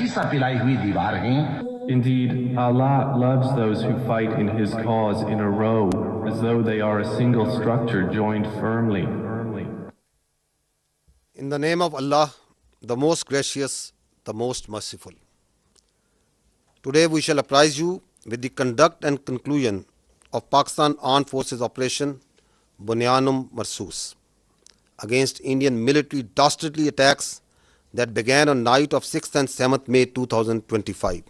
शीशा पिलाई हुई दीवार हैं। Indeed, Allah loves those who fight in His cause in a row, as though they are a single structure joined firmly. In the name of Allah, the most gracious, the most merciful. Today we shall apprise you with the conduct and conclusion of Pakistan Armed Forces Operation 𝐏𝐚𝐤𝐢𝐬𝐭𝐚𝐧 against Indian military dastardly attacks that began on night of 6th and 7th May 2025,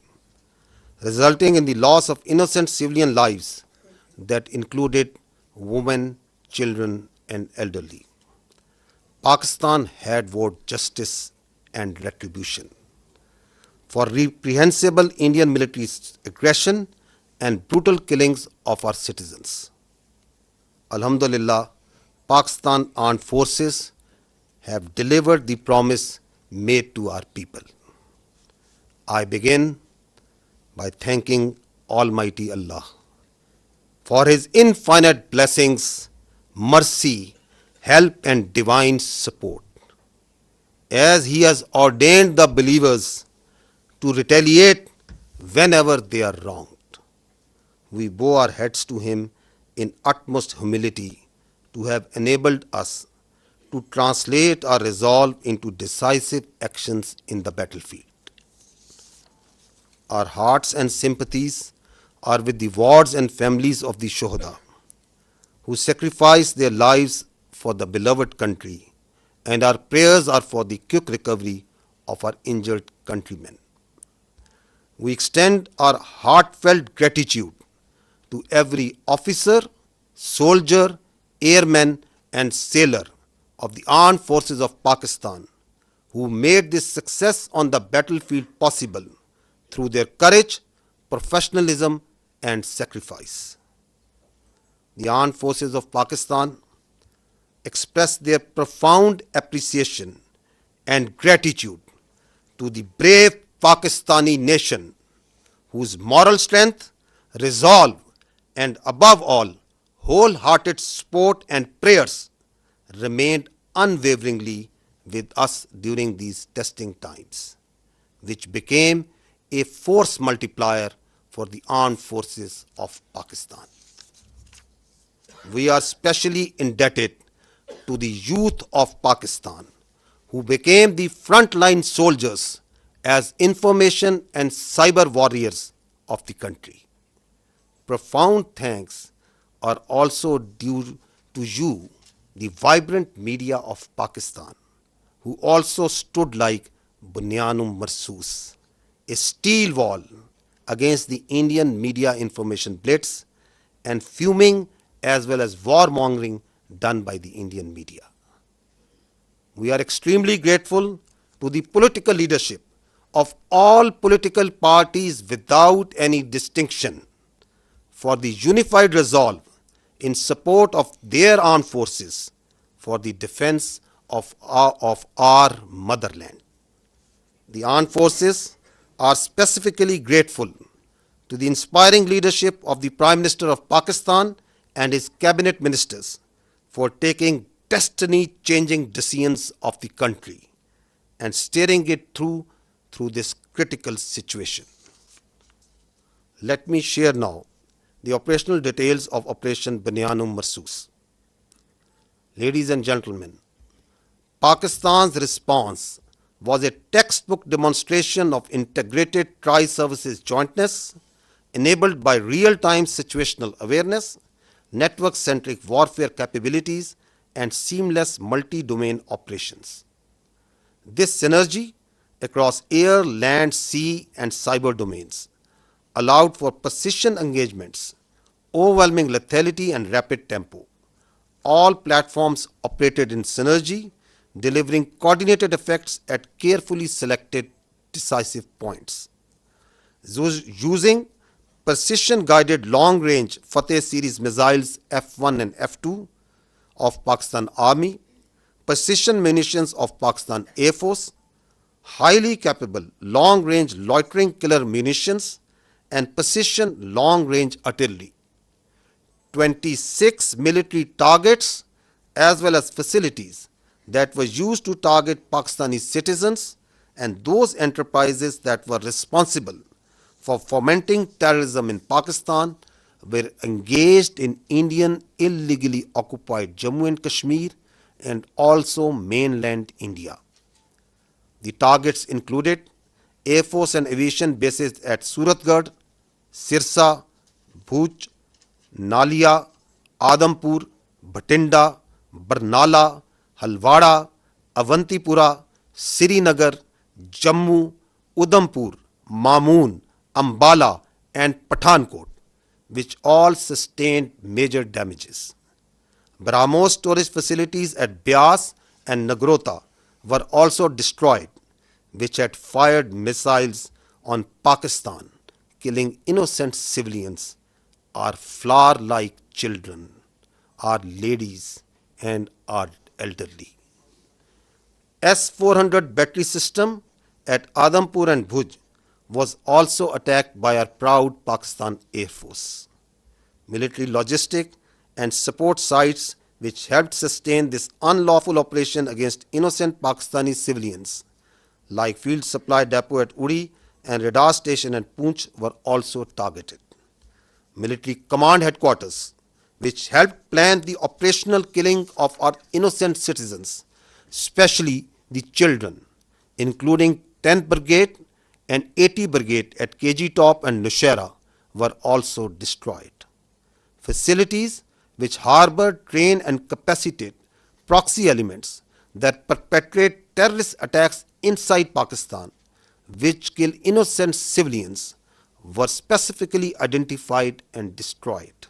resulting in the loss of innocent civilian lives that included women, children and elderly. Pakistan had vowed justice and retribution for reprehensible Indian military aggression and brutal killings of our citizens. Alhamdulillah, Pakistan Armed Forces have delivered the promise made to our people. I begin by thanking Almighty Allah for His infinite blessings, mercy, help and divine support, as He has ordained the believers to retaliate whenever they are wronged. We bow our heads to Him in utmost humility to have enabled us to translate our resolve into decisive actions in the battlefield. Our hearts and sympathies are with the wards and families of the Shuhada, who sacrificed their lives for the beloved country, and our prayers are for the quick recovery of our injured countrymen. We extend our heartfelt gratitude to every officer, soldier, airman and sailor of the Armed Forces of Pakistan who made this success on the battlefield possible through their courage, professionalism and sacrifice. The Armed Forces of Pakistan express their profound appreciation and gratitude to the brave Pakistani nation whose moral strength, resolve and above all wholehearted support and prayers remained unwaveringly with us during these testing times, which became a force multiplier for the Armed Forces of Pakistan. We are specially indebted to the youth of Pakistan, who became the frontline soldiers as information and cyber warriors of the country. Profound thanks are also due to you, the vibrant media of Pakistan, who also stood like Bunyanum Marsoos, a steel wall against the Indian media information blitz and fuming as well as warmongering done by the Indian media. We are extremely grateful to the political leadership of all political parties without any distinction for the unified resolve in support of their armed forces for the defense of our motherland. The armed forces are specifically grateful to the inspiring leadership of the Prime Minister of Pakistan and his cabinet ministers for taking destiny-changing decisions of the country and steering it through this critical situation. Let me share now the operational details of Operation 𝐏𝐚𝐤𝐢𝐬𝐭𝐚𝐧 Marsoos. Ladies and gentlemen, Pakistan's response was a textbook demonstration of integrated tri-services jointness enabled by real-time situational awareness, network-centric warfare capabilities and seamless multi-domain operations. This synergy across air, land, sea and cyber domains allowed for precision engagements, overwhelming lethality and rapid tempo. All platforms operated in synergy, delivering coordinated effects at carefully selected decisive points. Using precision-guided long-range Fateh series missiles F-1 and F-2 of Pakistan Army, precision munitions of Pakistan Air Force, highly capable long-range loitering killer munitions and precision long-range artillery. 26 military targets as well as facilities that were used to target Pakistani citizens and those enterprises that were responsible for fomenting terrorism in Pakistan were engaged in Indian illegally occupied Jammu and Kashmir and also mainland India. The targets included Air Force and aviation bases at Suratgarh, Sirsa, Bhuj, Nalia, Adampur, Bhatinda, Barnala, Halwara, Avantipura, Srinagar, Jammu, Udhampur, Mamoon, Ambala and Pathankot, which all sustained major damages. BrahMos storage facilities at Beas and Nagrota were also destroyed, which had fired missiles on Pakistan, killing innocent civilians, our flower-like children, our ladies and our elderly. S-400 battery system at Adampur and Bhuj was also attacked by our proud Pakistan Air Force. Military logistic and support sites which helped sustain this unlawful operation against innocent Pakistani civilians, like field supply depot at Uri and radar station at Poonch, were also targeted. Military command headquarters, which helped plan the operational killing of our innocent citizens, especially the children, including 10th Brigade and 80 Brigade at KG Top and Nushaira, were also destroyed. Facilities which harbor, train and capacitate proxy elements that perpetrate terrorist attacks inside Pakistan, which kill innocent civilians, were specifically identified and destroyed.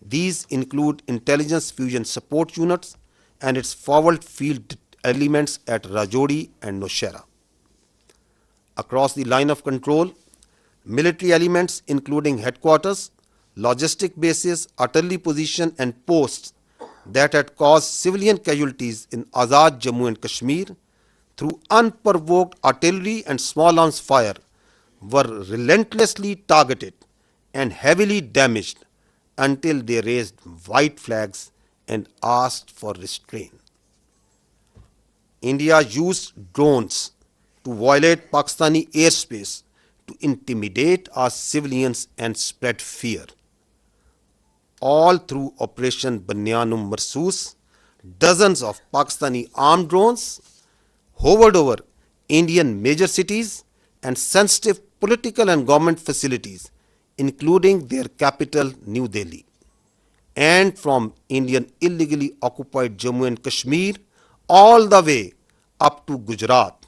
These include intelligence fusion support units and its forward field elements at Rajouri and Nowshera. Across the line of control, military elements including headquarters, logistic bases, artillery position and posts that had caused civilian casualties in Azad Jammu and Kashmir through unprovoked artillery and small arms fire were relentlessly targeted and heavily damaged until they raised white flags and asked for restraint. India used drones to violate Pakistani airspace to intimidate our civilians and spread fear. All through Operation Banyanum Marsoos, dozens of Pakistani armed drones hovered over Indian major cities and sensitive political and government facilities, including their capital, New Delhi. And from Indian illegally occupied Jammu and Kashmir all the way up to Gujarat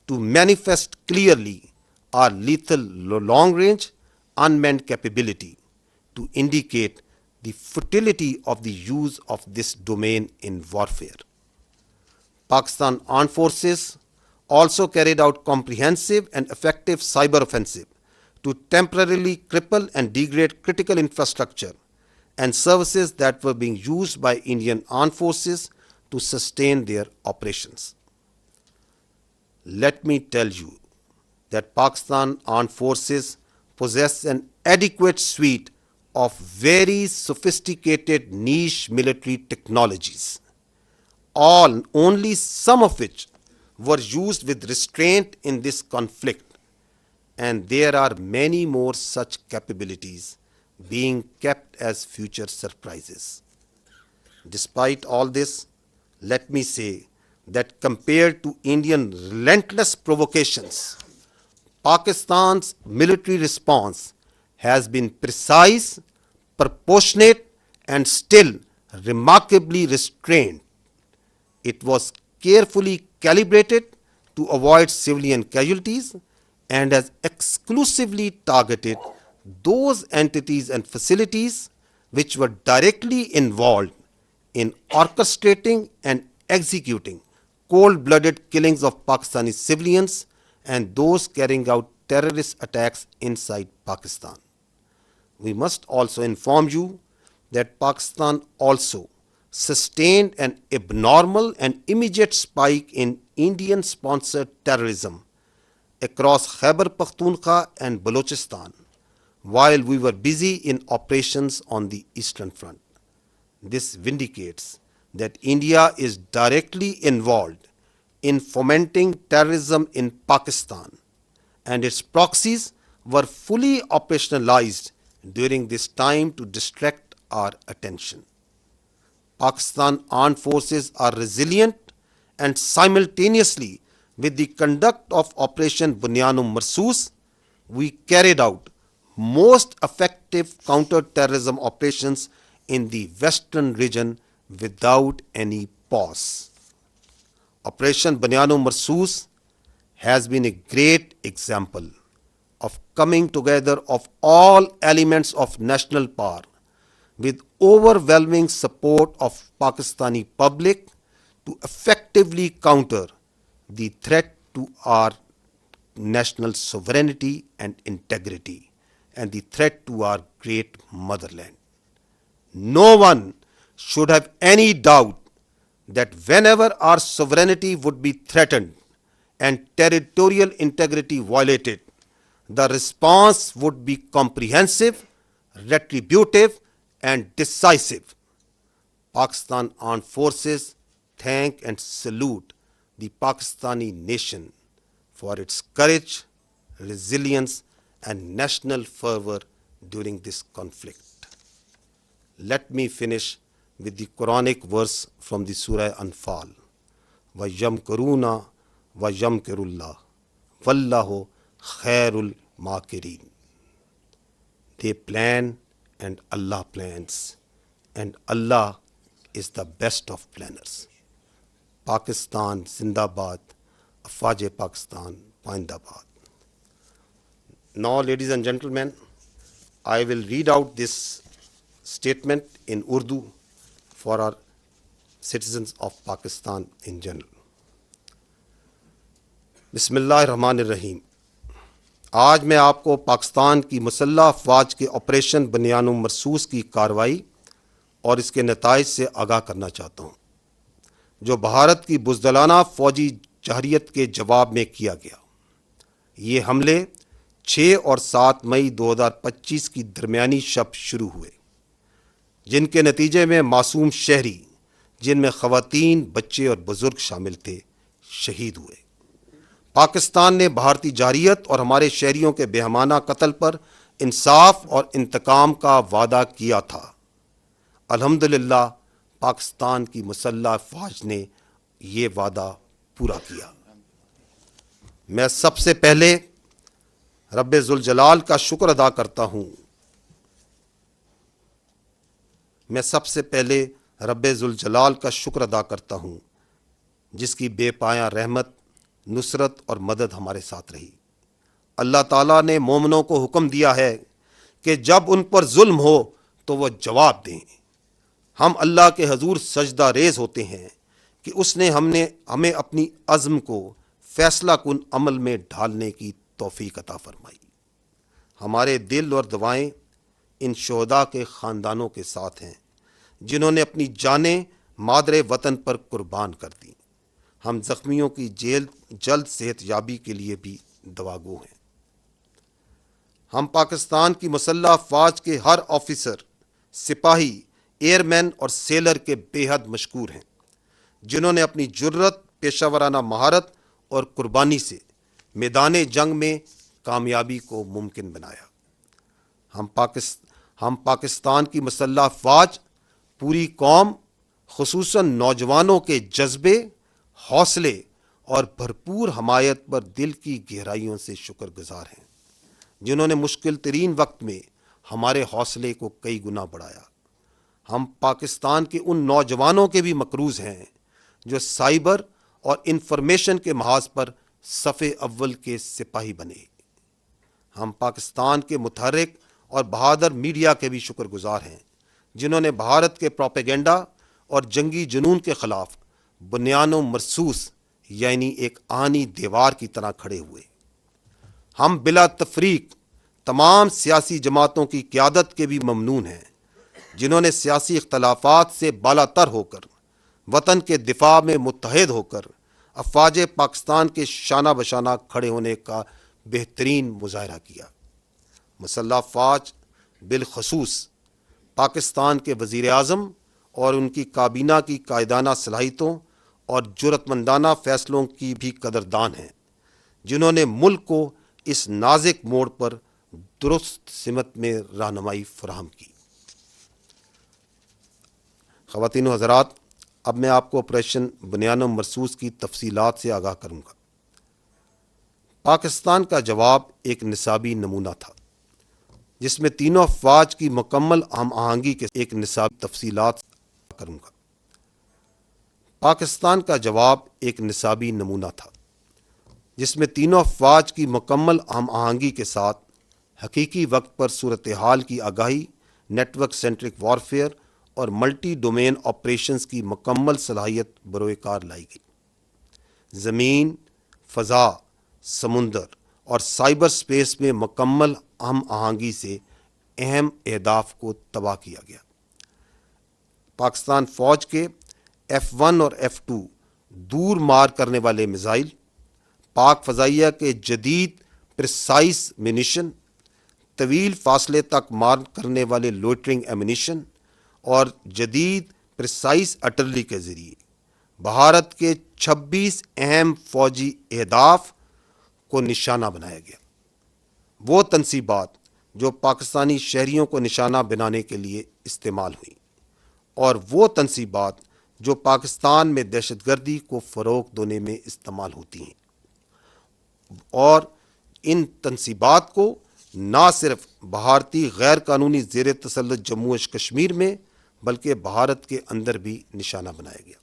to manifest clearly our lethal long-range unmanned capability to indicate the futility of the use of this domain in warfare. Pakistan Armed Forces also carried out comprehensive and effective cyber offensive to temporarily cripple and degrade critical infrastructure and services that were being used by Indian Armed Forces to sustain their operations. Let me tell you that Pakistan Armed Forces possess an adequate suite of very sophisticated niche military technologies, only some of which were used with restraint in this conflict, and there are many more such capabilities being kept as future surprises. Despite all this, let me say that compared to Indian relentless provocations, Pakistan's military response has been precise, proportionate, and still remarkably restrained. It was carefully calibrated to avoid civilian casualties and has exclusively targeted those entities and facilities which were directly involved in orchestrating and executing cold-blooded killings of Pakistani civilians and those carrying out terrorist attacks inside Pakistan. We must also inform you that Pakistan also sustained an abnormal and immediate spike in Indian-sponsored terrorism across Khyber Pakhtunkhwa and Balochistan while we were busy in operations on the Eastern Front. This vindicates that India is directly involved in fomenting terrorism in Pakistan, and its proxies were fully operationalized during this time to distract our attention. Pakistan armed forces are resilient, and simultaneously with the conduct of Operation Bunyan-e Marsoos, we carried out most effective counter-terrorism operations in the western region without any pause. Operation Bunyan-e Marsoos has been a great example of coming together of all elements of national power with overwhelming support of Pakistani public to effectively counter the threat to our national sovereignty and integrity and the threat to our great motherland. No one should have any doubt that whenever our sovereignty would be threatened and territorial integrity violated, the response would be comprehensive, retributive, and decisive. Pakistan Armed Forces thank and salute the Pakistani nation for its courage, resilience, and national fervor during this conflict. Let me finish with the Quranic verse from the Surah Anfal. وَيَمْكُرُونَ وَيَمْكِرُ اللَّهُ وَاللَّهُ خَيْرُ الْمَاكِرِينَ. They plan and Allah plans, and Allah is the best of planners. Pakistan Zindabad, 𝐼𝐒𝐏𝐑 Pakistan, Pindabad. Now, ladies and gentlemen, I will read out this statement in Urdu for our citizens of Pakistan in general. Bismillahirrahmanirrahim. آج میں آپ کو پاکستان کی مسلح افواج کے operation بنیان مرصوص کی کارروائی اور اس کے نتائج سے آگاہ کرنا چاہتا ہوں، جو بھارت کی بزدلانہ فوجی جارحیت کے جواب میں کیا گیا۔ یہ حملے 6 اور 7 مئی 2025 کی درمیانی شب شروع ہوئے، جن کے نتیجے میں معصوم شہری، جن میں خواتین، بچے اور بزرگ شامل تھے، شہید ہوئے۔ پاکستان نے بھارتی جارحیت اور ہمارے شہریوں کے بےہمانہ قتل پر انصاف اور انتقام کا وعدہ کیا تھا۔ الحمدللہ پاکستان کی مسلح افواج نے یہ وعدہ پورا کیا۔ میں سب سے پہلے رب ذوالجلال کا شکر ادا کرتا ہوں رب ذوالجلال کا شکر ادا کرتا ہوں، جس کی بے پایاں رحمت، نصرت اور مدد ہمارے ساتھ رہی۔ اللہ تعالیٰ نے مومنوں کو حکم دیا ہے کہ جب ان پر ظلم ہو تو وہ جواب دیں۔ ہم اللہ کے حضور سجدہ ریز ہوتے ہیں کہ اس نے ہمیں اپنی عزم کو فیصلہ کن عمل میں ڈھالنے کی توفیق عطا فرمائی۔ ہمارے دل اور دعائیں ان شہداء کے خاندانوں کے ساتھ ہیں جنہوں نے اپنی جانیں مادر وطن پر قربان کر دیں۔ ہم زخمیوں کی جلد صحت یابی کے لیے بھی دعا گو ہیں۔ ہم پاکستان کی مسلح افواج کے ہر آفیسر، سپاہی، ایئر مین اور سیلر کے بے حد مشکور ہیں، جنہوں نے اپنی جرت، پیشہ ورانہ مہارت اور قربانی سے میدان جنگ میں کامیابی کو ممکن بنایا۔ ہم پاکستان کی مسلح افواج پوری قوم، خصوصاً نوجوانوں کے جذبے، حوصلے اور بھرپور حمایت پر دل کی گہرائیوں سے شکر گزار ہیں، جنہوں نے مشکل ترین وقت میں ہمارے حوصلے کو کئی گنا بڑھایا۔ ہم پاکستان کے ان نوجوانوں کے بھی مقروض ہیں جو سائبر اور انفارمیشن کے محاذ پر صف اول کے سپاہی بنے۔ ہم پاکستان کے متحرک اور بہادر میڈیا کے بھی شکر گزار ہیں، جنہوں نے بھارت کے پروپیگنڈا اور جنگی جنون کے خلاف بنیان و مرصوص یعنی ایک آہنی دیوار کی طرح کھڑے ہوئے۔ ہم بلا تفریق تمام سیاسی جماعتوں کی قیادت کے بھی ممنون ہیں، جنہوں نے سیاسی اختلافات سے بالا تر ہو کر وطن کے دفاع میں متحد ہو کر افواج پاکستان کے شانہ بشانہ کھڑے ہونے کا بہترین مظاہرہ کیا۔ مسلح افواج بالخصوص پاکستان کے وزیر اعظم اور ان کی کابینہ کی قائدانہ صلاحیتوں اور جرأتمندانہ فیصلوں کی بھی قدردان ہیں، جنہوں نے ملک کو اس نازک موڑ پر درست سمت میں رہنمائی فراہم کی۔ خواتین و حضرات، اب میں آپ کو آپریشن بنیان مرصوص کی تفصیلات سے آگاہ کروں گا۔ پاکستان کا جواب ایک نصابی نمونہ تھا، جس میں تینوں افواج کی مکمل ہم آہنگی کے ایک نصابی تفصیلات کروں گا۔ پاکستان کا جواب ایک نصابی نمونہ تھا، جس میں تینوں افواج کی مکمل ہم آہنگی کے ساتھ حقیقی وقت پر صورتحال کی آگاہی، نیٹ ورک سینٹرک وارفیئر اور ملٹی ڈومین آپریشنز کی مکمل صلاحیت بروئے کار لائی گئی۔ زمین، فضا، سمندر اور سائبر سپیس میں مکمل ہم آہنگی سے اہم اہداف کو تباہ کیا گیا۔ پاکستان فوج کے F-1 اور F-2 دور مار کرنے والے میزائل، پاک فضائیہ کے جدید پریسائز منیشن، طویل فاصلے تک مار کرنے والے لوئٹرنگ ایمونیشن اور جدید پریسائز آرٹلری کے ذریعے بھارت کے 26 اہم فوجی اہداف کو نشانہ بنایا گیا۔ وہ تنصیبات جو پاکستانی شہریوں کو نشانہ بنانے کے لیے استعمال ہوئیں، اور وہ تنصیبات جو پاکستان میں دہشت گردی کو فروغ دینے میں استعمال ہوتی ہیں، اور ان تنصیبات کو نہ صرف بھارتی غیر قانونی زیر تسلط جموں و کشمیر میں بلکہ بھارت کے اندر بھی نشانہ بنایا گیا۔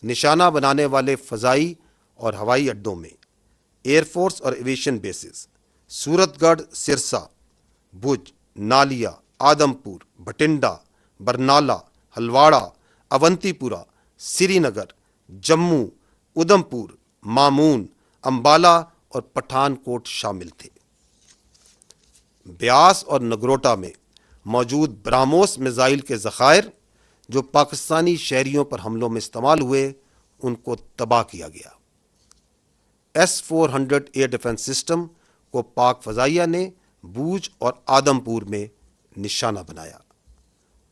نشانہ بنانے والے فضائی اور ہوائی اڈوں میں ایئر فورس اور ایویشن بیسز سورت گڑھ، سرسا، بھج، نالیہ، آدم پور، بھٹنڈا، برنالہ، ہلواڑہ، اونتی پورہ، سری نگر، جموں، ادھم پور، مامون، امبالہ اور پٹھان کوٹ شامل تھے۔ بیاس اور نگروٹا میں موجود براموس میزائل کے ذخائر جو پاکستانی شہریوں پر حملوں میں استعمال ہوئے، ان کو تباہ کیا گیا۔ S-400 ایئر ڈیفنس سسٹم کو پاک فضائیہ نے بوجھ اور آدم پور میں نشانہ بنایا۔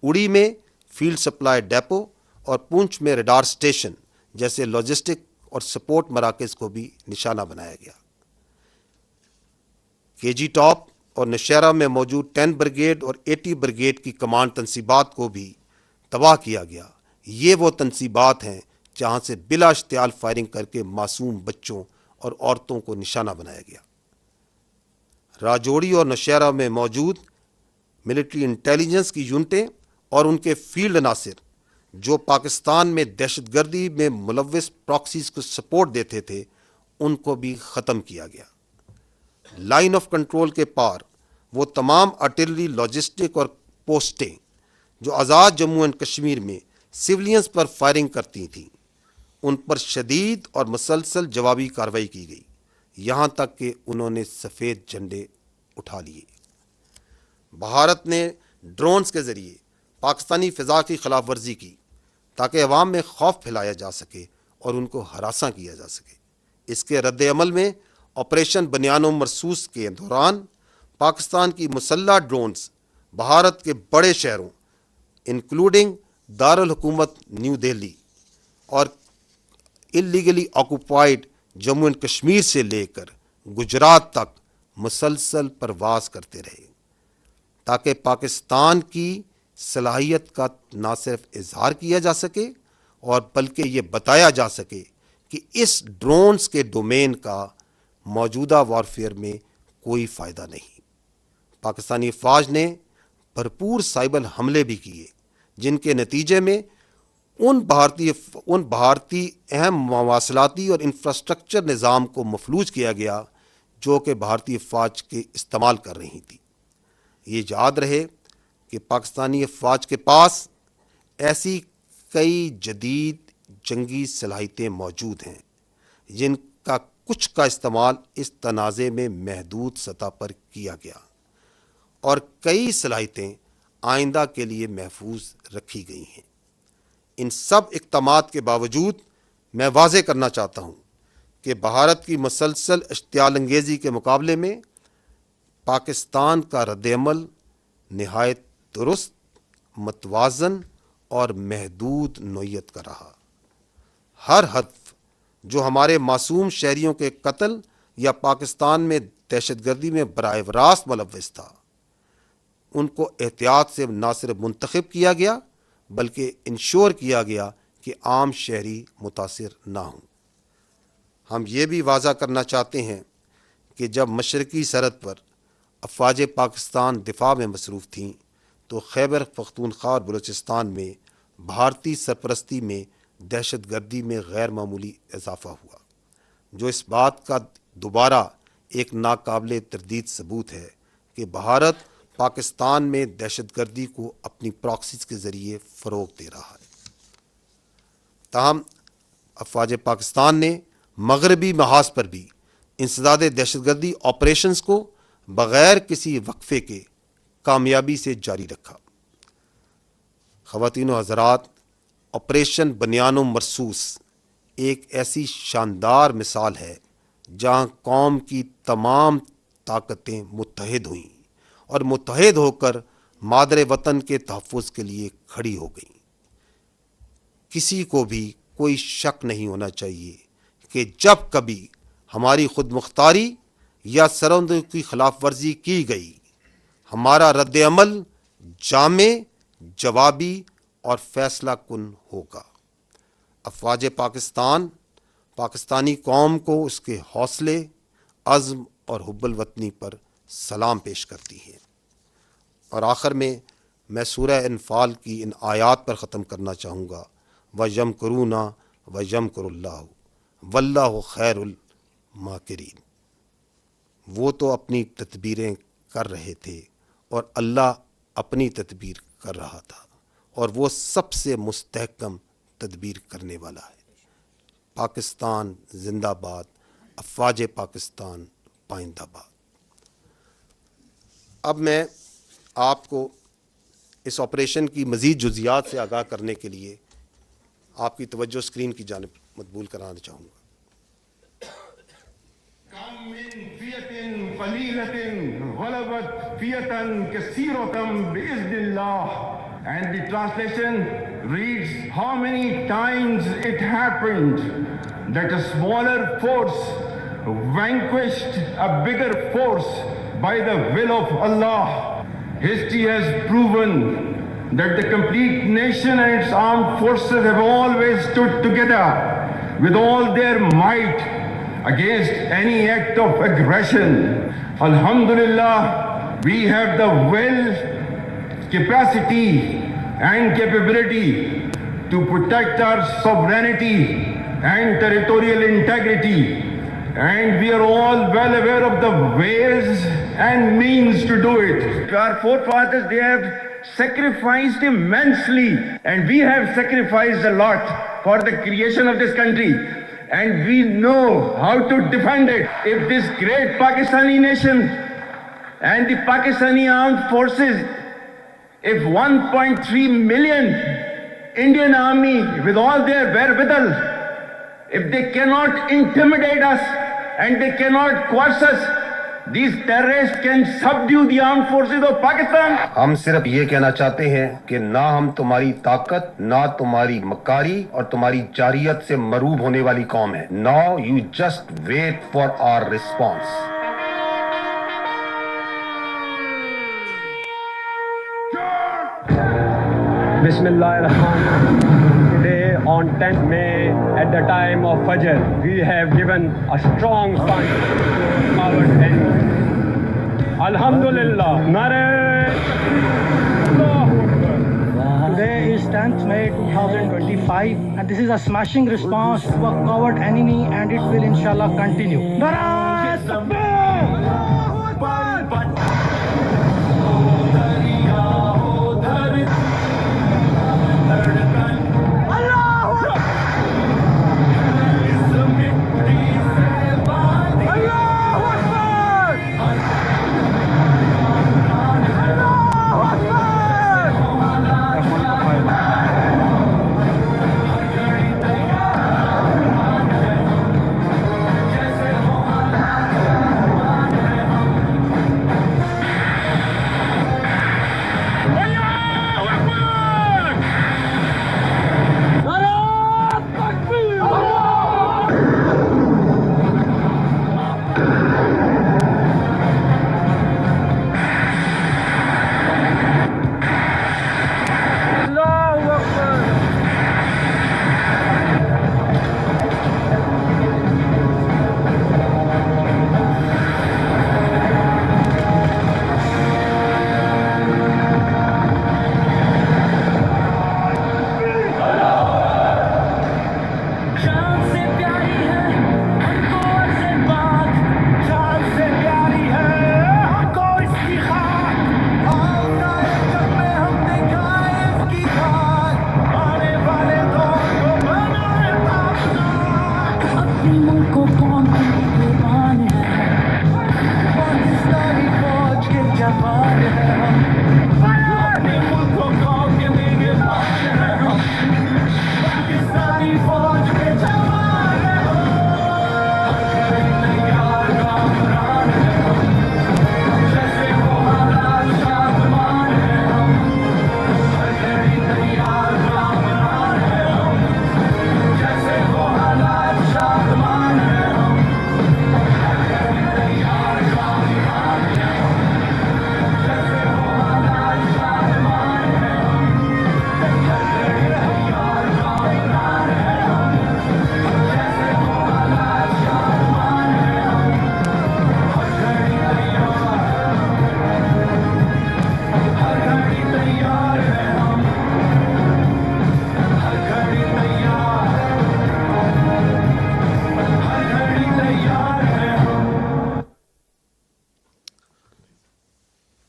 اڑی میں فیلڈ سپلائی ڈیپو اور پونچھ میں ریڈار سٹیشن جیسے لاجسٹک اور سپورٹ مراکز کو بھی نشانہ بنایا گیا۔ KG ٹاپ اور نوشہرہ میں موجود 10 بریگیڈ اور 80 بریگیڈ کی کمانڈ تنصیبات کو بھی تباہ کیا گیا۔ یہ وہ تنصیبات ہیں جہاں سے بلا اشتعال فائرنگ کر کے معصوم بچوں اور عورتوں کو نشانہ بنایا گیا۔ راجوڑی اور نوشہرہ میں موجود ملٹری انٹیلیجنس کی یونٹیں اور ان کے فیلڈ عناصر جو پاکستان میں دہشت گردی میں ملوث پراکسیز کو سپورٹ دیتے تھے، ان کو بھی ختم کیا گیا۔ لائن آف کنٹرول کے پار وہ تمام آرٹلری، لاجسٹک اور پوسٹیں جو آزاد جموں اینڈ کشمیر میں سویلینز پر فائرنگ کرتی تھیں، ان پر شدید اور مسلسل جوابی کارروائی کی گئی، یہاں تک کہ انہوں نے سفید جھنڈے اٹھا لیے۔ بھارت نے ڈرونز کے ذریعے پاکستانی فضا کی خلاف ورزی کی تاکہ عوام میں خوف پھیلایا جا سکے اور ان کو ہراساں کیا جا سکے۔ اس کے رد عمل میں آپریشن بنیان و مرصوص کے دوران پاکستان کی مسلح ڈرونز بھارت کے بڑے شہروں انکلوڈنگ دارالحکومت نیو دہلی اور illegally occupied Jammu and Kashmir سے لے کر گجرات تک مسلسل پرواز کرتے رہے، تاکہ پاکستان کی صلاحیت کا نہ صرف اظہار کیا جا سکے اور بلکہ یہ بتایا جا سکے کہ اس ڈرونز کے ڈومین کا موجودہ وارفیئر میں کوئی فائدہ نہیں۔ پاکستانی افواج نے بھرپور سائبر حملے بھی کیے، جن کے نتیجے میں ان بھارتی اہم مواصلاتی اور انفراسٹرکچر نظام کو مفلوج کیا گیا جو کہ بھارتی افواج کے استعمال کر رہی تھی۔ یہ یاد رہے کہ پاکستانی افواج کے پاس ایسی کئی جدید جنگی صلاحیتیں موجود ہیں جن کا کچھ کا استعمال اس تنازع میں محدود سطح پر کیا گیا، اور کئی صلاحیتیں آئندہ کے لیے محفوظ رکھی گئی ہیں۔ ان سب اقدامات کے باوجود میں واضح کرنا چاہتا ہوں کہ بھارت کی مسلسل اشتعال انگیزی کے مقابلے میں پاکستان کا رد عمل نہایت درست، متوازن اور محدود نوعیت کا رہا۔ ہر حرف جو ہمارے معصوم شہریوں کے قتل یا پاکستان میں دہشت گردی میں براہ راست ملوث تھا، ان کو احتیاط سے نہ صرف منتخب کیا گیا بلکہ انشور کیا گیا کہ عام شہری متاثر نہ ہوں۔ ہم یہ بھی واضح کرنا چاہتے ہیں کہ جب مشرقی سرحد پر افواج پاکستان دفاع میں مصروف تھیں تو خیبر پختونخوا اور بلوچستان میں بھارتی سرپرستی میں دہشت گردی میں غیر معمولی اضافہ ہوا، جو اس بات کا دوبارہ ایک ناقابل تردید ثبوت ہے کہ بھارت پاکستان میں دہشت گردی کو اپنی پراکسیز کے ذریعے فروغ دے رہا ہے۔ تاہم افواج پاکستان نے مغربی محاذ پر بھی انسداد دہشت گردی آپریشنز کو بغیر کسی وقفے کے کامیابی سے جاری رکھا۔ خواتین و حضرات، آپریشن بنیان و مرصوص ایک ایسی شاندار مثال ہے جہاں قوم کی تمام طاقتیں متحد ہوئیں اور متحد ہو کر مادر وطن کے تحفظ کے لیے کھڑی ہو گئیں۔ کسی کو بھی کوئی شک نہیں ہونا چاہیے کہ جب کبھی ہماری خود مختاری یا سرحدوں کی خلاف ورزی کی گئی، ہمارا رد عمل جامع، جوابی اور فیصلہ کن ہوگا۔ افواج پاکستان پاکستانی قوم کو اس کے حوصلے، عزم اور حب الوطنی پر سلام پیش کرتی ہے۔ اور آخر میں سورہ انفال کی ان آیات پر ختم کرنا چاہوں گا، وَيَمْكُرُونَ وَيَمْكُرُ اللَّهُ وَاللَّهُ خَيْرُ الْمَاكِرِينَ۔ وہ تو اپنی تدبیریں کر رہے تھے اور اللہ اپنی تدبیر کر رہا تھا، اور وہ سب سے مستحکم تدبیر کرنے والا ہے۔ پاکستان زندہ باد، افواج پاکستان پائندہ باد۔ اب میں آپ کو اس آپریشن کی مزید جزیات سے آگاہ کرنے کے لیے آپ کی توجہ اسکرین کی جانب مقبول کرانا چاہوں گا۔ كم من فئة قليلة غلبت فئة كثيرة بإذن الله. And the translation reads, how many times it happened that a smaller force vanquished a bigger force by the will of Allah. History has proven that the complete nation and its armed forces have always stood together with all their might against any act of aggression. Alhamdulillah, we have the will, capacity and capability to protect our sovereignty and territorial integrity, and we are all well aware of the ways and means to do it. Our forefathers, they have sacrificed immensely, and we have sacrificed a lot for the creation of this country, and we know how to defend it. If this great Pakistani nation and the Pakistani armed forces, if 1.3 million Indian army with all their wherewithal, if they cannot intimidate us and they cannot coerce us, these terrorists can subdue the armed forces of Pakistan. ہم صرف یہ کہنا چاہتے ہیں کہ نہ ہم تمہاری طاقت، نہ تمہاری مکاری اور تمہاری جارحیت سے مروب ہونے والی قوم ہے۔ Now you just wait for our response. Bismillah ar-Rahman. Today on 10th May at the time of Fajr, we have given a strong front to coward enemy. Alhamdulillah. Nare Allahu Akbar. Today is 10th May 2025 and this is a smashing response to a coward enemy, and it will inshallah continue. Nare Takbir!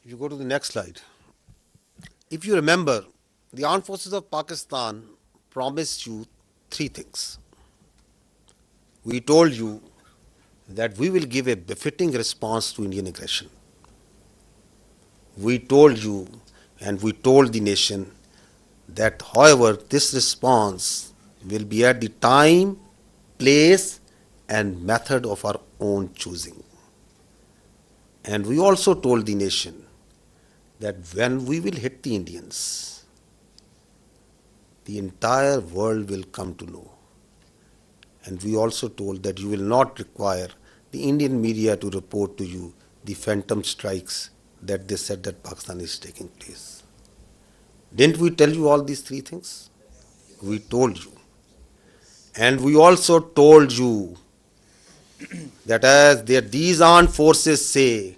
You go to the next slide. If you remember, the armed forces of Pakistan promised you three things. We told you that we will give a befitting response to Indian aggression. We told you and we told the nation that, however, this response will be at the time, place, and method of our own choosing. And we also told the nation that when we will hit the Indians, the entire world will come to know. And we also told that you will not require the Indian media to report to you the phantom strikes that they said that Pakistan is taking place. Didn't we tell you all these three things? We told you. And we also told you that as these armed forces say,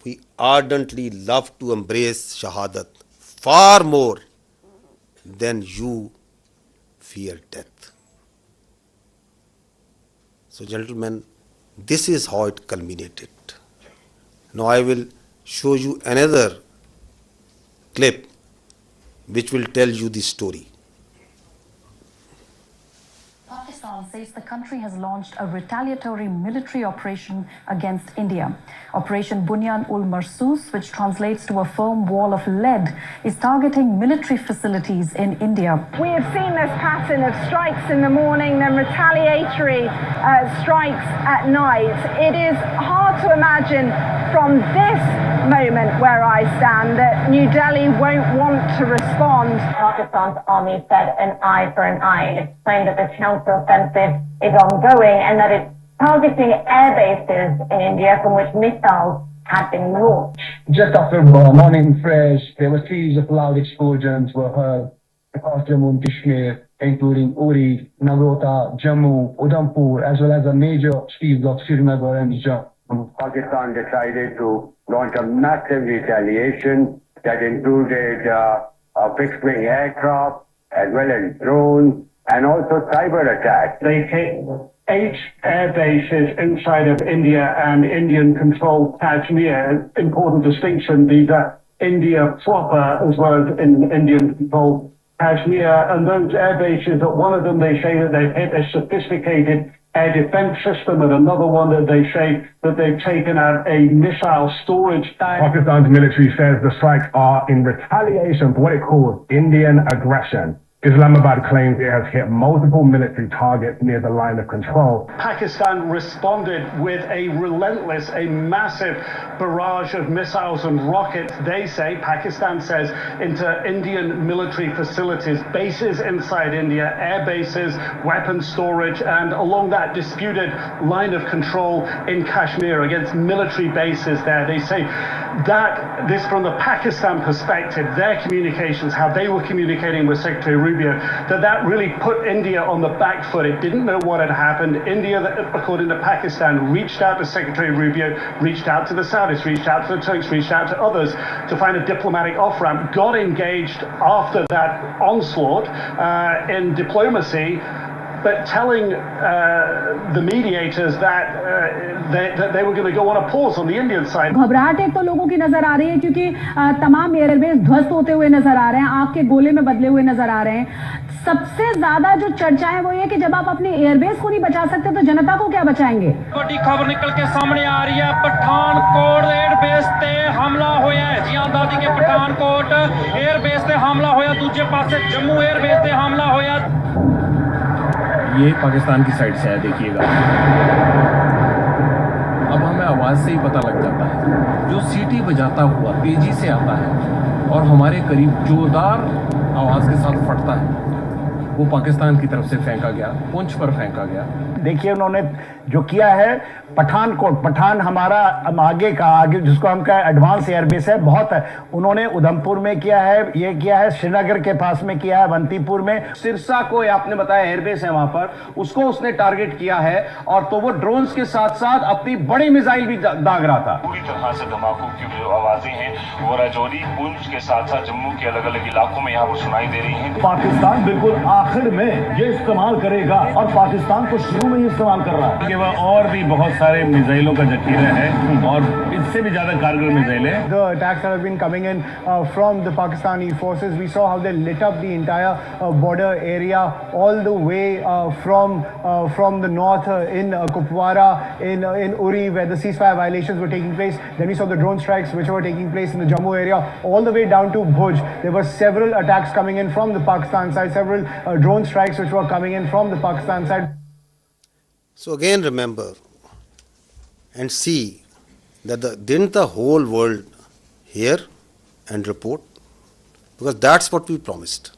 we ardently love to embrace Shahadat far more than you fear death. So gentlemen, this is how it culminated. Now I will show you another clip which will tell you the story. Pakistan says the country has launched a retaliatory military operation against India. Operation Bunyan-ul-Marsus, which translates to a firm wall of lead, is targeting military facilities in India. We have seen this pattern of strikes in the morning, then retaliatory strikes at night. It is hard to imagine from this moment where I stand that New Delhi won't want to respond. Pakistan's army said an eye for an eye. It's claimed that the counter-offensive is ongoing and that it's targeting air bases in India from which missiles had been launched. Just after morning fresh, there were series of loud explosions were heard across Jammu and Kashmir, including Uri, Nagrota, Jammu, Udhampur, as well as the major cities of Srinagar and Jammu. Pakistan decided to launch a massive retaliation that included fixed-wing aircraft as well as drones and also cyber attacks. They hit 8 air bases inside of India and Indian-controlled Kashmir. Important distinction, these are India proper as well as in Indian-controlled Kashmir. And those air bases, one of them they say that they've hit a sophisticated air defense system, and another one that they say that they've taken out a missile storage. Pakistan's military says the strikes are in retaliation for what it calls Indian aggression. Islamabad claims it has hit multiple military targets near the line of control. Pakistan responded with a relentless, a massive barrage of missiles and rockets, they say, Pakistan says, into Indian military facilities, bases inside India, air bases, weapons storage, and along that disputed line of control in Kashmir against military bases there. They say that this, from the Pakistan perspective, their communications, how they were communicating with Secretary Rubio, that really put India on the back foot. It didn't know what had happened. India, according to Pakistan, reached out to Secretary Rubio, reached out to the Saudis, reached out to the Turks, reached out to others to find a diplomatic off-ramp, got engaged after that onslaught in diplomacy, but telling the mediators that they were going to go on a pause on the Indian side. घबराहट एक तो लोगों की नजर आ रही है क्योंकि तमाम एयरबेस ध्वस्त होते हुए नजर आ रहे हैं, आग के गोले में बदले हुए नजर आ रहे हैं। सबसे ज्यादा जो चर्चा है वो ये कि जब आप अपने एयरबेस को नहीं बचा सकते तो जनता को क्या बचाएंगे। बड़ी खबर निकल के सामने आ रही है, पठानकोट एयरबेस ते हमला होया है। जियां दादी के पठानकोट एयरबेस ते हमला होया, दूसरे पासे जम्मू एयरबेस ते हमला होया। ये पाकिस्तान की साइड से है, देखिएगा। अब हमें आवाज़ से ही पता लग जाता है, जो सीटी बजाता हुआ तेजी से आता है और हमारे करीब जोरदार आवाज़ के साथ फटता है, वो पाकिस्तान की तरफ से फेंका गया, पुंछ पर फेंका गया। देखिए उन्होंने जो किया है, पठानकोट, पठान हमारा आगे जिसको हम कहें एडवांस एयरबेस है, बहुत है। उन्होंने उधमपुर में किया है, ये किया है श्रीनगर के पास में किया है, अवंतीपुर में। सिरसा को आपने बताया एयरबेस है वहां पर, उसको उसने टारगेट किया है और तो वो ड्रोन्स के साथ साथ अपनी बड़ी मिसाइल भी दाग रहा था। पूरी तरह से धमाकों की जो आवाजें हैं वो राजौरी, पुंछ के साथ साथ जम्मू के अलग अलग इलाकों में यहाँ पर सुनाई दे रही हैं। पाकिस्तान बिल्कुल आखिर में ये इस्तेमाल करेगा और पाकिस्तान तो शुरू में ही इस्तेमाल कर रहा है कि वह और भी बहुत सारे मिसाइलों का जखीरा है और इससे भी ज्यादा कारगर मिसाइल है. The attacks that have been coming in from the Pakistani forces, we saw how they lit up the entire border area all the way from the north in Kupwara, in Uri, where the ceasefire violations were taking place. Then we saw the drone strikes which were taking place in the Jammu area, all the way down to Bhuj. There were several attacks coming in from the Pakistan side, several drone strikes which were coming in from the Pakistan side. So again remember and see that didn't the whole world hear and report? Because that's what we promised.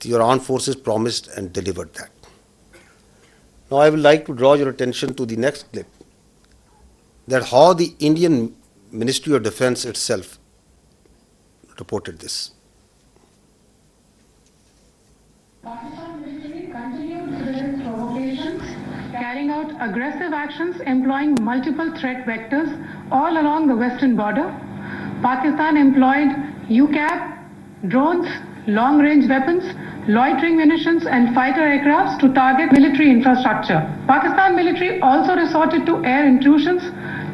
Your armed forces promised and delivered that. Now I would like to draw your attention to the next clip, that how the Indian Ministry of Defence itself reported this. Pakistan military continued with its provocations, carrying out aggressive actions employing multiple threat vectors all along the western border. Pakistan employed UCAV, drones, long-range weapons, loitering munitions and fighter aircrafts to target military infrastructure. Pakistan military also resorted to air intrusions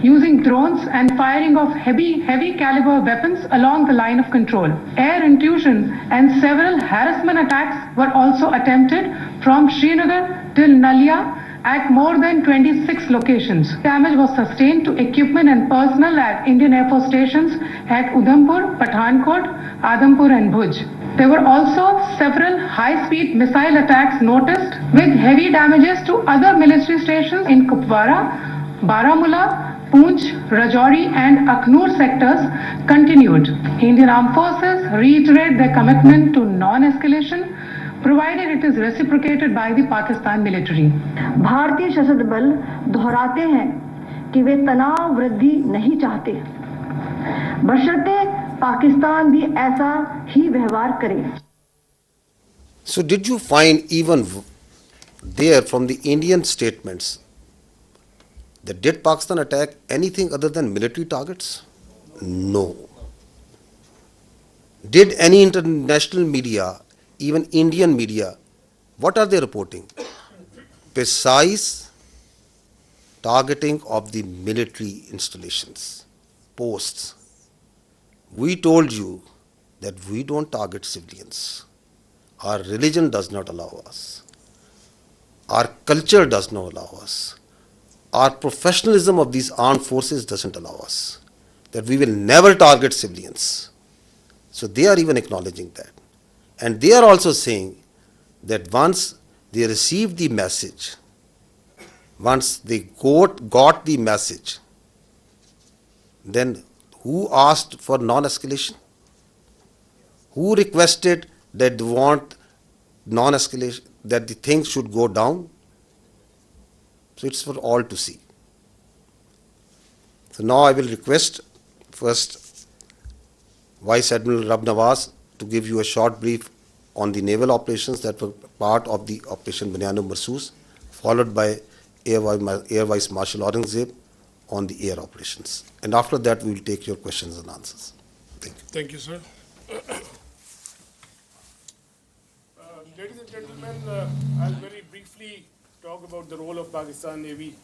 using drones and firing of heavy caliber weapons along the line of control. Air intrusion and several harassment attacks were also attempted from Srinagar till Nalia at more than 26 locations. Damage was sustained to equipment and personnel at Indian Air Force stations at Udhampur, Pathankot, Adhampur and Bhuj. There were also several high-speed missile attacks noticed with heavy damages to other military stations in Kupwara, Baramulla, Poonch, Rajouri and Akhnur sectors continued. Indian Armed Forces reiterate their commitment to non-escalation provided it is reciprocated by the Pakistan military. भारतीय सशस्त्र बल दोहराते हैं कि वे तनाव वृद्धि नहीं चाहते, बशर्ते पाकिस्तान भी ऐसा ही व्यवहार करे. So did you find even there from the Indian statements that did Pakistan attack anything other than military targets? No. Did any international media, even Indian media, what are they reporting? Precise targeting of the military installations, posts. We told you that we don't target civilians. Our religion does not allow us. Our culture does not allow us. Our professionalism of these armed forces doesn't allow us. That we will never target civilians. So they are even acknowledging that. And they are also saying that once they received the message, once they got the message, then who asked for non-escalation? Who requested that they want non-escalation, that the things should go down? So it's for all to see. So now I will request first Vice Admiral Rab Nawaz to give you a short brief on the naval operations that were part of the Operation Bunyan Marsoos, followed by Air Vice Marshal 𝐟𝐨𝐫𝐜𝐞 on the air operations. And after that, we will take your questions and answers. Thank you. Thank you, sir. Ladies and gentlemen, I'll very briefly talk about the role of Pakistan Navy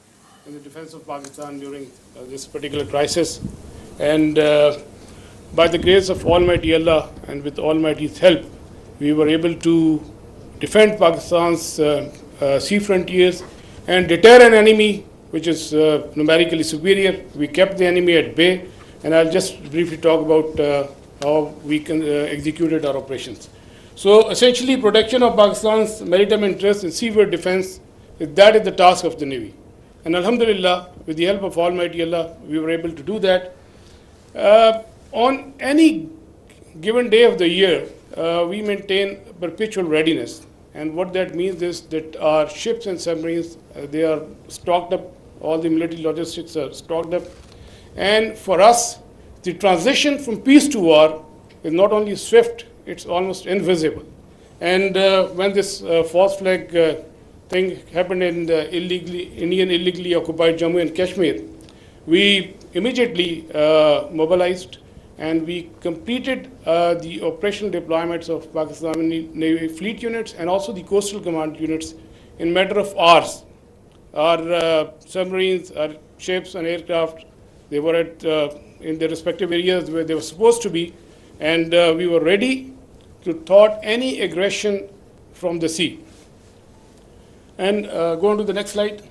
in the defense of Pakistan during this particular crisis. And by the grace of Almighty Allah and with Almighty's help, we were able to defend Pakistan's sea frontiers and deter an enemy which is numerically superior. We kept the enemy at bay, and I'll just briefly talk about how we executed our operations. So essentially, protection of Pakistan's maritime interests and seaboard defense, that is the task of the Navy. And Alhamdulillah, with the help of Almighty Allah, we were able to do that. On any given day of the year, we maintain perpetual readiness. And what that means is that our ships and submarines, they are stocked up, all the military logistics are stocked up. And for us, the transition from peace to war is not only swift, it's almost invisible. And when this false flag thing happened in the Indian illegally occupied Jammu and Kashmir, we immediately mobilized and we completed the operational deployments of Pakistani Navy fleet units and also the coastal command units in matter of hours. Our submarines, our ships and aircraft, they were in their respective areas where they were supposed to be, and we were ready to thwart any aggression from the sea. And go on to the next slide.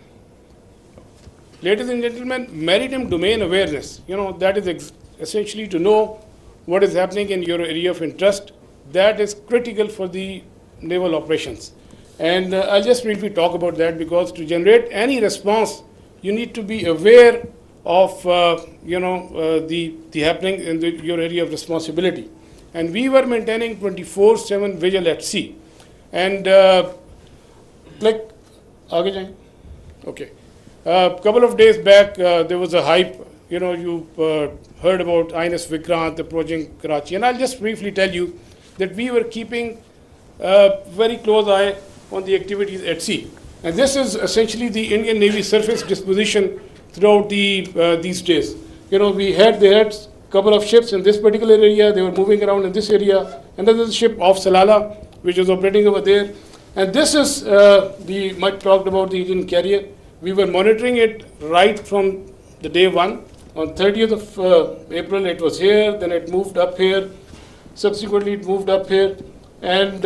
Ladies and gentlemen, maritime domain awareness, that is essentially to know what is happening in your area of interest. That is critical for the naval operations. And I'll just briefly talk about that, because to generate any response, you need to be aware of the happening in your area of responsibility. And we were maintaining 24/7 vigil at sea. And okay. A couple of days back, there was a hype. You heard about 𝐼𝐴 Vikrant approaching Karachi. And I'll just briefly tell you that we were keeping a very close eye on the activities at sea. And this is essentially the Indian Navy surface disposition throughout these days. They had a couple of ships in this particular area. They were moving around in this area. Another ship off Salalah, which was operating over there. And this is much talked about the Indian carrier. We were monitoring it right from the day one. On 30th of April, it was here. Then it moved up here. Subsequently, it moved up here. And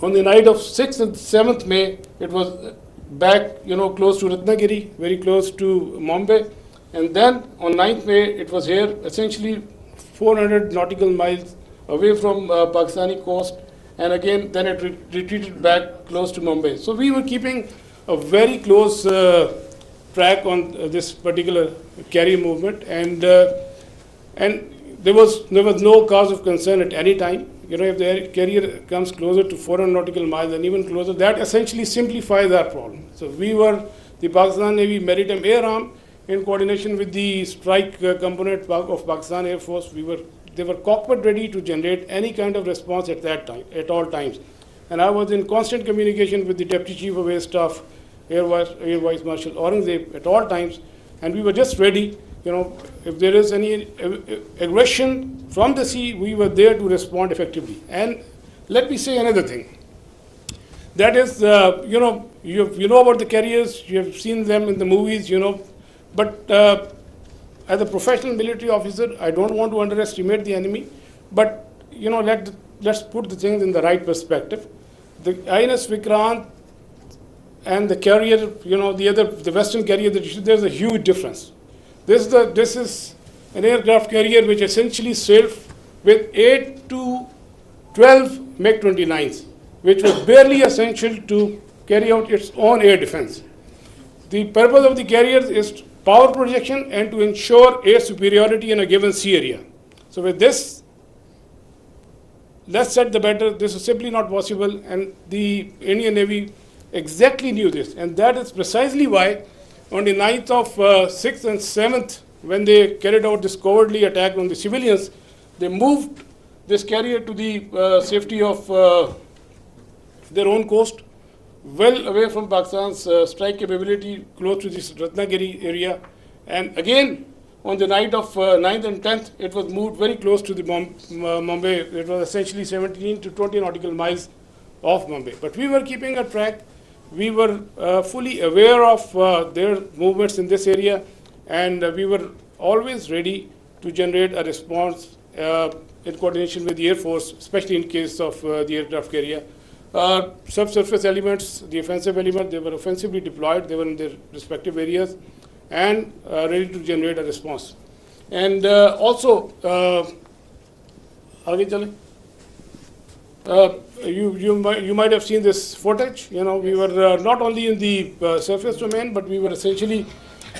on the night of 6th and 7th May, it was back, close to Ratnagiri, very close to Mumbai. And then on 9th May, it was here, essentially 400 nautical miles away from Pakistani coast. And again, then it retreated back close to Mumbai. So we were keeping a very close track on this particular carrier movement. And there was no cause of concern at any time. If the carrier comes closer to 400 nautical miles and even closer, that essentially simplifies our problem. So we were, the Pakistan Navy Maritime Air Arm, in coordination with the strike component of Pakistan Air Force, they were cockpit ready to generate any kind of response at that time, at all times. And I was in constant communication with the Deputy Chief of Air Staff, Air Vice Marshal 𝐼𝐴 at all times, and we were just ready. If there is any aggression from the sea, we were there to respond effectively. And let me say another thing. That is, you know about the carriers, you have seen them in the movies, but as a professional military officer, I don't want to underestimate the enemy, but let's put the things in the right perspective. The 𝐼𝐴 Vikrant and the carrier, the Western carrier, there's a huge difference. This is an aircraft carrier which essentially sailed with 8 to 12 MiG-29s, which was barely essential to carry out its own air defense. The purpose of the carrier is power projection and to ensure air superiority in a given sea area. So with this, less said the better. This is simply not possible, and the Indian Navy exactly knew this, and that is precisely why on the 9th of 6th and 7th, when they carried out this cowardly attack on the civilians, they moved this carrier to the safety of their own coast, well away from Pakistan's strike capability, close to this Ratnagiri area. And again, on the night of 9th and 10th, it was moved very close to the Mumbai. It was essentially 17 to 20 nautical miles off Mumbai. But we were keeping a track. We were fully aware of their movements in this area, and we were always ready to generate a response in coordination with the Air Force, especially in case of the aircraft carrier. Subsurface elements, the offensive element, they were offensively deployed. They were in their respective areas and ready to generate a response. And also, you might have seen this footage. We were not only in the surface domain, but we were essentially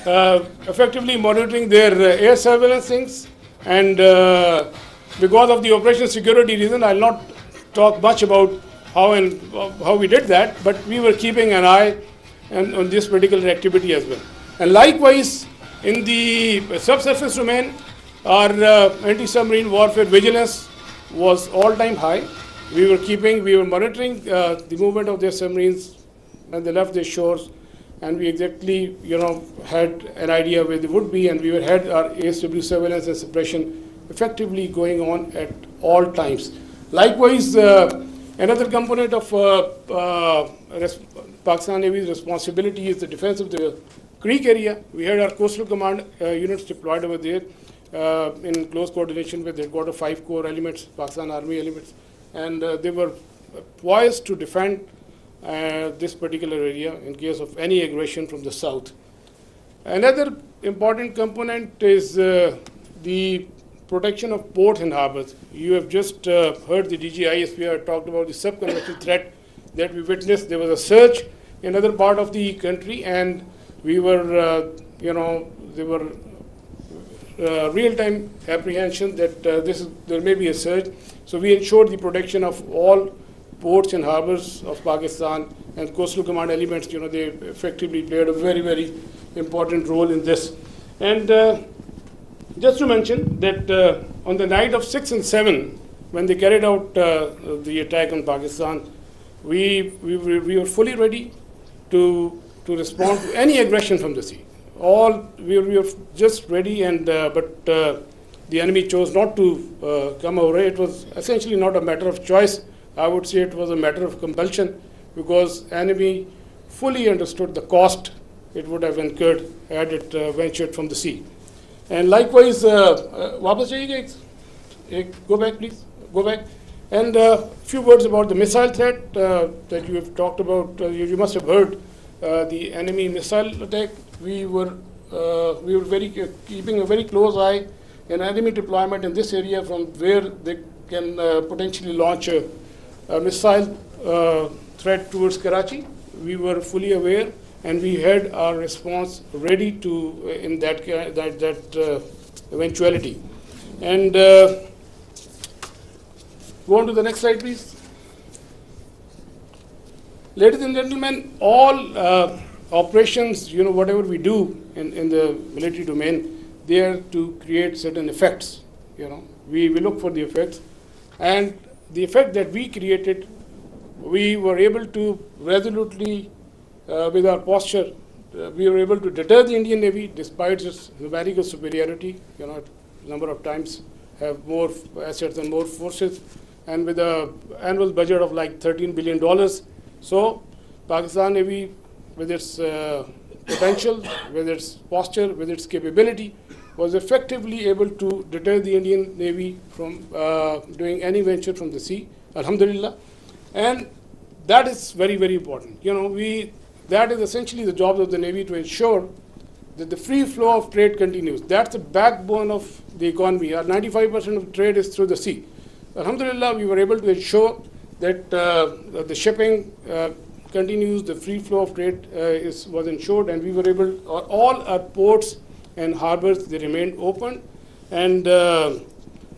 effectively monitoring their air surveillance things. And because of the operational security reason, I'll not talk much about how we did that, but we were keeping an eye on this particular activity as well. And likewise, in the subsurface domain, our anti-submarine warfare vigilance was all-time high. We were monitoring the movement of their submarines when they left their shores, and we exactly, had an idea where they would be, and we had our ASW surveillance and suppression effectively going on at all times. Likewise, another component of Pakistan Navy's responsibility is the defense of the Creek area. We had our coastal command units deployed over there in close coordination with headquarters 5 Corps elements, Pakistan Army elements, and they were poised to defend this particular area in case of any aggression from the south. Another important component is the protection of ports and harbors. You have just heard the DG ISPR talked about the sub-conventional threat that we witnessed. There was a surge in other part of the country, and we were, there were real-time apprehension that there may be a surge. So we ensured the protection of all ports and harbors of Pakistan, and coastal command elements, they effectively played a very, very important role in this. And just to mention that on the night of 6 and 7, when they carried out the attack on Pakistan, we were fully ready to respond to any aggression from the sea. We were just ready, and but the enemy chose not to come over. It was essentially not a matter of choice. I would say it was a matter of compulsion, because enemy fully understood the cost it would have incurred had it ventured from the sea. And likewise, वापस जाइएगा, go back please, go back. And a few words about the missile threat that you have talked about. You must have heard the enemy missile attack. We were keeping a very close eye on enemy deployment in this area, from where they can potentially launch a missile threat towards Karachi. We were fully aware, and we had our response ready to in that eventuality. And go on to the next slide, please. Ladies and gentlemen, all operations, whatever we do in the military domain, they are to create certain effects. We look for the effects, and the effect that we created, we were able to resolutely, with our posture, we were able to deter the Indian Navy despite its numerical superiority. Number of times have more assets and more forces, and with an annual budget of like $13 billion. So Pakistan Navy, with its potential, with its posture, with its capability, was effectively able to deter the Indian Navy from doing any venture from the sea, alhamdulillah. And that is very, very important. That is essentially the job of the Navy, to ensure that the free flow of trade continues. That's the backbone of the economy. Our 95% of trade is through the sea. Alhamdulillah, we were able to ensure that the shipping continues, the free flow of trade was ensured, and we were able, all our ports and harbors, they remained open. And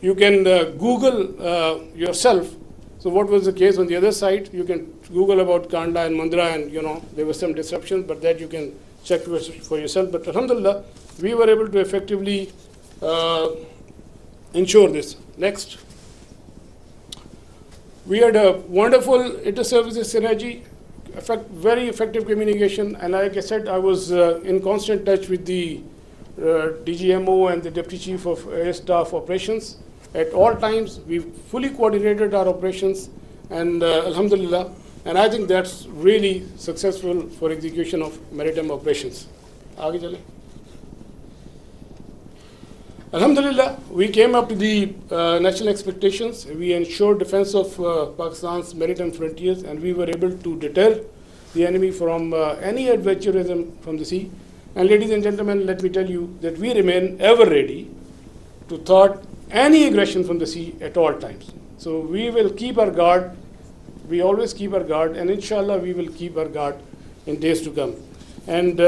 you can Google yourself. So what was the case on the other side? You can Google about Kanda and Mundra, and there was some disruption, but that you can check for yourself. But alhamdulillah, we were able to effectively ensure this. Next. We had a wonderful inter-services synergy, very effective communication, and like I said, I was in constant touch with the DGMO and the Deputy Chief of Air Staff Operations. At all times, we fully coordinated our operations, and alhamdulillah, and I think that's really successful for execution of maritime operations. Aage chale. Alhamdulillah, we came up to the national expectations. We ensured defense of Pakistan's maritime frontiers, and we were able to deter the enemy from any adventurism from the sea. And ladies and gentlemen, let me tell you that we remain ever ready to thwart any aggression from the sea at all times. So we will keep our guard. We always keep our guard, and inshallah we will keep our guard in days to come. And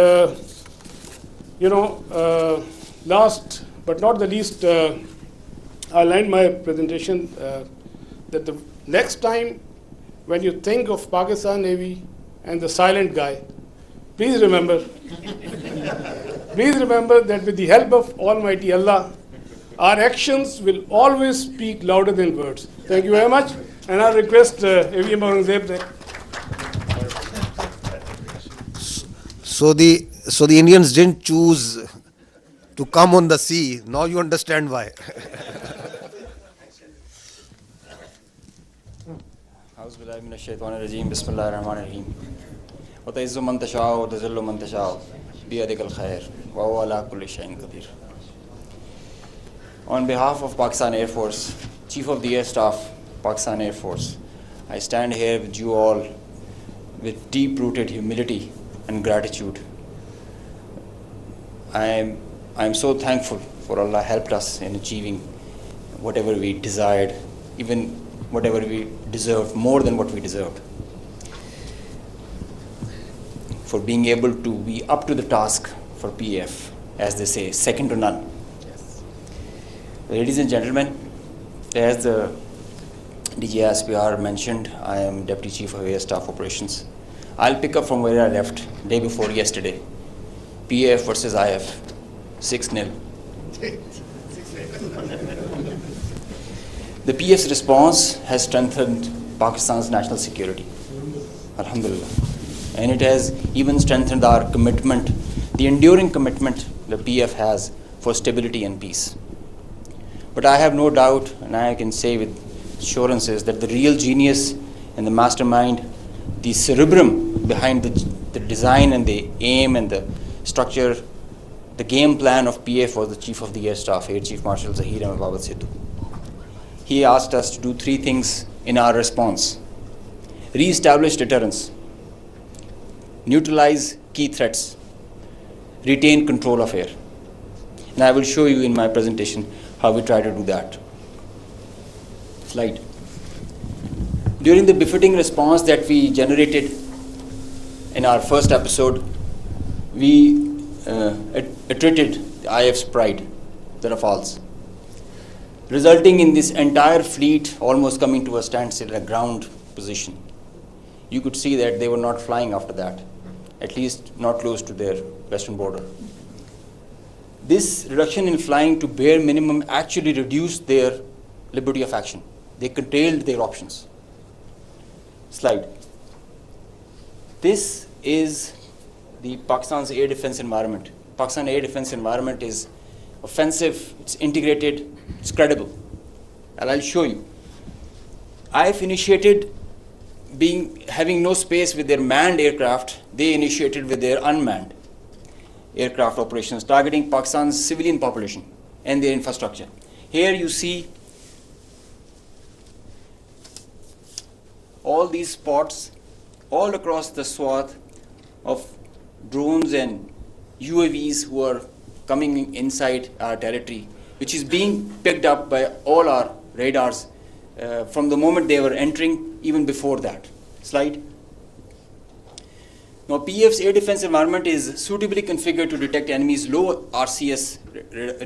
last but not the least, I'll end my presentation that the next time when you think of Pakistan Navy and the silent guy, please remember that with the help of Almighty Allah, our actions will always speak louder than words. Thank you very much, and I request 𝐸𝐴. So the Indians didn't choose to come on the sea. Now you understand why. 𝐸𝐴𝐬𝐿𝐴 बिस्मिल्लाहिर्रहमानिर्रहीम वतइज़्ज़ु मन तशाअ व तुज़िल्लु मन तशाअ बियदिकल खैर व हुवा अला कुल्लि शैइन क़दीर. On behalf of Pakistan Air Force, Chief of the Air Staff, Pakistan Air Force, I stand here with you all with deep-rooted humility and gratitude. I am so thankful for Allah helped us in achieving whatever we desired, even whatever we deserved, more than what we deserved. For being able to be up to the task for PF, as they say, second to none. Ladies and gentlemen, as the DGSPR mentioned, I am Deputy Chief of Air Staff Operations. I'll pick up from where I left day before yesterday. PF versus IF, 6-0. The PF's response has strengthened Pakistan's national security, alhamdulillah. And it has even strengthened our commitment, the enduring commitment the PF has for stability and peace. But I have no doubt, and I can say with assurances, that the real genius and the mastermind, the cerebrum behind the design and the aim and the structure, the game plan of PF was the Chief of the Air Staff, Air Chief Marshal Zahir Ahmed Babad Sidhu. He asked us to do 3 things in our response: re-establish deterrence, neutralize key threats, retain control of air. And I will show you in my presentation how we try to do that. Slide. During the befitting response that we generated in our first episode, we attrited the IF's pride, the Rafales, resulting in this entire fleet almost coming to a standstill, a ground position. You could see that they were not flying after that, at least not close to their western border. This reduction in flying to bare minimum actually reduced their liberty of action. They curtailed their options. Slide. This is the Pakistan's air defense environment. Pakistan air defense environment is offensive, it's integrated, it's credible. And I'll show you. IF initiated having no space with their manned aircraft, they initiated with their unmanned aircraft operations, targeting Pakistan's civilian population and their infrastructure. Here you see all these spots all across the swath of drones and UAVs who are coming inside our territory, which is being picked up by all our radars from the moment they were entering, even before that. Slide. Now, PF's air defense environment is suitably configured to detect enemies' low RCS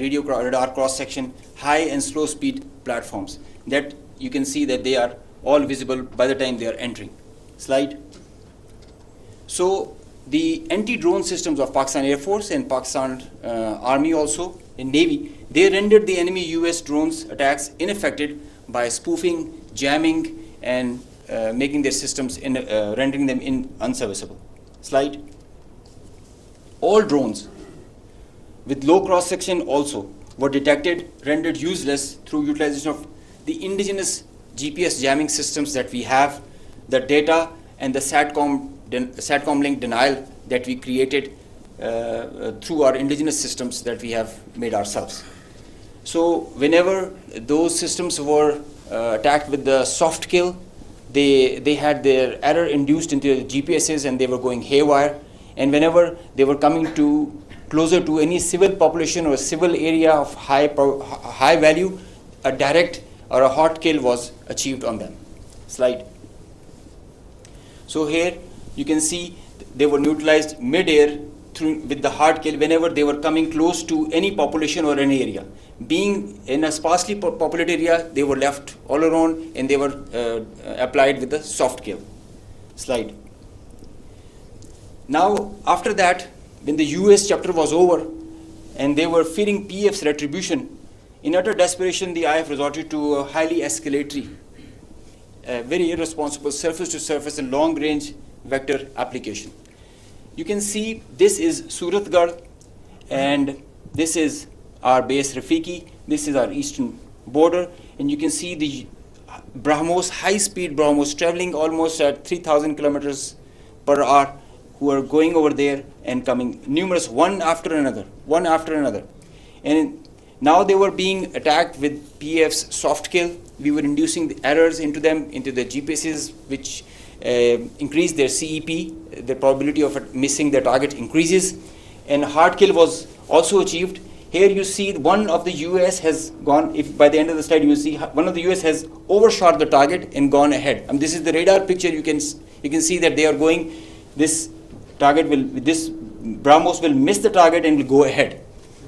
radio radar cross-section, high and slow speed platforms. That you can see that they are all visible by the time they are entering. Slide. So the anti-drone systems of Pakistan Air Force and Pakistan Army also, and Navy, they rendered the enemy US drones attacks ineffective by spoofing, jamming, and making their systems, rendering them unserviceable. Slide. All drones with low cross-section also were detected, rendered useless through utilization of the indigenous GPS jamming systems that we have, the data and the SATCOM link denial that we created through our indigenous systems that we have made ourselves. So whenever those systems were attacked with the soft kill, they had their error induced into the GPSs and they were going haywire. And whenever they were coming closer to any civil population or a civil area of high value, a direct or a hot kill was achieved on them. Slide. So here you can see they were neutralized mid-air with the hard kill whenever they were coming close to any population or any area. Being in a sparsely populated area, they were left all around and they were applied with the soft kill. Slide. Now, after that, when the US chapter was over and they were fearing PF's retribution, in utter desperation, the IF resorted to a highly escalatory, very irresponsible surface-to-surface and long-range vector application. You can see this is 𝐸𝐴𝐬𝐿𝐴 and this is our base Rafiqi. This is our eastern border, and you can see the BrahMos, high-speed BrahMos, traveling almost at 3,000 kilometers per hour, who are going over there and coming, numerous, one after another. And now they were being attacked with PF's soft kill. We were inducing the errors into them, into the GPSs, which increased their CEP. The probability of missing the target increases. And hard kill was also achieved. Here you see one of the US has gone, if by the end of the slide you see one of the US has overshot the target and gone ahead. This is the radar picture. You can see that they are going, this BrahMos will miss the target and will go ahead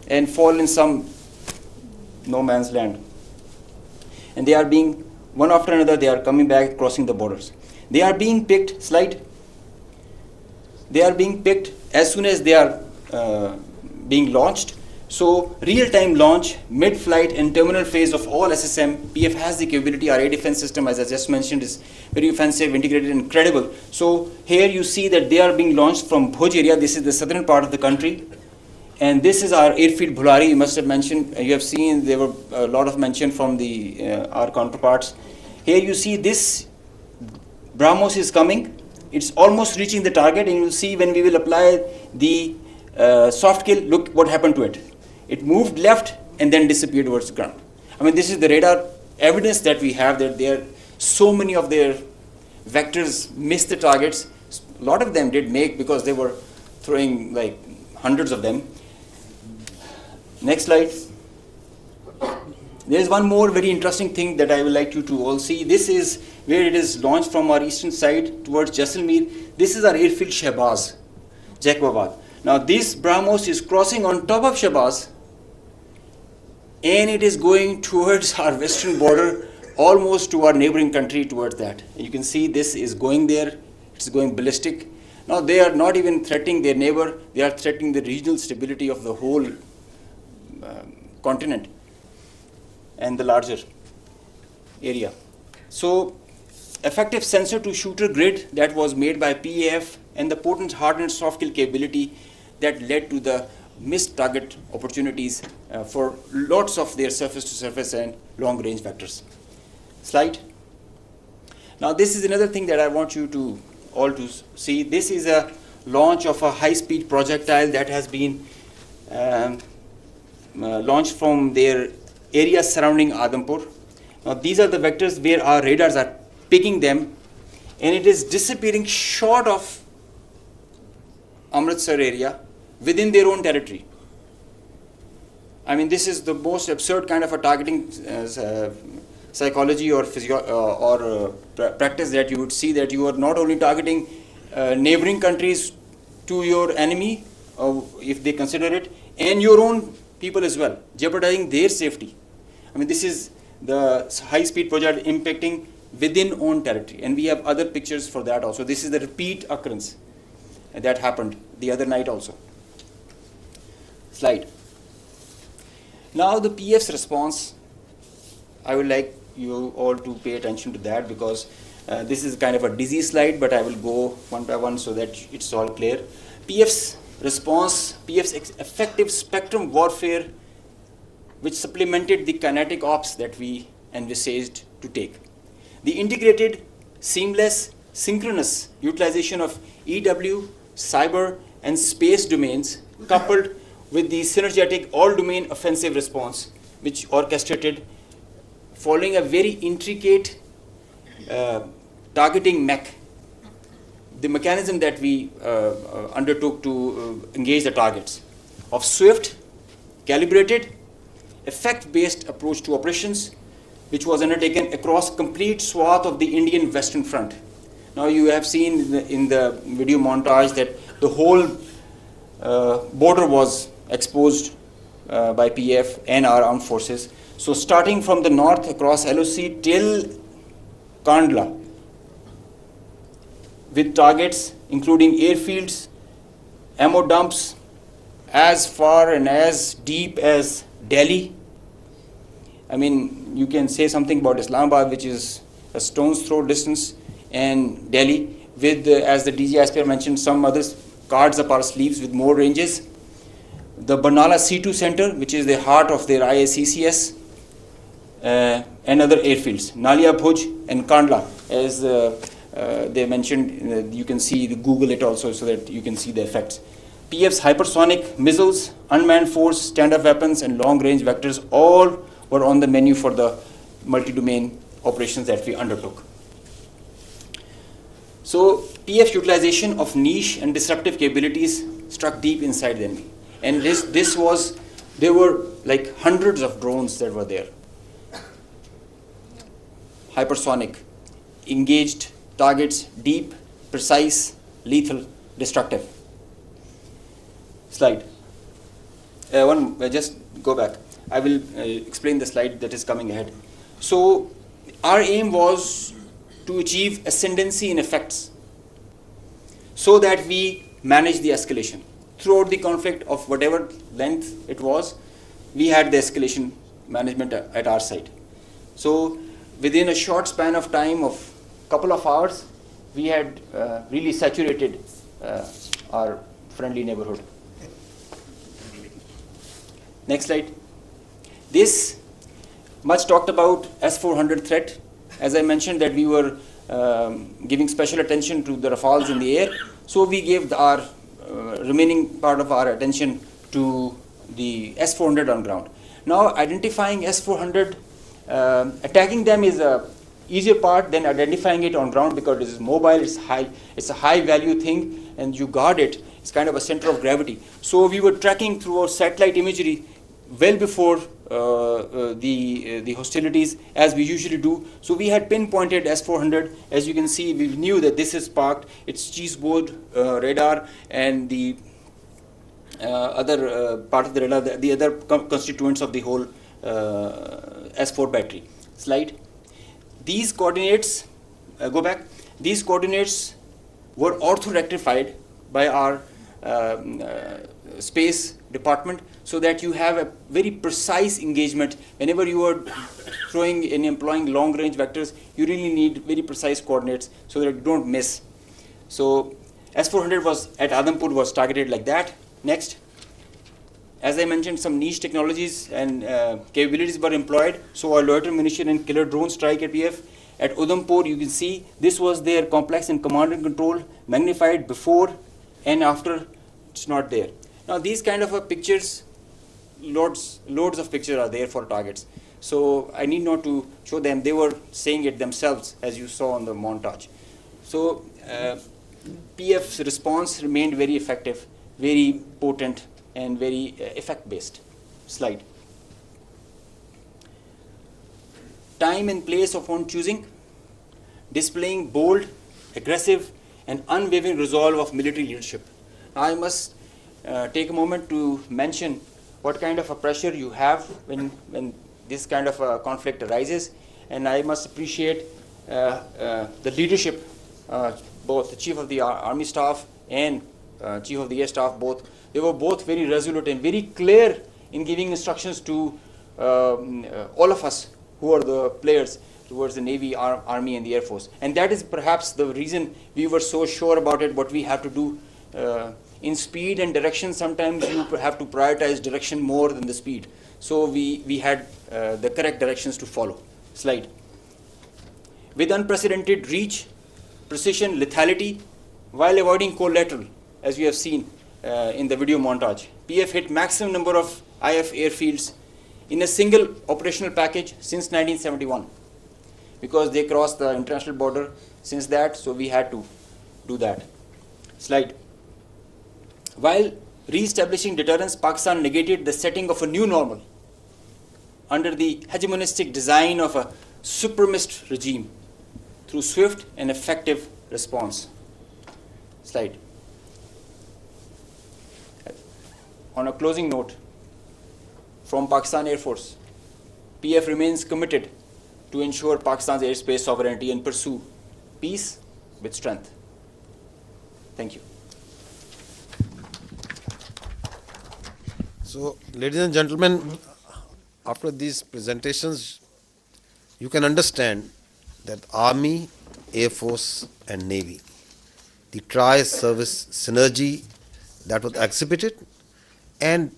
and fall in some no man's land. And they are being, one after another, they are coming back, crossing the borders. They are being picked, they are being picked as soon as they are being launched. So real-time launch, mid-flight and terminal phase of all SSM, PF has the capability. Our air defense system, as I just mentioned, is very offensive, integrated, and credible. So here you see that they are being launched from Bhuj area. This is the southern part of the country. And this is our airfield Bhulari. You must have mentioned, you have seen there were a lot of mention from our counterparts. Here you see this BrahMos is coming. It's almost reaching the target, and you'll see when we will apply the soft kill, look what happened to it. It moved left and then disappeared towards the ground. This is the radar evidence that we have, that there so many of their vectors missed the targets. A lot of them did make, because they were throwing like hundreds of them. Next slide. There is one more very interesting thing that I would like you to all see. This is where it is launched from our eastern side towards Jaisalmer. This is our airfield Shahbaz, Jacobabad. Now this BrahMos is crossing on top of Shahbaz, and it is going towards our western border, almost to our neighboring country, towards that. And you can see this is going there, it's going ballistic. Now they are not even threatening their neighbor, they are threatening the regional stability of the whole continent and the larger area. So effective sensor to shooter grid that was made by PAF, and the potent hardened soft kill capability that led to the missed target opportunities for lots of their surface to surface and long range vectors. Slide. Now this is another thing that I want you to all to see. This is a launch of a high speed projectile that has been launched from their area surrounding Adampur. Now these are the vectors where our radars are picking them, and it is disappearing short of Amritsar area within their own territory. This is the most absurd kind of a targeting psychology or practice that you would see, that you are not only targeting neighboring countries to your enemy, if they consider it, and your own people as well, jeopardizing their safety. This is the high-speed project impacting within own territory, and we have other pictures for that also. This is the repeat occurrence that happened the other night also. Slide. Now the PF's response, I would like you all to pay attention to that, because this is kind of a dizzy slide, but I will go one by one so that it's all clear. PF's response, PF's effective spectrum warfare, which supplemented the kinetic ops that we envisaged to take. The integrated, seamless, synchronous utilization of EW, cyber, and space domains, coupled with the synergetic all-domain offensive response, which orchestrated following a very intricate targeting mech, the mechanism that we undertook to engage the targets, of swift, calibrated, effect-based approach to operations, which was undertaken across complete swath of the Indian Western Front. Now you have seen in the video montage that the whole border was exposed by PF and our armed forces. So starting from the north across LOC till Kandla, with targets including airfields, ammo dumps, as far and as deep as Delhi. You can say something about Islamabad, which is a stone's throw distance, and Delhi, with, as the DG Aspire mentioned, some other cards up our sleeves with more ranges. The Barnala C2 Center, which is the heart of their IACCS, and other airfields, Nalia Bhuj and Kandla, as they mentioned. You can see, Google it also so that you can see the effects. PF's hypersonic missiles, unmanned force, stand-up weapons, and long-range vectors all were on the menu for the multi-domain operations that we undertook. So PF's utilization of niche and disruptive capabilities struck deep inside the enemy. And there were like hundreds of drones that were there. Hypersonic, engaged targets, deep, precise, lethal, destructive. Slide. Just go back. I will explain the slide that is coming ahead. So our aim was to achieve ascendancy in effects so that we manage the escalation. Throughout the conflict of whatever length it was, we had the escalation management at our side. So within a short span of time of couple of hours, we had really saturated our friendly neighborhood. Next slide. This much talked about S-400 threat. As I mentioned that we were giving special attention to the Rafales in the air, so we gave our remaining part of our attention to the S-400 on ground. Now identifying S-400, attacking them is a easier part than identifying it on ground because it is mobile, it's a high value thing, and you guard it. It's kind of a center of gravity. So we were tracking through our satellite imagery well before the hostilities, as we usually do. So we had pinpointed S-400. As you can see, we knew that this is parked. It's cheeseboard radar, and the other part of the radar, the other constituents of the whole S4 battery. Slide. These coordinates, go back. These coordinates were ortho-rectified by our space department, so that you have a very precise engagement. Whenever you are throwing and employing long-range vectors, you really need very precise coordinates so that you don't miss. So S-400 was at Adhampur was targeted like that. Next. As I mentioned, some niche technologies and capabilities were employed. So our loiter munition and killer drone strike at PF. At Udhampur, you can see this was their complex and command and control, magnified before and after. It's not there. Now these kind of pictures, loads of pictures are there for targets. So I need not to show them. They were saying it themselves, as you saw on the montage. So PF's response remained very effective, very potent, and very effect-based. Slide. Time and place of own choosing, displaying bold, aggressive, and unwavering resolve of military leadership. Now I must take a moment to mention what kind of a pressure you have when this kind of a conflict arises, and I must appreciate the leadership, both the Chief of the Army Staff and Chief of the Air Staff, both. They were both very resolute and very clear in giving instructions to all of us who are the players towards the Navy, Army, and the Air Force. And that is perhaps the reason we were so sure about it, what we have to do. In speed and direction, sometimes you have to prioritize direction more than the speed. So we had the correct directions to follow. Slide. With unprecedented reach, precision, lethality, while avoiding collateral, as we have seen in the video montage. PF hit maximum number of IF airfields in a single operational package since 1971, because they crossed the international border since that, so we had to do that. Slide. While re-establishing deterrence, Pakistan negated the setting of a new normal under the hegemonistic design of a supremacist regime through swift and effective response. Slide. On a closing note, from Pakistan Air Force, PF remains committed to ensure Pakistan's airspace sovereignty and pursue peace with strength. Thank you. So, ladies and gentlemen, after these presentations, you can understand that Army, Air Force, and Navy, the tri-service synergy that was exhibited, and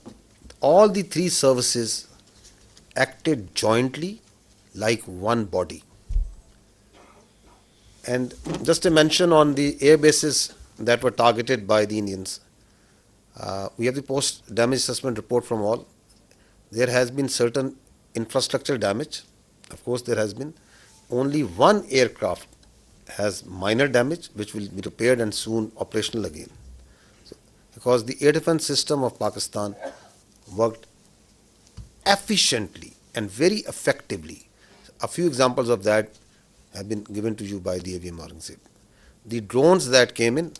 all the three services acted jointly like one body. And just a mention on the air bases that were targeted by the Indians. We have the post-damage assessment report from all. There has been certain infrastructure damage. Of course, there has been. Only one aircraft has minor damage, which will be repaired and soon operational again. So, because the air defense system of Pakistan worked efficiently and very effectively. A few examples of that have been given to you by the AVM 𝐒𝐚𝐤𝐬𝐿. The drones that came in,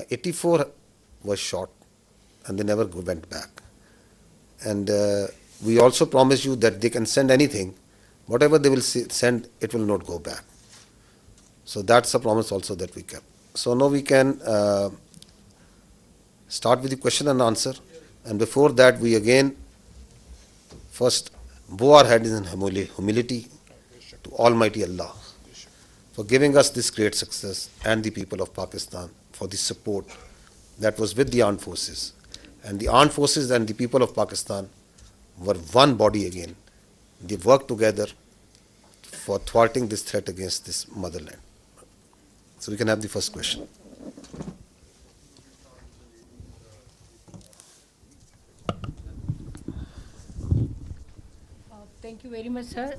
84 were shot and they never went back. And we also promise you that they can send anything. Whatever they will send, it will not go back. So that's a promise also that we kept. So now we can start with the question and answer. And before that, we again first bow our heads in humility to Almighty Allah for giving us this great success, and the people of Pakistan for the support that was with the armed forces. And the armed forces and the people of Pakistan were one body again. They worked together for thwarting this threat against this motherland. So we can have the first question. Thank you very much, sir.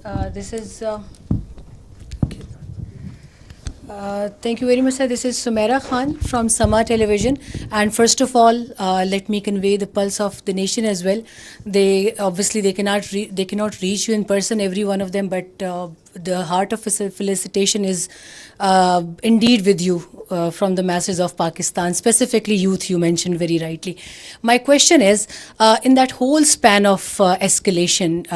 Thank you very much, sir. This is Sumaira Khan from Sama Television. And first of all, let me convey the pulse of the nation as well. They cannot reach you in person, every one of them, but the heart of felicitation is indeed with you from the masses of Pakistan, specifically youth, you mentioned very rightly. My question is, in that whole span of escalation,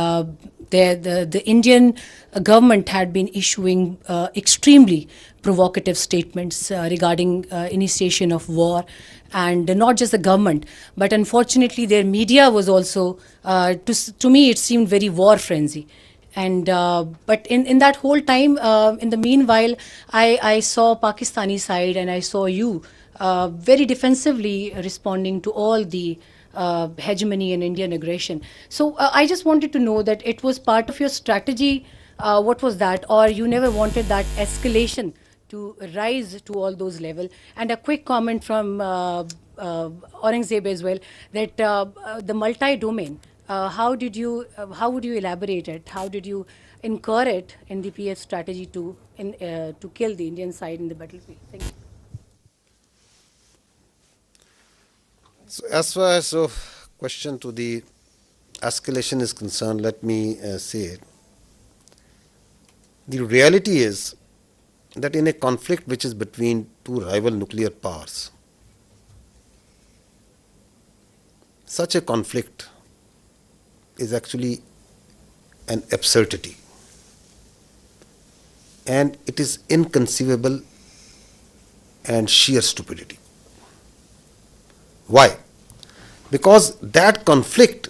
the Indian government had been issuing extremely provocative statements regarding initiation of war, and not just the government, but unfortunately their media was also, to me it seemed very war frenzy. And but in that whole time, in the meanwhile, I saw Pakistani side and I saw you very defensively responding to all the hegemony and Indian aggression. So I just wanted to know that it was part of your strategy. What was that? Or you never wanted that escalation to rise to all those levels? And a quick comment from 𝐸𝐴𝐤𝐻 as well, that the multi-domain, how would you elaborate it? How did you incur it in the PS strategy to kill the Indian side in the battlefield? Thank you. So as far as the question to the escalation is concerned, let me say it. The reality is that in a conflict which is between two rival nuclear powers, such a conflict is actually an absurdity. And it is inconceivable and sheer stupidity. Why? Because that conflict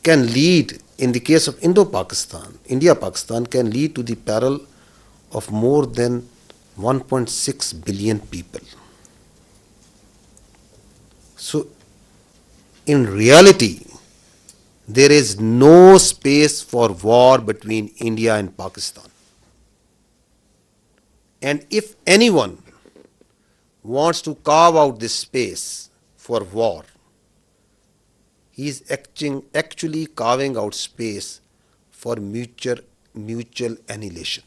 can lead, in the case of Indo-Pakistan, India-Pakistan, can lead to the peril of more than 1.6 billion people. So, in reality, there is no space for war between India and Pakistan. And if anyone wants to carve out this space for war, he is actually carving out space for mutual annihilation.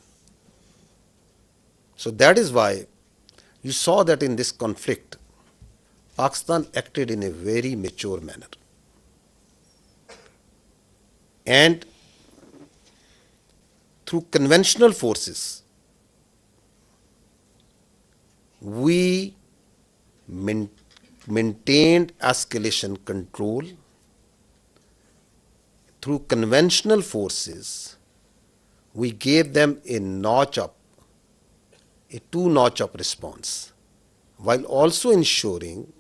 So that is why you saw that in this conflict, Pakistan acted in a very mature manner. And through conventional forces, we maintained escalation control. Through conventional forces, we gave them a notch up, a two-notch up response, while also ensuring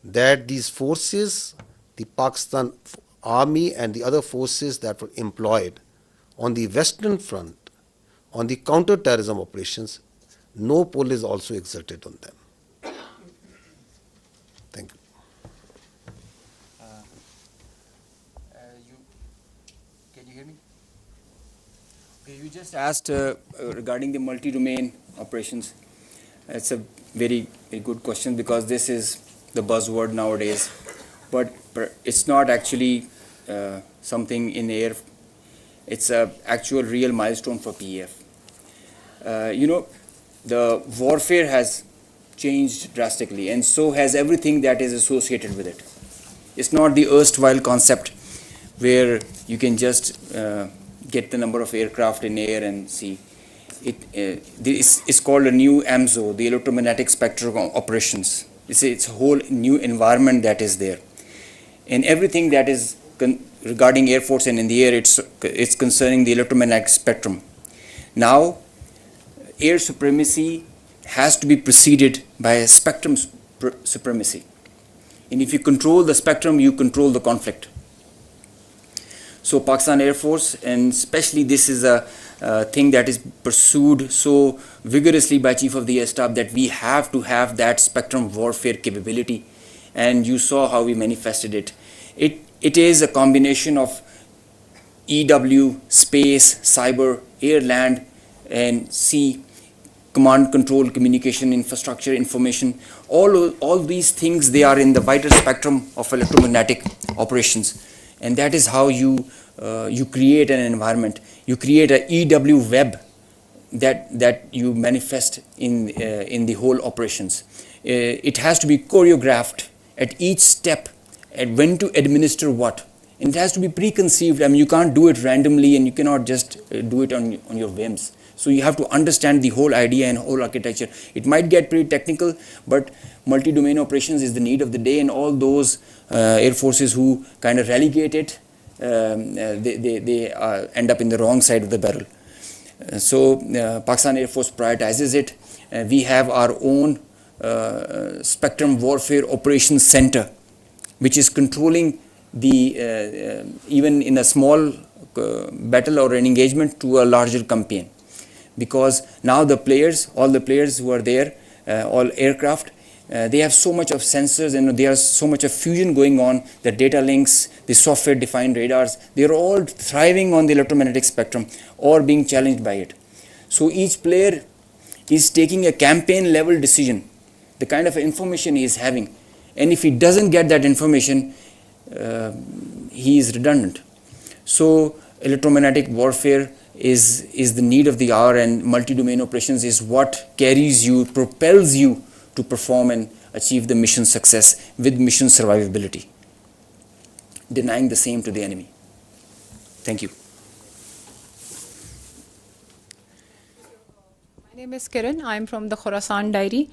that these forces, the Pakistan Army and the other forces that were employed on the Western Front, on the counter-terrorism operations, no pull is also exerted on them. Thank you. Can you hear me? You just asked regarding the multi-domain operations. It's a very, very good question because this is the buzzword nowadays. But it's not actually something in the air. It's a actual real milestone for PEF. The warfare has changed drastically, and so has everything that is associated with it. It's not the erstwhile concept where you can just get the number of aircraft in air and see. It's called a new 𝐏𝐚𝐤𝐤𝐬, the electromagnetic spectrum operations. It's a whole new environment that is there. And everything that is regarding Air Force and in the air, it's concerning the electromagnetic spectrum. Now, air supremacy has to be preceded by a spectrum supremacy. And if you control the spectrum, you control the conflict. So Pakistan Air Force, and especially this is a thing that is pursued so vigorously by Chief of the Air Staff, that we have to have that spectrum warfare capability. And you saw how we manifested it. It is a combination of EW, space, cyber, air, land, and sea, command, control, communication, infrastructure, information. All these things, they are in the vital spectrum of electromagnetic operations. And that is how you create an environment. You create a EW web that you manifest in the whole operations. It has to be choreographed at each step, and when to administer what. And it has to be preconceived. I mean, you can't do it randomly, and you cannot just do it on your whims. So you have to understand the whole idea and whole architecture. It might get pretty technical, but multi-domain operations is the need of the day, and all those air forces who kind of relegate it, they end up in the wrong side of the barrel. So Pakistan Air Force prioritizes it. We have our own Spectrum Warfare Operations Center, which is controlling the even in a small battle or an engagement to a larger campaign. Because now all the players who are there, all aircraft, they have so much of sensors, and there is so much of fusion going on, the data links, the software defined radars, they are all thriving on the electromagnetic spectrum or being challenged by it. So each player is taking a campaign level decision, the kind of information he is having, and if he doesn't get that information, he is redundant. So electromagnetic warfare is the need of the hour, and multi-domain operations is what carries you, propels you to perform and achieve the mission success with mission survivability, denying the same to the enemy. Thank you. My name is Kiran. I'm from the Khorasan Diary.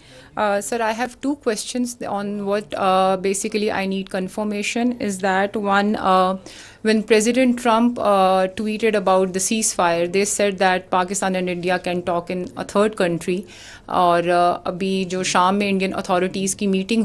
Sir, I have two questions on what basically I need confirmation. Is that one, when President Trump tweeted about the ceasefire, they said that Pakistan and India can talk in a third country. और अभी जो शाम में Indian authorities की meeting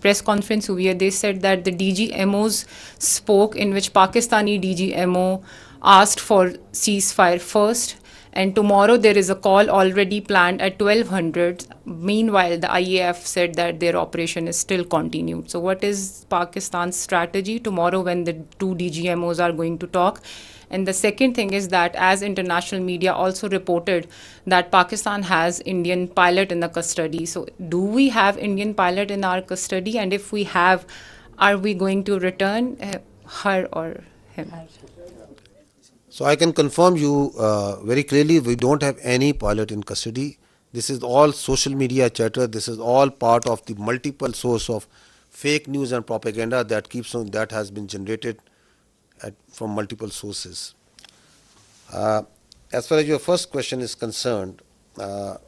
press conference हुई है, they said that the DGMOs spoke, in which Pakistani DGMO asked for ceasefire first. And tomorrow there is a call already planned at 1200. Meanwhile, the IAF said that their operation is still continued. So what is Pakistan's strategy tomorrow when the two DGMOs are going to talk? And the second thing is that, as international media also reported, that Pakistan has Indian pilot in the custody. So do we have Indian pilot in our custody? And if we have, are we going to return her or him? So I can confirm you very clearly, we don't have any pilot in custody. This is all social media chatter. This is all part of the multiple source of fake news and propaganda that keeps on, that has been generated from multiple sources. As far as your first question is concerned, let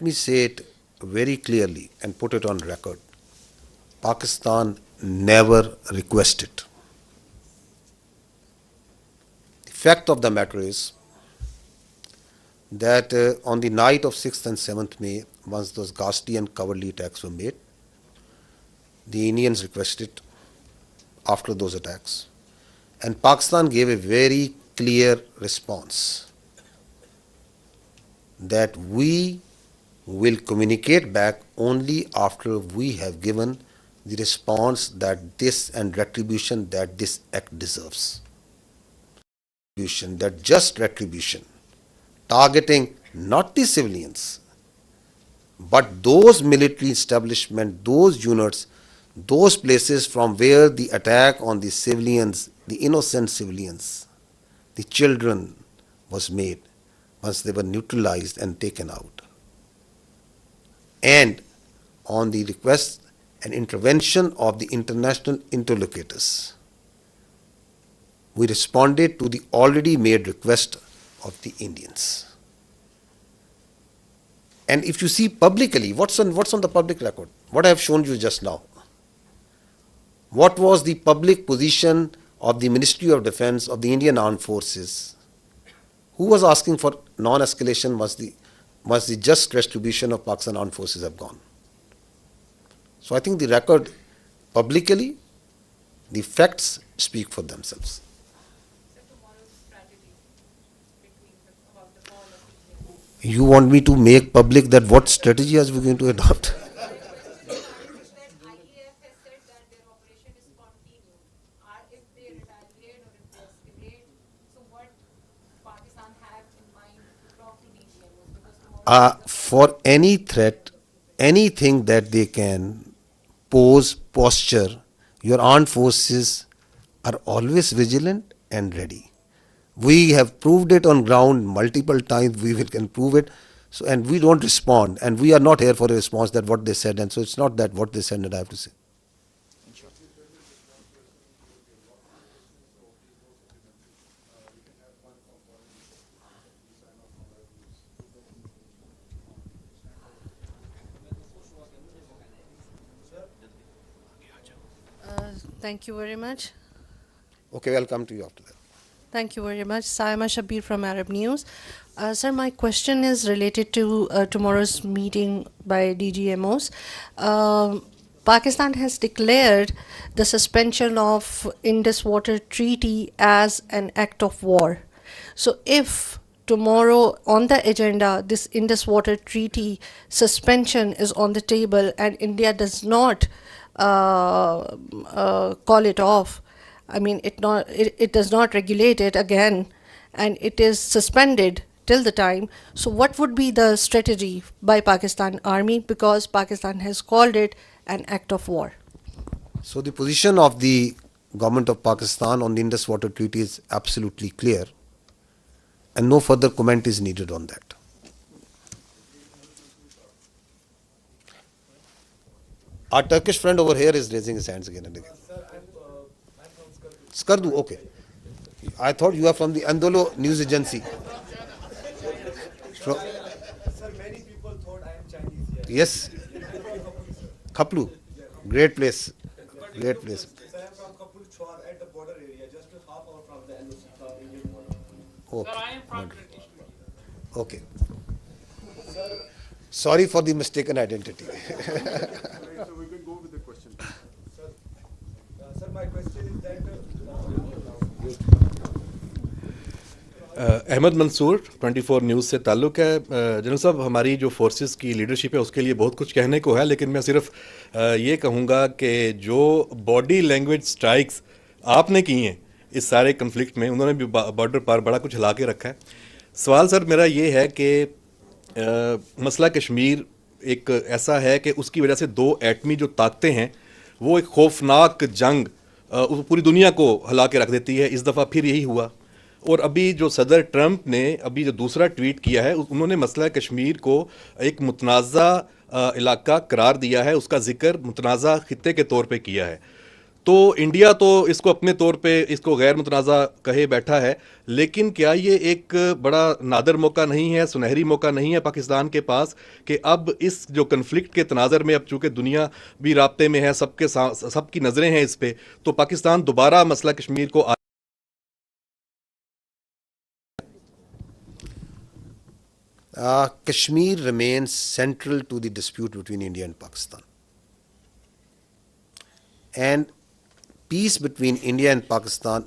me say it very clearly and put it on record. Pakistan never requested. Fact of the matter is that on the night of 6th and 7th May, once those ghastly and cowardly attacks were made, the Indians requested after those attacks, and Pakistan gave a very clear response that we will communicate back only after we have given the response that this and retribution that this act deserves. that just retribution, targeting not the civilians, but those military establishments, those units, those places from where the attack on the civilians, the innocent civilians, the children was made once they were neutralized and taken out. And on the request and intervention of the international interlocutors, we responded to the already made request of the Indians. And if you see publicly, what's on the public record? What I have shown you just now. What was the public position of the Ministry of Defense of the Indian Armed Forces? Who was asking for non-escalation once the just retribution of Pakistan Armed Forces have gone? So I think the record publicly, the facts speak for themselves. You want me to make public that what strategy are we going to adopt? For any threat, anything that they can pose, posture, your armed forces are always vigilant and ready. We have proved it on ground multiple times. We can prove it. So, and we don't respond. And we are not here for a response that what they said. And so it's not that what they said that I have to say. Thank you very much. Okay, I'll come to you after that. Thank you very much. Saima Shabir from Arab News. Sir, my question is related to tomorrow's meeting by DGMOs. Pakistan has declared the suspension of Indus Water Treaty as an act of war. So if tomorrow on the agenda this Indus Water Treaty suspension is on the table and India does not call it off, I mean, it does not regulate it again, and it is suspended till the time. So what would be the strategy by Pakistan Army, because Pakistan has called it an act of war? So the position of the government of Pakistan on the Indus Water Treaty is absolutely clear, and no further comment is needed on that. Our Turkish friend over here is raising his hands again and again. Skardu, okay. I thought you are from the Andolo news agency. Sir, many people thought I am Chinese here. Yes. Khaplu, great place. Great place. Sir, I am from Khaplu Chwar at the border area, just half hour from the Indian border. Okay. Sir, I am from British. Okay. Sorry for the mistaken identity. So we can go with the question. Sir, my question is that Ahmad Mansoor 24 news से ताल्लुक़ है। General साहब, हमारी जो forces की leadership है उसके लिए बहुत कुछ कहने को है, लेकिन मैं सिर्फ ये कहूँगा कि जो बॉडी लैंग्वेज स्ट्राइक्स आपने की हैं इस सारे कन्फ्लिक्ट में, उन्होंने भी बॉर्डर पर बड़ा कुछ हिला के रखा है। सवाल सर मेरा ये है कि मसला कश्मीर एक ऐसा है कि उसकी वजह से दो एटमी जो ताकतें हैं वो एक खौफनाक जंग पूरी दुनिया को हिला के रख देती है। इस दफ़ा फिर यही हुआ। और अभी जो सदर ट्रंप ने अभी जो दूसरा ट्वीट किया है, उन्होंने मसला कश्मीर को एक मुतनाज़ा इलाका करार दिया है, उसका जिक्र मुतनाज़ा खित्ते के तौर पे किया है। तो इंडिया तो इसको अपने तौर पे इसको गैर मुतनाज़ा कहे बैठा है, लेकिन क्या ये एक बड़ा नादर मौका नहीं है, सुनहरी मौका नहीं है पाकिस्तान के पास कि अब इस जो कन्फ्लिक्ट के तनाज़र में अब चूँकि दुनिया भी राब्ते में है, सबकी नज़रें हैं इस पर, तो पाकिस्तान दोबारा मसला कश्मीर को Kashmir remains central to the dispute between India and Pakistan. And peace between India and Pakistan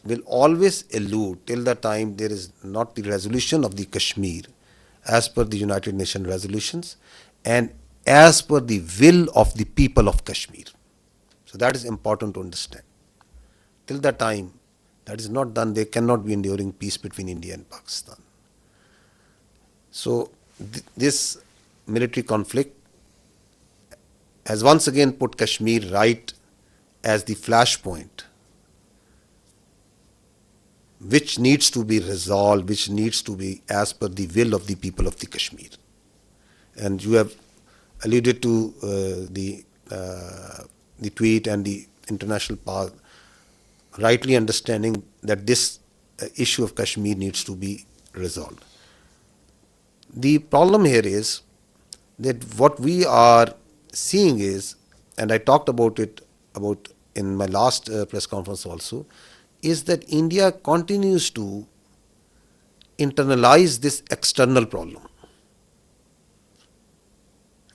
will always elude till the time there is not the resolution of the Kashmir as per the United Nations resolutions and as per the will of the people of Kashmir. So that is important to understand. Till the time that is not done, there cannot be enduring peace between India and Pakistan. So this military conflict has once again put Kashmir right as the flashpoint, which needs to be resolved, which needs to be as per the will of the people of the Kashmir. And you have alluded to the tweet and the international power, rightly understanding that this issue of Kashmir needs to be resolved. The problem here is that what we are seeing is, and I talked about it in my last press conference also, is that India continues to internalize this external problem.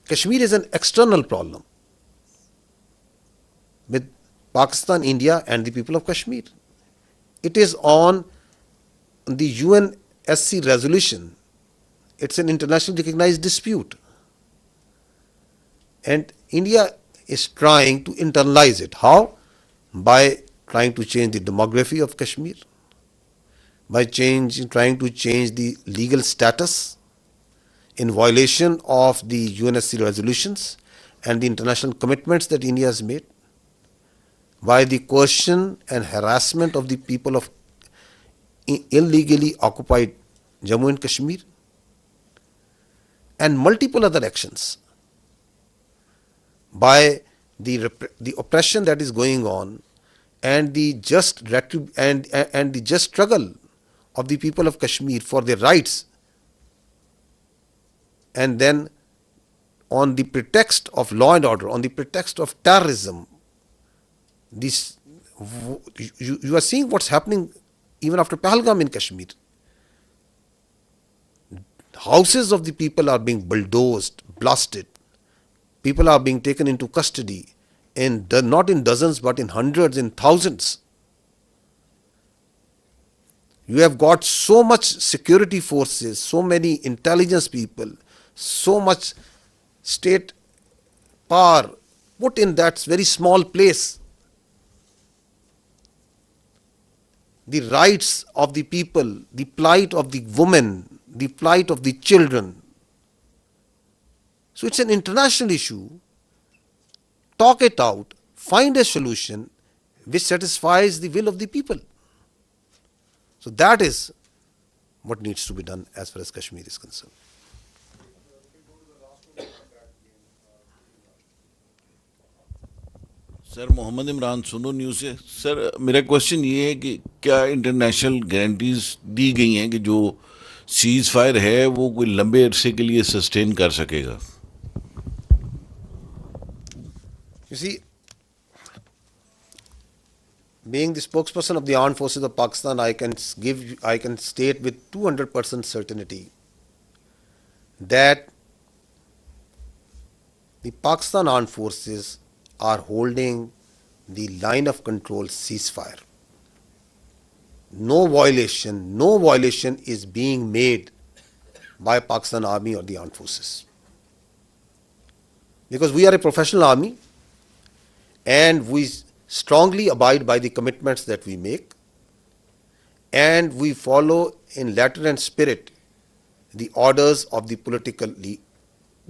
Kashmir is an external problem with Pakistan, India and the people of Kashmir. It is on the UNSC resolution. It's an internationally recognized dispute. And India is trying to internalize it. How? By trying to change the demography of Kashmir, by trying to change the legal status in violation of the UNSC resolutions and the international commitments that India has made, by the coercion and harassment of the people of illegally occupied Jammu and Kashmir, and multiple other actions, by the oppression that is going on and the just struggle of the people of Kashmir for their rights, and then on the pretext of law and order, on the pretext of terrorism, you are seeing what's happening even after Pahalgam in Kashmir. Houses of the people are being bulldozed, blasted. People are being taken into custody, and not in dozens but in hundreds and thousands. You have got so much security forces, so many intelligence people, so much state power put in that very small place. The rights of the people, the plight of the women, the plight of the children. So it's an international issue. Talk it out, find a solution which satisfies the will of the people. So that is what needs to be done as far as Kashmir is concerned. Sir Mohammad Imran Suno news से। Sir मेरा question ये है कि क्या international guarantees दी गई हैं कि जो सीज फायर है वो कोई लंबे अरसे के लिए सस्टेन कर सकेगा? You see, being the spokesperson of the armed forces of Pakistan, I can state with 200% certainty that the Pakistan armed forces are holding the line of control ceasefire. No violation is being made by Pakistan Army or the armed forces. Because we are a professional army and we strongly abide by the commitments that we make, and we follow in letter and spirit the orders of the political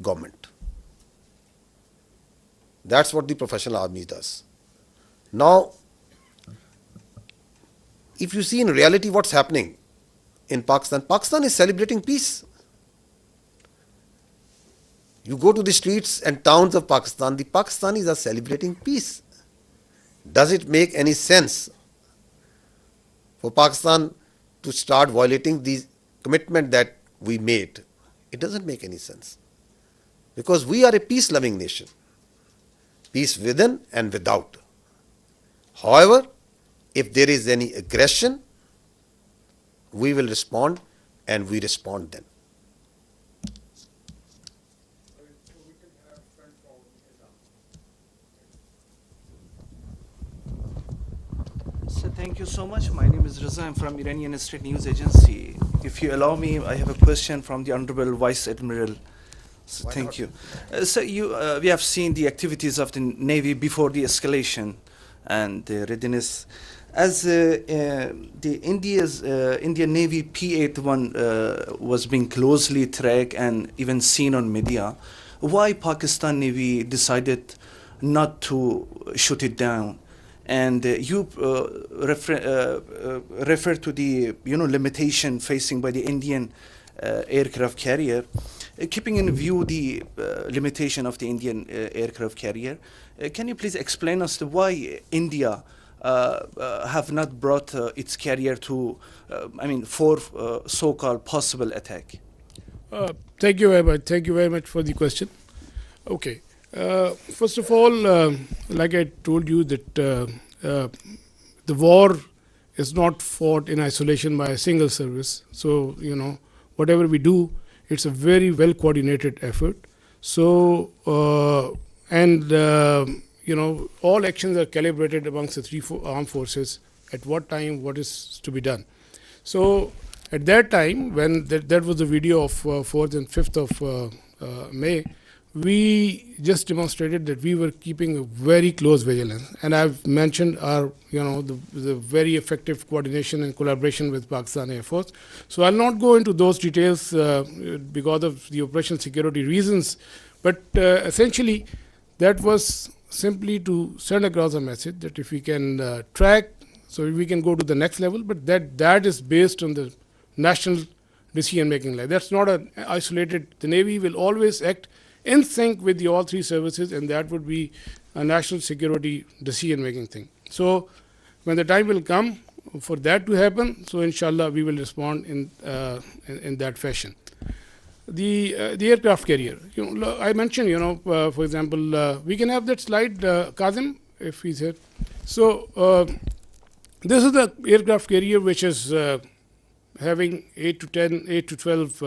government. That's what the professional army does. Now, if you see in reality what's happening in Pakistan, Pakistan is celebrating peace. You go to the streets and towns of Pakistan, the Pakistanis are celebrating peace. Does it make any sense for Pakistan to start violating the commitment that we made? It doesn't make any sense. Because we are a peace-loving nation. Peace within and without. However, if there is any aggression, we will respond, and we respond then. So thank you so much. My name is 𝐟𝐨𝐫𝐜𝐿. I'm from Iranian State News Agency. If you allow me, I have a question from the Honorable Vice Admiral. So thank you. We have seen the activities of the Navy before the escalation and the readiness. as the Indian Navy P-81 was being closely tracked and even seen on media, why Pakistan Navy decided not to shoot it down? And you refer to the limitation facing by the Indian aircraft carrier. Keeping in view the limitation of the Indian aircraft carrier, can you please explain us why India have not brought its carrier to, for so-called possible attack? Thank you very much. Thank you very much for the question. Okay. First of all, like I told you that the war is not fought in isolation by a single service. So, whatever we do, it's a very well coordinated effort. So, all actions are calibrated amongst the three armed forces at what time, what is to be done. So, at that time, when that was the video of 4th and 5th of May, we just demonstrated that we were keeping a very close vigilance. And I've mentioned our, the very effective coordination and collaboration with Pakistan Air Force. So I'll not go into those details because of the operational security reasons. But essentially, that was simply to send across a message that if we can track, so we can go to the next level, but that is based on the national decision-making. That's not an isolated. The Navy will always act in sync with all three services, and that would be a national security decision-making thing. So when the time will come for that to happen, so inshallah we will respond in that fashion. The aircraft carrier, I mentioned, for example, we can have that slide, Kazim, if he's here. So this is the aircraft carrier which is having 8 to 12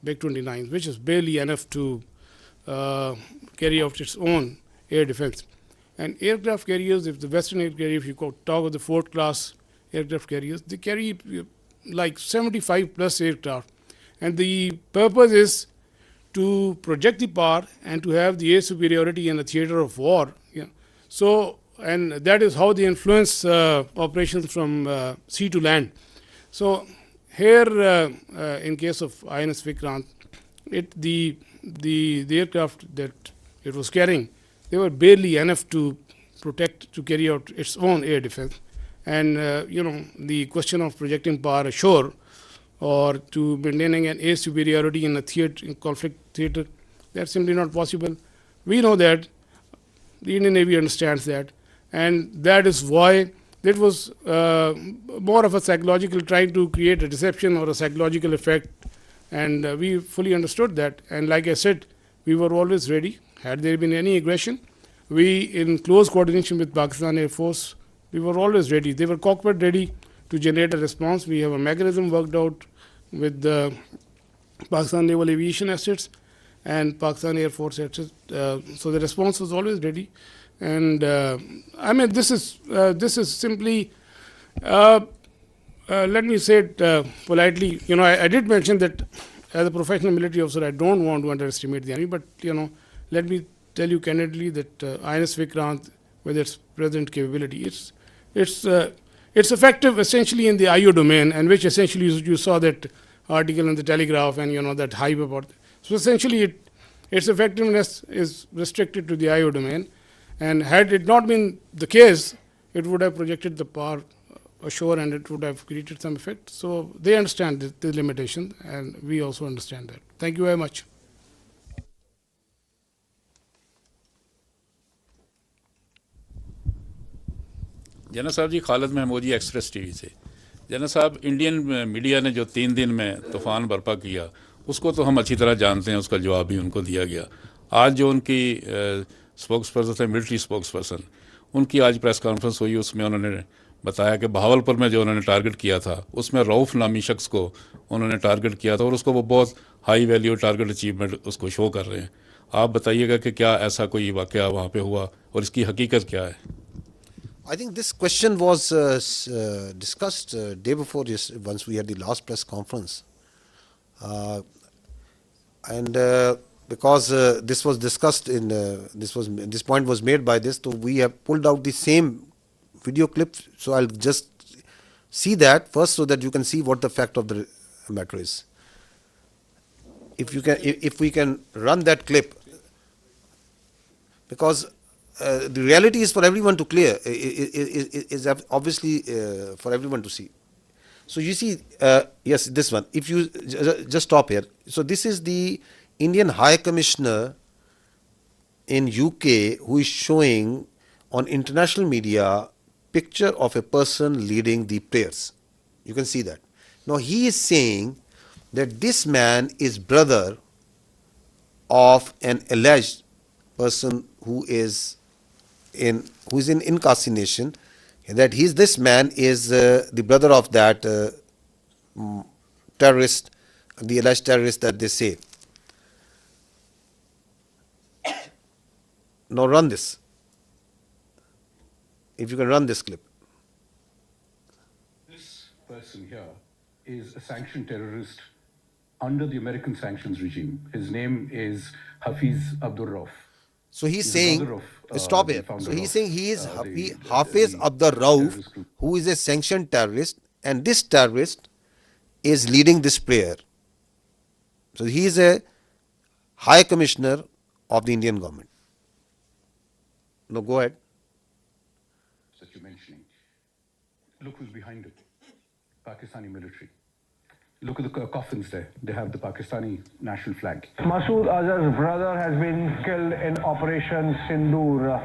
MiG-29s, which is barely enough to carry out its own air defense. And aircraft carriers, if the Western air carrier, if you talk of the 4th class aircraft carriers, they carry like 75 plus aircraft. And the purpose is to project the power and to have the air superiority in a theater of war. So, and that is how they influence operations from sea to land. So here, in case of INS Vikrant, the aircraft that it was carrying, they were barely enough to protect, to carry out its own air defense. And, the question of projecting power ashore or to maintaining an air superiority in a theater, in conflict theater, that's simply not possible. We know that, the Indian Navy understands that, and that is why it was more of a psychological, trying to create a deception or a psychological effect. And we fully understood that. And like I said, we were always ready. Had there been any aggression, we, in close coordination with Pakistan Air Force, we were always ready. They were cockpit ready to generate a response. We have a mechanism worked out with the Pakistan Naval Aviation assets and Pakistan Air Force assets. So the response was always ready. And this is simply, let me say it politely. I did mention that as a professional military officer, I don't want to underestimate the enemy. But let me tell you candidly that INS Vikrant, with its present capability, it's effective essentially in the IO domain, and which essentially you saw that article in the Telegraph and that hype about. So essentially, its effectiveness is restricted to the IO domain. And had it not been the case, it would have projected the power ashore and it would have created some effect. So they understand the limitation, and we also understand that. Thank you very much. जना साहब जी, खालिद महमूद जी, express TV से। जना साहब, Indian media ने जो 3 दिन में तूफ़ान बर्पा किया, उसको तो हम अच्छी तरह जानते हैं, उसका जवाब भी उनको दिया गया। आज जो उनकी स्पोक्स पर्सन थे, मिलिट्री स्पोक्स पर्सन, उनकी आज प्रेस कॉन्फ्रेंस हुई, उसमें उन्होंने बताया कि बहावलपुर में जो उन्होंने टारगेट किया था, उसमें रऊफ़ नामी शख्स को उन्होंने टारगेट किया था और उसको वो बहुत हाई वैल्यू टारगेट अचीवमेंट उसको शो कर रहे हैं। आप बताइएगा कि क्या ऐसा कोई वाक़या वहाँ पे हुआ और इसकी हकीकत क्या है? I think this question was discussed day before once we had the last press conference. Because this was discussed this point was made by this, so we have pulled out the same video clip, so I'll just see that first so that you can see what the fact of the matter is. If we can run that clip, because the reality is for everyone to clear, is obviously for everyone to see. So you see, yes, this one. If you just stop here. So this is the Indian High Commissioner in UK who is showing on international media picture of a person leading the prayers. You can see that. Now he is saying that this man is brother of an alleged person who is in incarceration, that this man is the brother of that terrorist, the alleged terrorist that they say. Now run this. If you can run this clip. This person here is a sanctioned terrorist under the American sanctions regime. His name is 𝐻𝐵𝐿. So he's saying, stop here. So he's saying he is 𝐻𝐵𝐿, who is a sanctioned terrorist, and this terrorist is leading this prayer. So he is a High Commissioner of the Indian government. Now go ahead. That you're mentioning. Look who's behind it. Pakistani military. Look at the coffins there. They have the Pakistani national flag. Masood Azhar's brother has been killed in Operation Sindoor.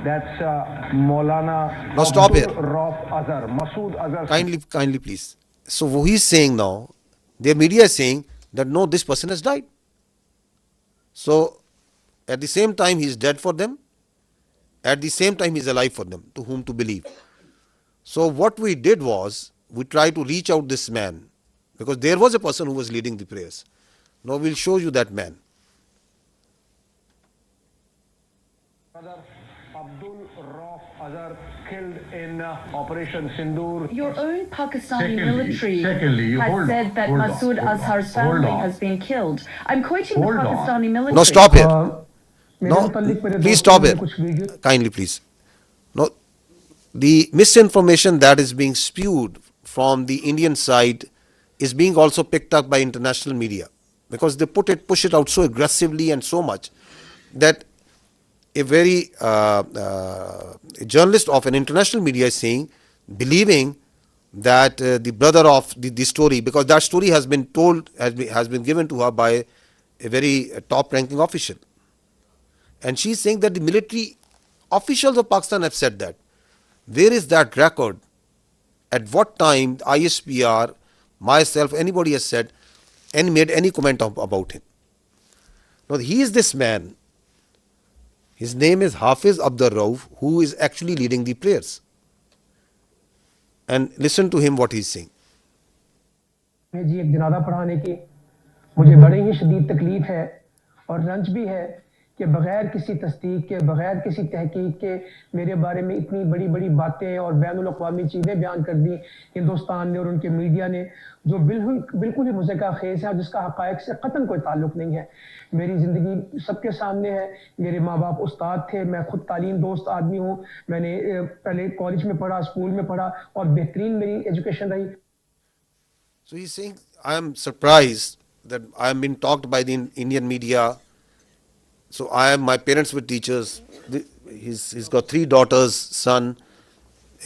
That's Maulana. Now stop here. Rauf Azhar. Masood Azhar. Kindly please. So what he's saying now, their media is saying that no, this person has died. So at the same time he is dead for them. At the same time he is alive for them, to whom to believe. So what we did was, we tried to reach out this man, because there was a person who was leading the prayers. Now we'll show you that man. Abdul Rauf Azhar killed in Operation Sindoor. Your own Pakistani military has said that Masood Azhar's family has been killed. I'm quoting the Pakistani military. No, stop here. No, please stop here. Kindly, please. No, the misinformation that is being spewed from the Indian side is being also picked up by international media, because they push it out so aggressively and so much that a very a journalist of an international media is saying, believing that the brother of the story, because that story has been told, has been given to her by a very top-ranking official. And she is saying that the military officials of Pakistan have said that. Where is that record? At what time ISPR, myself, anybody has said and made any comment about him? Now he is this man. His name is 𝐻𝐵𝐿, who is actually leading the prayers. And listen to him what he is saying. जी एक जनाजा पढ़ाने की मुझे बड़ी ही शदीद तकलीफ है और रंज भी है कि बगैर किसी तस्दीक के, बगैर किसी तहकीक के मेरे बारे में इतनी बड़ी बड़ी बातें और बैनुल-अक़वामी चीज़ें बयान कर दी हिंदुस्तान ने और उनके मीडिया ने, जो बिल्कुल ही मुज़क्किर है, जिसका हक़ाइक़ से क़तन कोई ताल्लुक़ नहीं है। मेरी ज़िंदगी सबके सामने है। मेरे माँ बाप उस्ताद थे, मैं खुद तालीम दोस्त आदमी हूँ। मैंने पहले कॉलेज में पढ़ा, स्कूल में पढ़ा और बेहतरीन मेरी एजुकेशन रही। So he's saying, I am surprised that I am being talked by the Indian media. So my parents were teachers. He's got 3 daughters, son,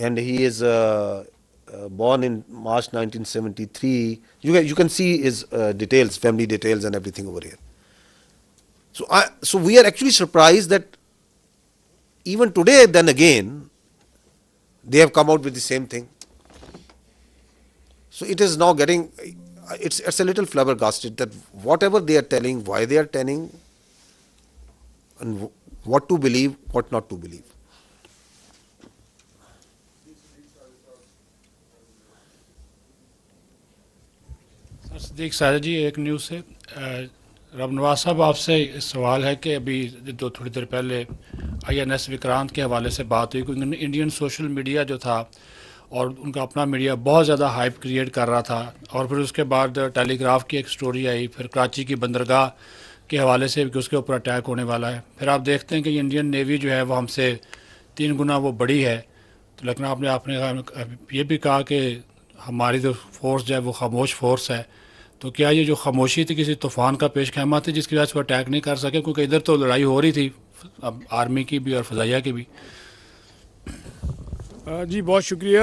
and he is born in March 1973. You can see his details, family details and everything over here. So we are actually surprised that even today, then again, they have come out with the same thing. So it is now getting, it's a little flabbergasted that whatever they are telling, why they are telling, and what to believe, what not to believe. Sadiq Sahib जी, एक news से रब नवाज साहब, आपसे सवाल है कि अभी थोड़ी देर पहले INS विक्रांत के हवाले से बात हुई, क्योंकि इंडियन सोशल मीडिया जो था और उनका अपना मीडिया बहुत ज़्यादा हाइप क्रिएट कर रहा था, और फिर उसके बाद टेलीग्राफ की एक स्टोरी आई, फिर कराची की बंदरगाह के हवाले से कि उसके ऊपर अटैक होने वाला है। फिर आप देखते हैं कि इंडियन नेवी जो है वो हमसे 3 गुना वो बड़ी है, تو لیکن آپ نے یہ بھی کہا کہ ہماری جو فورس جو ہے وہ خاموش فورس ہے، تو کیا یہ جو خاموشی تھی کسی طوفان کا پیش خیمہ تھی جس کی وجہ سے وہ اٹیک نہیں کر سکے؟ کیونکہ ادھر تو لڑائی ہو رہی تھی اب آرمی کی بھی اور فضائیہ کی بھی. جی بہت شکریہ.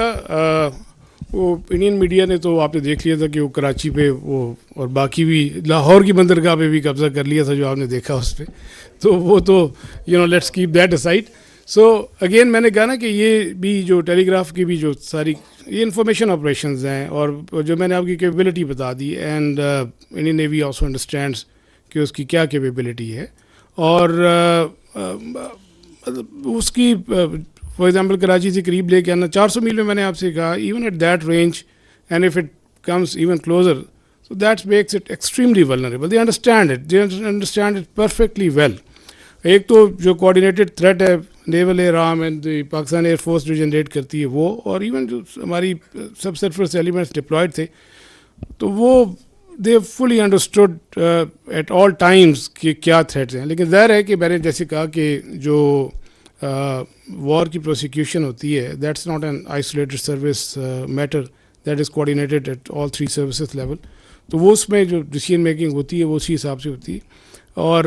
وہ انڈین میڈیا نے تو آپ نے دیکھ لیا تھا کہ وہ کراچی پہ وہ اور باقی بھی لاہور کی بندرگاہ پہ بھی قبضہ کر لیا تھا جو آپ نے دیکھا اس پہ، تو وہ تو let's keep that aside. So again میں نے کہا نا کہ یہ بھی جو ٹیلی گراف کی بھی جو ساری یہ انفارمیشن آپریشنز ہیں، اور جو میں نے آپ کی کیپیبلٹی بتا دی، and Indian Navy also understands کہ اس کی کیا کیپیبلٹی ہے، اور اس کی فار ایگزامپل کراچی سے قریب لے کے آنا 400 میل میں نے آپ سے کہا، even at that range and if it comes even closer, so that makes it extremely vulnerable. They understand it perfectly well. ایک تو جو کوآرڈینیٹڈ تھریٹ ہے naval air arm and Pakistan air force جو جنریٹ کرتی ہے وہ، اور ایون جو ہماری سب سرفس ایلیمنٹس ڈپلائڈ تھے، تو وہ دے فلی انڈرسٹوڈ ایٹ آل ٹائمز کہ کیا تھریٹس ہیں. لیکن ظاہر ہے کہ میں نے جیسے کہا کہ جو وار کی پروسیکیوشن ہوتی ہے that's not an isolated service matter, that is coordinated at all 3 services level. تو وہ اس میں جو ڈیسیژن میکنگ ہوتی ہے وہ اسی حساب سے ہوتی ہے. اور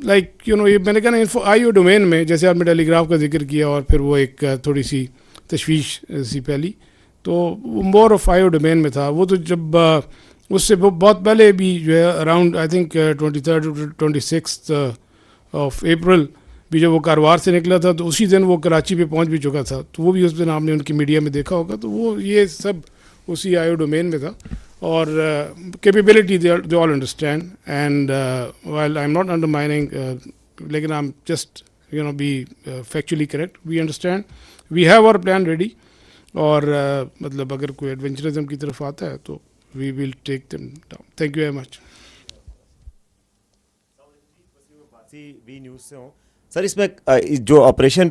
لائک یہ میں نے کہا نا آئی ڈومین میں، جیسے آپ نے ٹیلی گراف کا ذکر کیا اور پھر وہ ایک تھوڑی سی تشویش سی پھیلی، تو وہ مور آف آئی ڈومین میں تھا. وہ تو جب اس سے بہت پہلے بھی جو ہے around I think 23 26 of April بھی جب وہ کاروار سے نکلا تھا تو اسی دن وہ کراچی پہ پہنچ بھی چکا تھا. تو وہ بھی اس دن آپ نے ان کی میڈیا میں دیکھا ہوگا. تو وہ یہ سب اسی آئی ڈومین میں تھا. اور capability they all understand and while I am not undermining لیکن I am just be factually correct. We understand, we have our plan ready, اور مطلب اگر کوئی ایڈونچرزم کی طرف آتا ہے تو we will take them down. Thank you very much. وی نیوز سے ہوں سر. اس میں جو آپریشن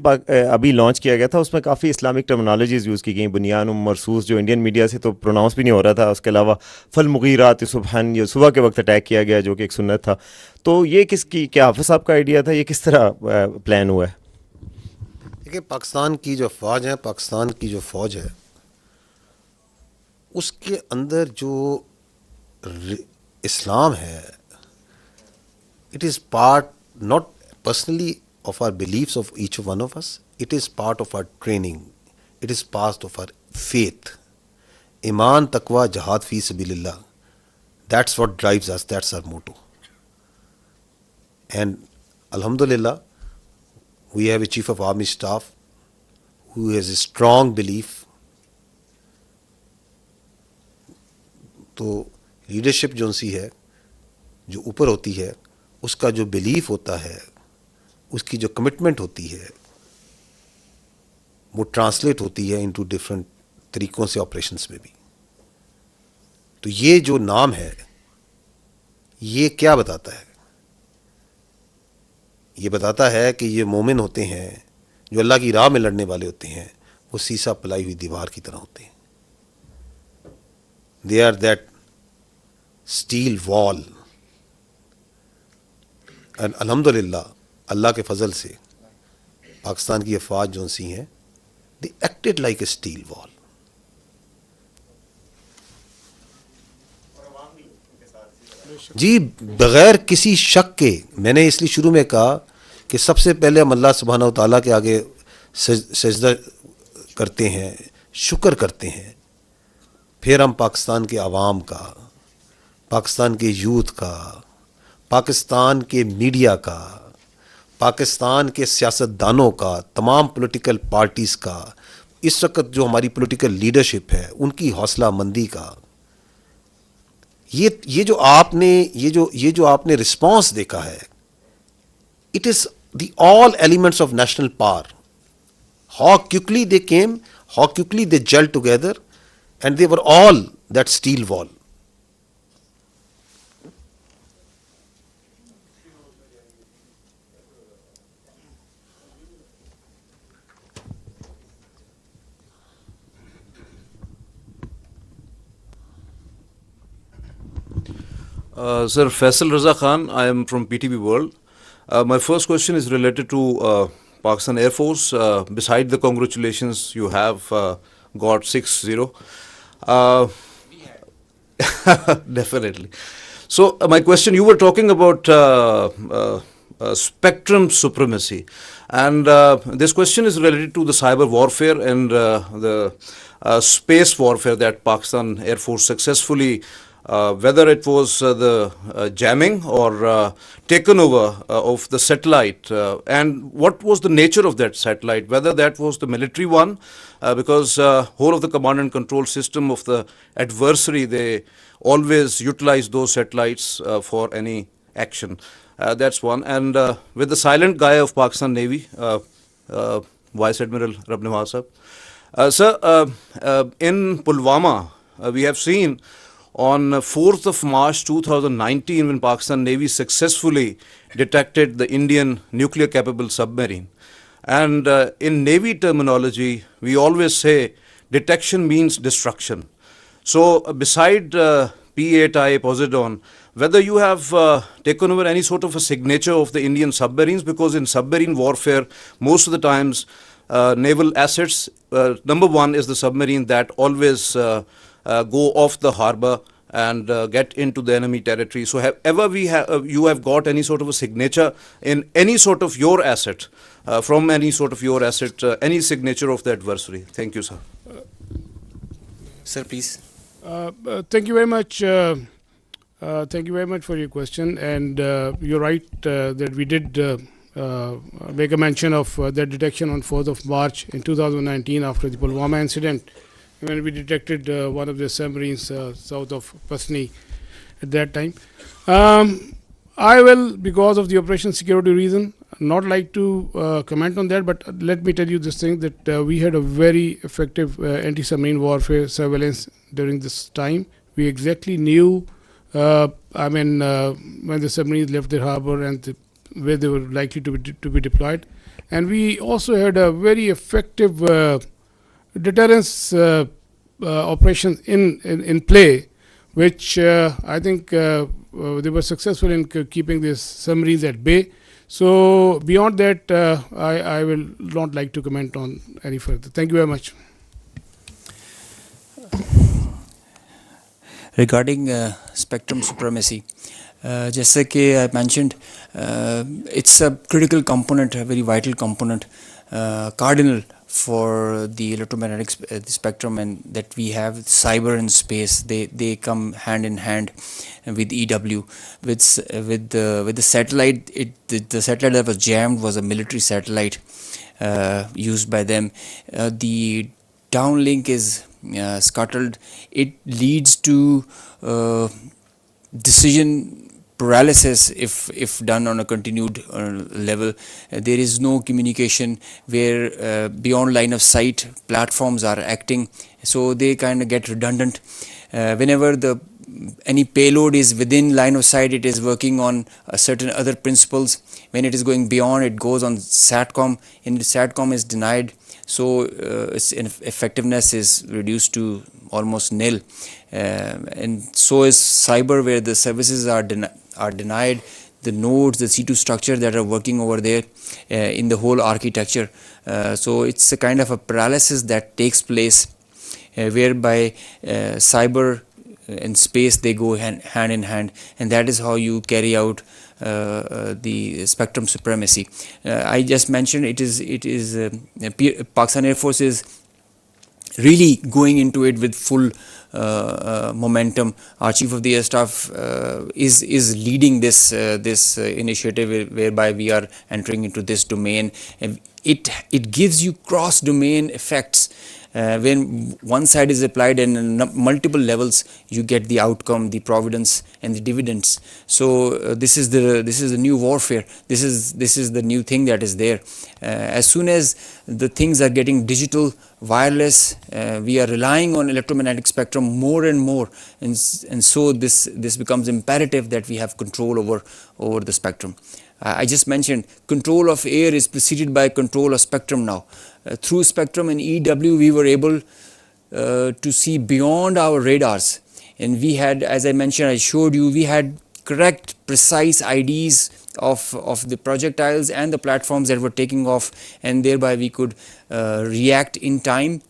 ابھی لانچ کیا گیا تھا اس میں کافی اسلامک ٹرمنالوجیز یوز کی گئیں، بنیان و مرسوس، جو انڈین میڈیا سے تو پروناؤنس بھی نہیں ہو رہا تھا. اس کے علاوہ فالمغیرات صبحن، یہ صبح کے وقت اٹیک کیا گیا جو کہ ایک سنت تھا. تو یہ کس کی، کیا حافظ صاحب کا آئیڈیا تھا؟ یہ کس طرح پلان ہوا ہے؟ دیکھیں، پاکستان کی جو افواج ہیں، پاکستان کی جو فوج ہے، اس کے اندر جو اسلام ہے، it is part not personally of our beliefs of each one of us, it is part of our training, it is part of our faith. Iman, taqwa, jihad fi sabilillah, that's what drives us, that's our motto. And alhamdulillah, we have a chief of army staff who has a strong belief. تو leadership جو سی ہے، جو اوپر ہوتی ہے، اس کا جو belief ہوتا ہے، اس کی جو کمٹمنٹ ہوتی ہے، وہ ٹرانسلیٹ ہوتی ہے انٹو ڈفرینٹ طریقوں سے آپریشنس میں بھی. تو یہ جو نام ہے یہ کیا بتاتا ہے؟ یہ بتاتا ہے کہ یہ مومن ہوتے ہیں جو اللہ کی راہ میں لڑنے والے ہوتے ہیں، وہ سیسا پلائی ہوئی دیوار کی طرح ہوتے ہیں. دے آر دیٹ اسٹیل وال. الحمدللہ اللہ کے فضل سے پاکستان کی افواج جو سی ہیں، دی ایکٹڈ لائک اے اسٹیل وال. جی بغیر کسی شک کے، میں نے اس لیے شروع میں کہا کہ سب سے پہلے ہم اللہ سبحانہ و تعالیٰ کے آگے سجدہ کرتے ہیں، شکر کرتے ہیں، پھر ہم پاکستان کے عوام کا، پاکستان کے یوتھ کا، پاکستان کے میڈیا کا، پاکستان کے سیاستدانوں کا، تمام پولیٹیکل پارٹیز کا، اس وقت جو ہماری پولیٹیکل لیڈرشپ ہے ان کی حوصلہ مندی کا. یہ جو آپ نے رسپانس دیکھا ہے، it is the all elements of national power. How quickly they came, how quickly they gel together, and they were all that steel wall. Sir, Faisal Raza Khan, I am from PTV World. My first question is related to Pakistan Air Force. Beside the congratulations, you have got 6-0. Definitely. So my question, you were talking about spectrum supremacy, and this question is related to the cyber warfare and the space warfare that Pakistan Air Force successfully, whether it was the jamming or taken over of the satellite, and what was the nature of that satellite, whether that was the military one, because whole of the command and control system of the adversary, they always utilize those satellites for any action. That's one. And with the silent guy of Pakistan Navy, Vice Admiral Rabnewaz sahab. Sir, in Pulwama, we have seen on 4th of March 2019 when Pakistan Navy successfully detected the Indian nuclear capable submarine. And in Navy terminology, we always say detection means destruction. So beside P-8I Poseidon, whether you have taken over any sort of a signature of the Indian submarines, because in submarine warfare, most of the times naval assets, number one is the submarine that always go off the harbor and get into the enemy territory. So have ever you have got any sort of a signature in any sort of your asset, from any sort of your asset, any signature of the adversary? Thank you, sir. Sir, please. Thank you very much. Thank you very much for your question. And you're right that we did make a mention of that detection on 4th of March in 2019 after the Pulwama incident, when we detected one of the submarines south of Pasni at that time. I will, because of the operation security reason, not like to comment on that, but let me tell you this thing, that we had a very effective anti-submarine warfare surveillance during this time. We exactly knew, when the submarines left the harbor and where they were likely to be deployed. And we also had a very effective deterrence operations in play, which I think they were successful in keeping these submarines at bay. So beyond that, I will not like to comment on any further. Thank you very much. Regarding spectrum supremacy, just like I mentioned, it's a critical component, a very vital component, cardinal for the electromagnetic spectrum, and that we have cyber and space. They come hand in hand with EW. With the satellite, the satellite that was jammed was a military satellite used by them. The downlink is scuttled. It leads to decision paralysis if done on a continued level. There is no communication where beyond line of sight platforms are acting, so they kind of get redundant. Whenever any payload is within line of sight, it is working on certain other principles. When it is going beyond, it goes on SATCOM, and the SATCOM is denied, so its effectiveness is reduced to almost nil. And so is cyber, where the services are denied, the nodes, the C2 structure that are working over there in the whole architecture. So it's a kind of a paralysis that takes place, whereby cyber and space, they go hand in hand, and that is how you carry out the spectrum supremacy. I just mentioned it is Pakistan Air Force is really going into it with full momentum. Our Chief of the Air Staff is leading this initiative, whereby we are entering into this domain, and it gives you cross domain effects. When one side is applied and multiple levels, you get the outcome, the providence, and the dividends. So this is the new warfare. This is the new thing that is there. As soon as the things are getting digital, wireless, we are relying on electromagnetic spectrum more and more, and so this becomes imperative that we have control over the spectrum. I just mentioned control of air is preceded by control of spectrum now. Through spectrum and EW, we were able to see beyond our radars, and we had, as I mentioned, I showed you, we had correct, precise IDs of the projectiles and the platforms that were taking off, and thereby we could react in time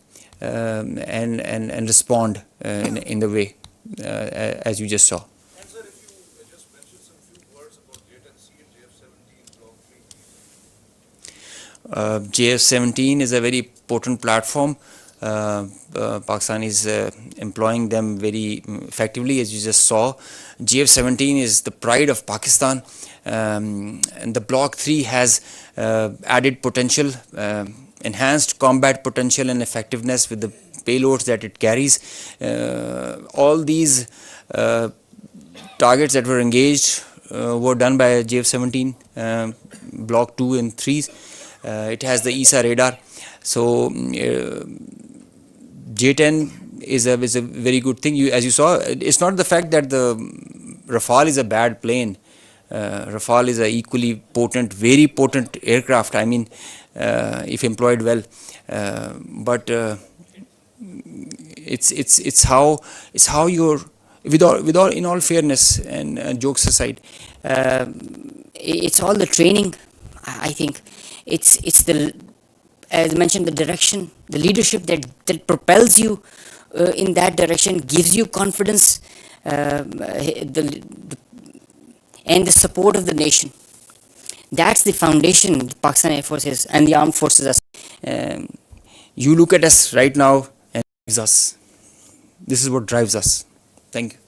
and respond in the way as you just saw. JF-17 is a very potent platform. Pakistan is employing them very effectively, as you just saw. JF-17 is the pride of Pakistan, and the Block 3 has added potential, enhanced combat potential and effectiveness with the payloads that it carries. All these targets that were engaged were done by JF-17 Block 2 and 3s. It has the ESA radar. So J-10 is a very good thing. As you saw, it's not the fact that the Rafale is a bad plane. Rafale is a equally potent, very potent aircraft. I mean, if employed well, but it's how you're with all in all fairness and jokes aside, it's all the training. I think it's the, as I mentioned, the direction, the leadership that propels you in that direction, gives you confidence, and the support of the nation. That's the foundation the Pakistan Air Forces and the armed forces are. You look at us right now and drives us. This is what drives us. Thank you.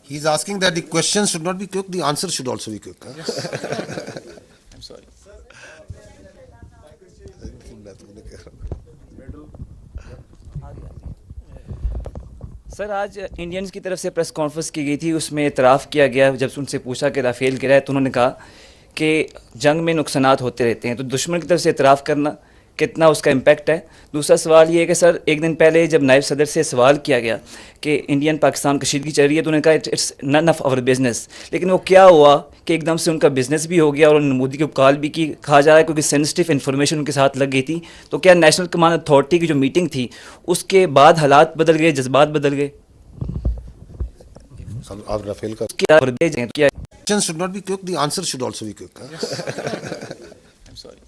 He's asking that the questions should not be quick, the answer should also be quick. I'm sorry. Sir आज Indians की तरफ से press conference की गई थी, उसमें इतराफ़ किया गया जब उनसे पूछा कि राफेल गिरा है तो उन्होंने कहा कि जंग में नुकसानात होते रहते हैं, तो दुश्मन की तरफ से इतराफ़ करना कितना उसका इम्पैक्ट है। दूसरा सवाल ये है कि सर एक दिन पहले जब नायब सदर से सवाल किया गया कि इंडियन पाकिस्तान कशीदगी चल रही है तो उन्होंने कहा it's none of our business, लेकिन वो क्या हुआ कि एकदम से उनका बिज़नेस भी हो गया और उन्होंने मोदी को कॉल भी की, कहा जा रहा है क्योंकि सेंसिटिव इन्फॉर्मेशन उनके साथ लग गई थी। तो क्या नेशनल कमांड अथॉरिटी की जो मीटिंग थी उसके बाद हालात बदल गए, जज्बात बदल गए? आप राफेल का क्या questions should not be quick, the answer should also be quick. I'm sorry.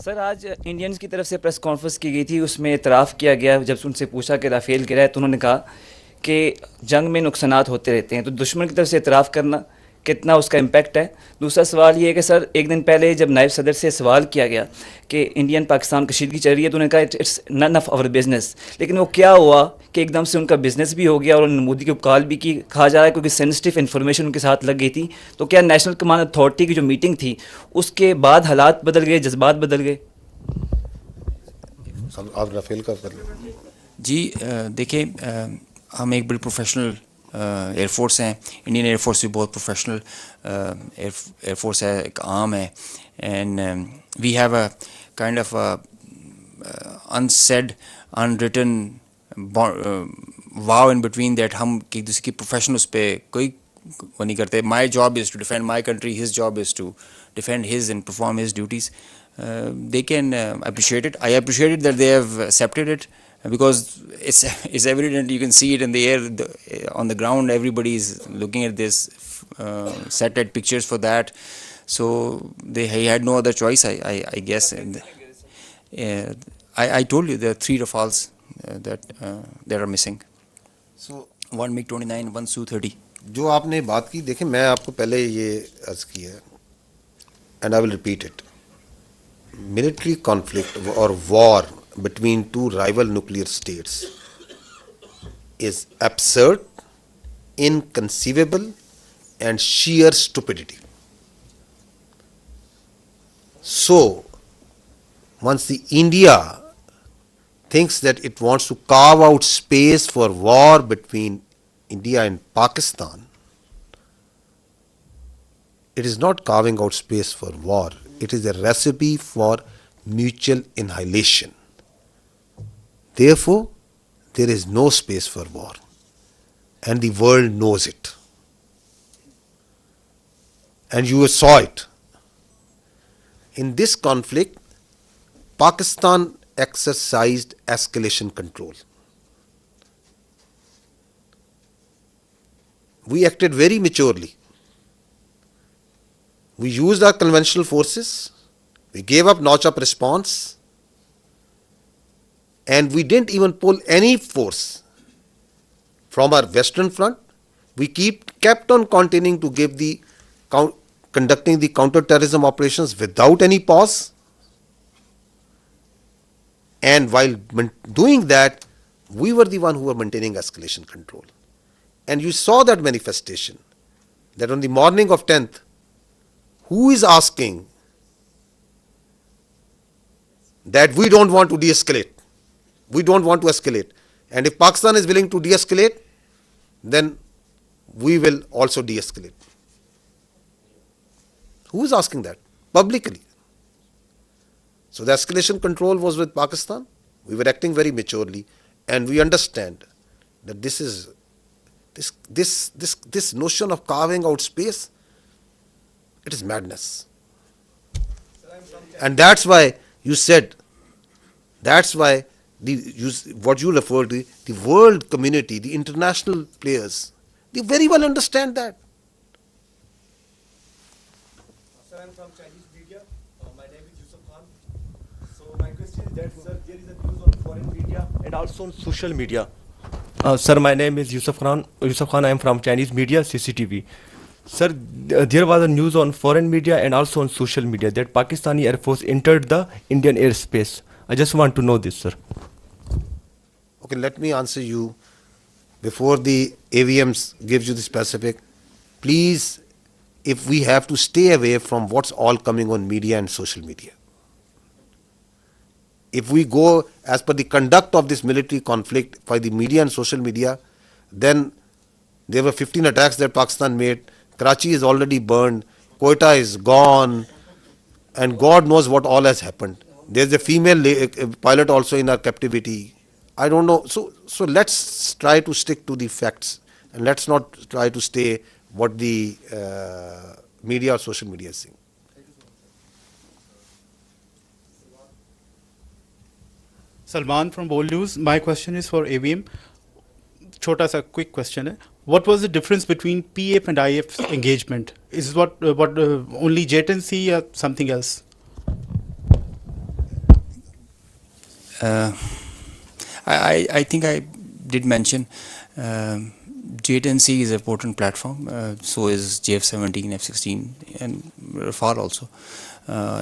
Sir आज इंडियंस की तरफ से प्रेस कॉन्फ्रेंस की गई थी, उसमें इतराफ़ किया गया जब उनसे पूछा कि राफेल गिरा है तो उन्होंने कहा कि जंग में नुकसानात होते रहते हैं, तो दुश्मन की तरफ से इतराफ़ करना कितना उसका इम्पैक्ट है। दूसरा सवाल ये है कि सर एक दिन पहले जब नायब सदर से सवाल किया गया कि इंडियन पाकिस्तान कशीदगी चल रही है तो उन्होंने कहा it's none of our business, लेकिन वो क्या हुआ कि एकदम से उनका बिज़नेस भी हो गया और उन्होंने मोदी को कॉल भी की, कहा जा रहा है क्योंकि सेंसिटिव इन्फॉर्मेशन उनके साथ लग गई थी। तो क्या नेशनल कमांड अथॉरिटी की जो मीटिंग थी उसके बाद हालात बदल गए, जज्बात बदल गए? आप राफेल का जी देखिए, हम एक बड़े प्रोफेशनल एयरफोर्स हैं। इंडियन एयरफोर्स भी बहुत प्रोफेशनल एयरफोर्स है, एक आर्म है, and we have a kind of unsaid unwritten vow in between that हम एक दूसरे की प्रोफेशनल्स पे कोई वो नहीं करते. My job is to defend my country, his job is to defend his and perform his duties. They can appreciate it. I appreciate it that they have accepted it, because it's evident. You can see it in the air, on the ground. Everybody is looking at this, set at pictures for that. So he had no other choice, I guess. And, I told you there are 3 Rafales that are missing. So one MiG-29, one Su-30. जो आपने बात की, देखें मैं आपको पहले ये अर्ज किया है, and I will repeat it. Military conflict or war between 2 rival nuclear states is absurd, inconceivable, and sheer stupidity. So, once India thinks that it wants to carve out space for war between India and Pakistan, it is not carving out space for war. It is a recipe for mutual annihilation. Therefore, there is no space for war, and the world knows it. And you saw it in this conflict, Pakistan exercised escalation control. We acted very maturely. We used our conventional forces, we gave up notch-up response, and we didn't even pull any force from our western front. We kept on continuing to give conducting the counter-terrorism operations without any pause. And while doing that, we were the one who were maintaining escalation control. And you saw that manifestation, that on the morning of 10th, who is asking that we don't want to de-escalate? We don't want to escalate. And if Pakistan is willing to de-escalate, then we will also de-escalate. Who is asking that? Publicly. So the escalation control was with Pakistan. We were acting very maturely, and we understand that this notion of carving out space, it is madness. And that's why you said, that's why what you referred to, the world community, the international players, they very well understand that. Sir, I'm from Chinese media. My name is Yusuf Khan. So my question is that, sir, there is a news on foreign media and also on social media. Sir, my name is Yusuf Khan. I am from Chinese media, CCTV. Sir, there was a news on foreign media and also on social media that Pakistani Air Force entered the Indian airspace. I just want to know this, sir. Okay, let me answer you before the AVMs gives you the specific. Please, if we have to stay away from what's all coming on media and social media. If we go as per the conduct of this military conflict by the media and social media, then there were 15 attacks that Pakistan made. Karachi is already burned. Quetta is gone. And God knows what all has happened. There's a female pilot also in our captivity. I don't know. So let's try to stick to the facts, and let's not try to stay what the media or social media is saying. Salman from Bold News. My question is for AVM. Chota sa quick question hai. What was the difference between PF and IF engagement? Is what only JTNC or something else? I think I did mention JTNC is an important platform. So is JF-17, F-16, and Rafale also.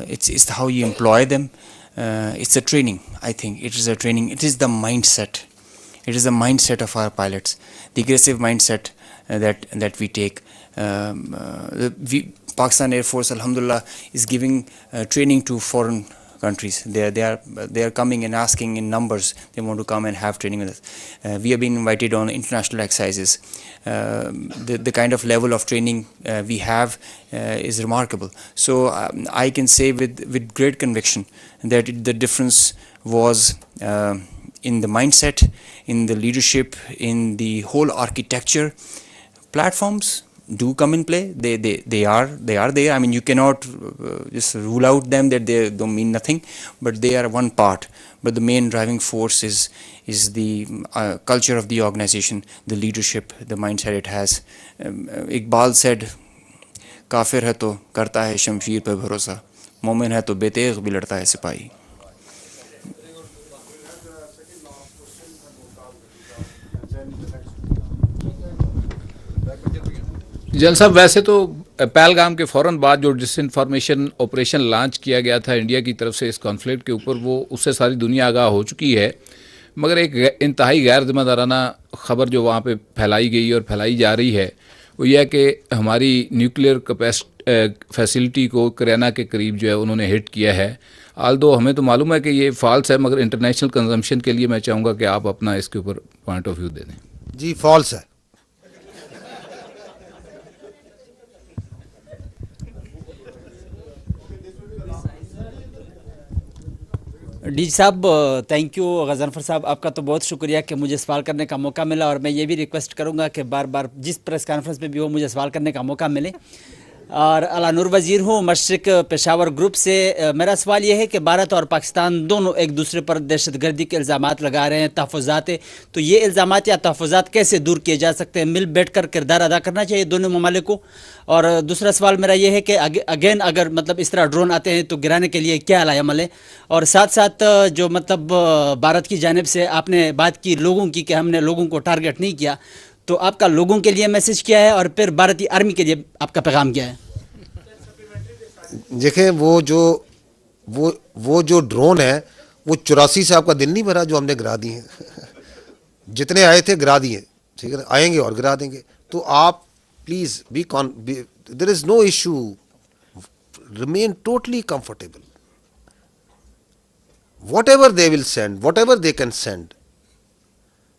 It's how you employ them. It's a training. I think it is a training. It is the mindset. It is the mindset of our pilots, the aggressive mindset that we take. Pakistan Air Force, alhamdulillah, is giving training to foreign countries. They are coming and asking in numbers. They want to come and have training with us. We have been invited on international exercises. The kind of level of training we have is remarkable. So I can say with great conviction that the difference was in the mindset, in the leadership, in the whole architecture. Platforms do come in play. They are there. I mean, you cannot just rule out them that they don't mean nothing, but they are one part. But the main driving force is the culture of the organization, the leadership, the mindset it has. Iqbal said, "Kafir hai to karta hai shamsheer pe bharosa, momin hai to betegh bhi ladta hai sipahi." जल साहब, वैसे तो पहलगाम के फ़ौरन बाद जो disinformation operation launch किया गया था इंडिया की तरफ से इस कॉन्फ्लिक्ट के ऊपर, वो उससे सारी दुनिया आगाह हो चुकी है। मगर एक इंतहाई गैर जिम्मेदाराना ख़बर जो वहाँ पे फैलाई गई और फैलाई जा रही है, वो यह है कि हमारी न्यूक्लियर फैसिलिटी को करेना के करीब जो है उन्होंने हिट किया है। आल्दो हमें तो मालूम है कि ये फॉल्स है, मगर इंटरनेशनल कंजम्पशन के लिए मैं चाहूँगा कि आप अपना इसके ऊपर पॉइंट ऑफ व्यू दे दें। जी, फॉल्स है। डी साहब, थैंक यू। गज़नफ़र साहब, आपका तो बहुत शुक्रिया कि मुझे सवाल करने का मौका मिला, और मैं ये भी रिक्वेस्ट करूँगा कि बार बार जिस प्रेस कॉन्फ्रेंस में भी हो मुझे सवाल करने का मौका मिले। اور اعلیٰ نور وزیر ہوں مشرق پشاور گروپ سے. میرا سوال یہ ہے کہ بھارت اور پاکستان دونوں ایک دوسرے پر دہشت گردی کے الزامات لگا رہے ہیں, تحفظات. تو یہ الزامات یا تحفظات کیسے دور کیے جا سکتے ہیں؟ مل بیٹھ کر کردار ادا کرنا چاہیے دونوں ممالک کو. اور دوسرا سوال میرا یہ ہے کہ اگین اگر مطلب اس طرح ڈرون آتے ہیں تو گرانے کے لیے کیا علائی عمل ہے؟ اور ساتھ ساتھ جو مطلب بھارت کی جانب سے آپ نے بات کی لوگوں کی کہ ہم نے لوگوں کو ٹارگٹ نہیں کیا, تو آپ کا لوگوں کے لیے میسج کیا ہے اور پھر بھارتی آرمی کے لیے آپ کا پیغام کیا ہے؟ دیکھیں وہ جو ڈرون ہے وہ 84 سے آپ کا دل نہیں بھرا جو ہم نے گرا دی ہیں. جتنے آئے تھے گرا دیے, ٹھیک ہے, آئیں گے اور گرا دیں گے. تو آپ please there is no issue, remain totally comfortable. What ever they will send, what ever they can send,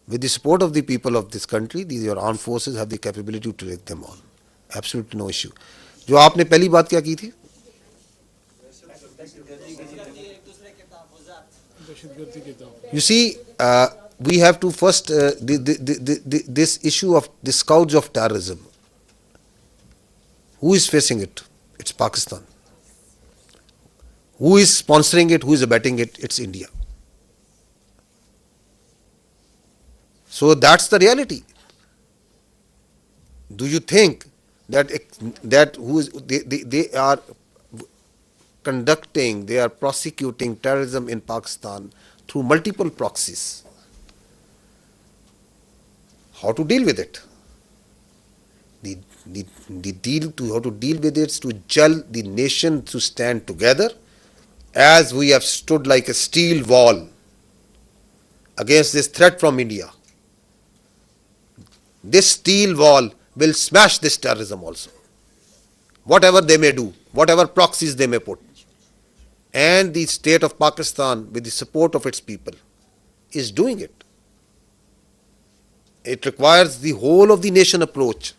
with the support of the people of this country, these your armed forces have the capability to take them on. Absolutely no issue. جو آپ نے پہلی بات کیا کی تھی؟ You see, we have to first, this issue of the scourge of terrorism, who is facing it? It's Pakistan. Who is sponsoring it? Who is abetting it? It's India. So that's the reality. Do you think that they are conducting, they are prosecuting terrorism in Pakistan through multiple proxies? How to deal with it? How to deal with it is to gel the nation to stand together, as we have stood like a steel wall against this threat from India. This steel wall will smash this terrorism also, whatever they may do, whatever proxies they may put. And the state of Pakistan, with the support of its people, is doing it. It requires the whole of the nation approach.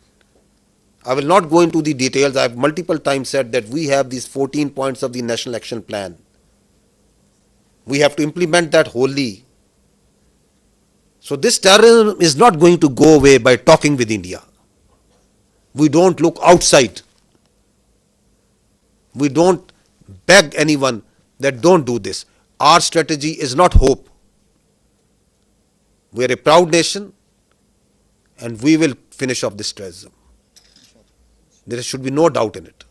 I will not go into the details. I have multiple times said that we have these 14 points of the National Action Plan. We have to implement that wholly. So this terrorism is not going to go away by talking with India. We don't look outside. We don't beg anyone that don't do this. Our strategy is not hope. We are a proud nation and we will finish off this terrorism. There should be no doubt in it.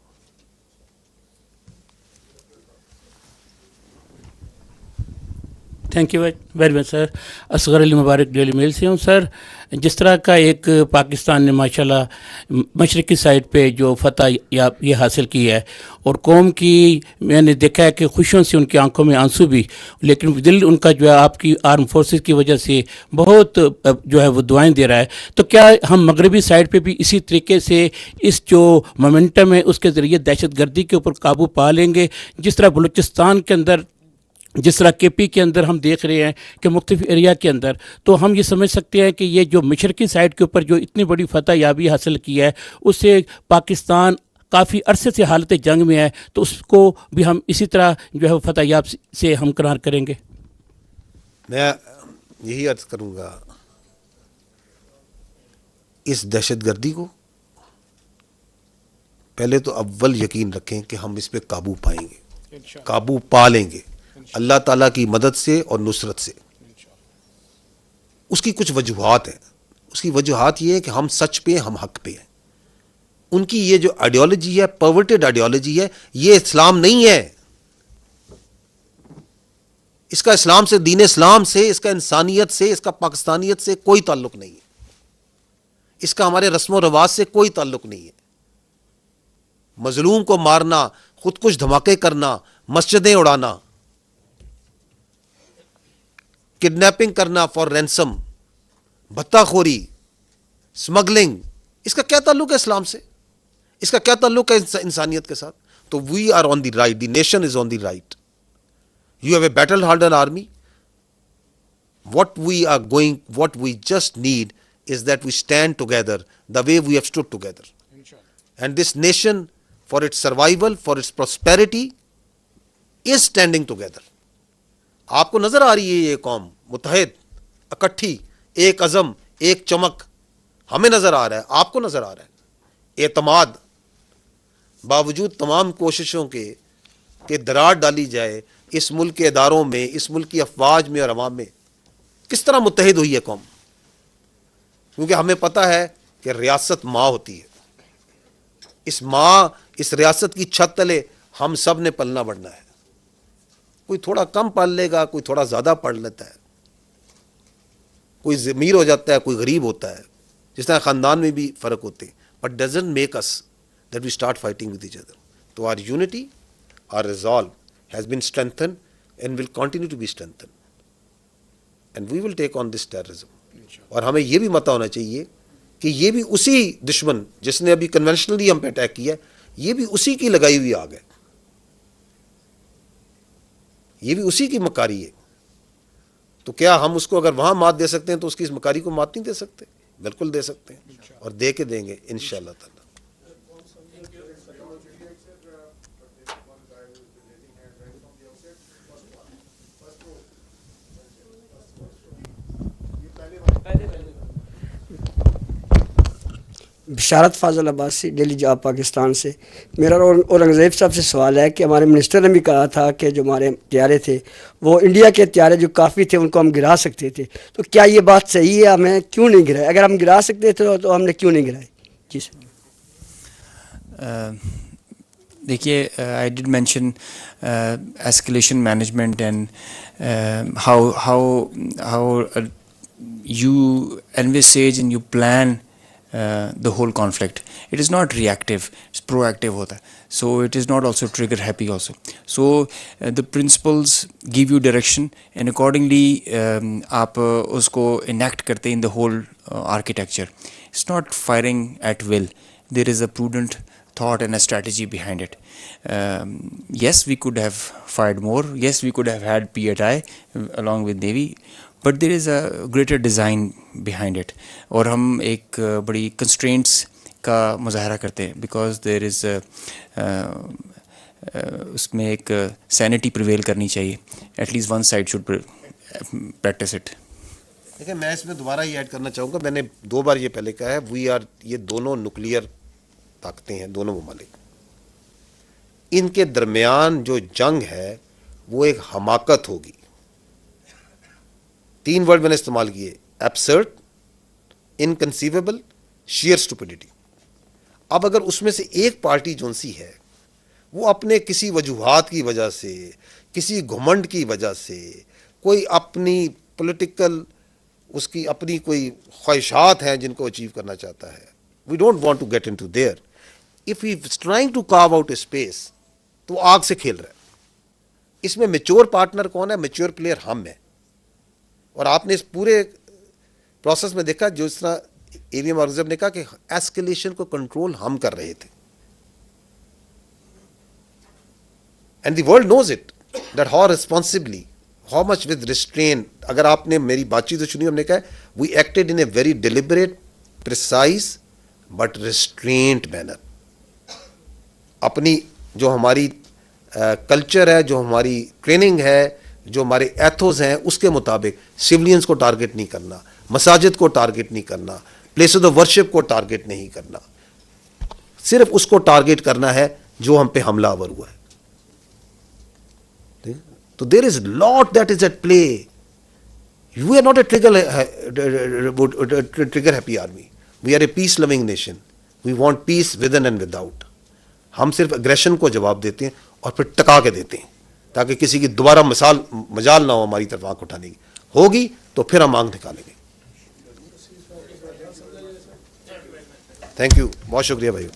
Thank you very much sir. Asghar Ali Mubarak Daily Mail سے ہوں. سر, جس طرح کا ایک پاکستان نے ماشاءاللہ مشرقی side پہ جو فتح یہ حاصل کی ہے, اور قوم کی میں نے دیکھا ہے کہ خوشیوں سے ان کی آنکھوں میں آنسو بھی, لیکن دل ان کا جو ہے آپ کی آرم فورسز کی وجہ سے بہت جو ہے وہ دعائیں دے رہا ہے. تو کیا ہم مغربی سائڈ پہ بھی اسی طریقے سے اس جو مومنٹم ہے اس کے ذریعے دہشت گردی کے اوپر قابو پا لیں گے, جس طرح بلوچستان کے اندر, جس طرح کے پی کے اندر ہم دیکھ رہے ہیں کہ مختلف ایریا کے اندر, تو ہم یہ سمجھ سکتے ہیں کہ یہ جو مشرقی سائڈ کے اوپر جو اتنی بڑی فتح یابی حاصل کی ہے اس سے پاکستان کافی عرصے سے حالت جنگ میں ہے, تو اس کو بھی ہم اسی طرح جو ہے فتح یاب سے ہمکنار کریں گے. میں یہی عرض کروں گا, اس دہشت گردی کو پہلے تو اول یقین رکھیں کہ ہم اس پہ قابو پائیں گے, قابو پا لیں گے اللہ تعالیٰ کی مدد سے اور نصرت سے. اس کی کچھ وجوہات ہیں. اس کی وجوہات یہ ہے کہ ہم سچ پہ, ہم حق پہ ہیں. ان کی یہ جو آئیڈیالوجی ہے, پرورٹڈ آئیڈیالوجی ہے, یہ اسلام نہیں ہے. اس کا اسلام سے, دین اسلام سے, اس کا انسانیت سے, اس کا پاکستانیت سے کوئی تعلق نہیں ہے. اس کا ہمارے رسم و رواج سے کوئی تعلق نہیں ہے. مظلوم کو مارنا, خود کش دھماکے کرنا, مسجدیں اڑانا, کڈنیپنگ کرنا فار رینسم, بھتہ خوری, اسمگلنگ, اس کا کیا تعلق ہے اسلام سے؟ اس کا کیا تعلق ہے انسانیت کے ساتھ؟ تو we are on the right, the nation is on the right. You have a battle hardened army. what we just need is that we stand together the way we have stood together. And this nation, for its survival, for its prosperity, is standing together. آپ کو نظر آ رہی ہے یہ قوم متحد, اکٹھی, ایک عزم, ایک چمک. ہمیں نظر آ رہا ہے, آپ کو نظر آ رہا ہے. اعتماد, باوجود تمام کوششوں کے کہ دراڑ ڈالی جائے اس ملک کے اداروں میں, اس ملک کی افواج میں اور عوام میں, کس طرح متحد ہوئی ہے قوم؟ کیونکہ ہمیں پتہ ہے کہ ریاست ماں ہوتی ہے. اس ماں, اس ریاست کی چھت تلے ہم سب نے پلنا بڑھنا ہے. کوئی تھوڑا کم پل لے گا, کوئی تھوڑا زیادہ پڑھ لیتا ہے, کوئی امیر ہو جاتا ہے, کوئی غریب ہوتا ہے, جس طرح خاندان میں بھی فرق ہوتے ہیں. But doesn't make us that we start fighting with each other. تو our unity, our resolve has been strengthened and will continue to be strengthened. And we will take on this terrorism. اور ہمیں یہ بھی متہ ہونا چاہیے کہ یہ بھی اسی دشمن جس نے ابھی کنونشنلی ہم پہ اٹیک کیا ہے, یہ بھی اسی کی لگائی ہوئی آگ ہے, یہ بھی اسی کی مکاری ہے. تو کیا ہم اس کو اگر وہاں مات دے سکتے ہیں تو اس کی اس مکاری کو مات نہیں دے سکتے؟ بالکل دے سکتے ہیں, اور دے کے دیں گے انشاءاللہ تعالی. بشارت فاضل عباسی, ڈیلی جاب پاکستان سے. میرا اورنگزیب صاحب سے سوال ہے کہ ہمارے منسٹر نے بھی کہا تھا کہ جو ہمارے طیارے تھے وہ انڈیا کے طیارے جو کافی تھے ان کو ہم گرا سکتے تھے, تو کیا یہ بات صحیح ہے؟ ہمیں کیوں نہیں گرائے؟ اگر ہم گرا سکتے تھے تو ہم نے کیوں نہیں گرائے؟ جی سر. دیکھیے, I did mention escalation management and how you envisage and you plan the whole conflict. It is not reactive, it's proactive hota hai. So it is not also trigger happy also. So the principles give you direction and accordingly aap usko enact karte in the whole architecture. It's not firing at will. There is a prudent thought and a strategy behind it. Yes, we could have fired more. Yes, we could have had PAI along with Navy. But there is a greater design behind it. اور ہم ایک بڑی constraints کا مظاہرہ کرتے ہیں because there is اس میں ایک sanity prevail کرنی چاہیے. At least one side should practice it. دیکھیں, میں اس میں دوبارہ یہ ایڈ کرنا چاہوں گا, میں نے 2 بار یہ پہلے کہا ہے, یہ دونوں نیوکلیئر طاقتیں ہیں, دونوں ممالک. ان کے درمیان جو جنگ ہے وہ ایک حماقت ہوگی. 3 ورڈ میں نے استعمال کیے, ایبسرڈ, انکنسیویبل, شیئر اسٹوپڈیٹی. اب اگر اس میں سے ایک پارٹی جون سی ہے وہ اپنے کسی وجوہات کی وجہ سے, کسی گھمنڈ کی وجہ سے, کوئی اپنی پولیٹیکل اس کی اپنی کوئی خواہشات ہیں جن کو اچیو کرنا چاہتا ہے, we don't want to get into there. If he is trying to carve out a space تو وہ آگ سے کھیل رہا ہے. اس میں میچور پارٹنر کون ہے؟ میچور پلیئر ہم ہیں. اور آپ نے اس پورے پروسیس میں دیکھا جو اس طرح AVM اورنگزیب نے کہا کہ ایسکلیشن کو کنٹرول ہم کر رہے تھے. And the world knows it that how responsibly, how much with restrain. اگر آپ نے میری بات چیت سنی, ہم نے کہا we acted in a very deliberate, precise but restraint manner. اپنی جو ہماری کلچر ہے, جو ہماری ٹریننگ ہے, جو ہمارے ایتھوز ہیں, اس کے مطابق سولینس کو ٹارگٹ نہیں کرنا, مساجد کو ٹارگٹ نہیں کرنا, پلیسز آف ورشپ کو ٹارگٹ نہیں کرنا, صرف اس کو ٹارگٹ کرنا ہے جو ہم پہ حملہ آور ہوا ہے. تو there is lot that is at play. We are not a trigger happy army, we are a peace loving nation. We want peace within and without. ہم صرف اگریشن کو جواب دیتے ہیں اور پھر ٹکا کے دیتے ہیں تاکہ کسی کی دوبارہ مجال نہ ہو ہماری طرف آنکھ اٹھانے کی. ہوگی تو پھر ہم آنکھ نکالیں گے. تھینک یو, بہت شکریہ بھائی.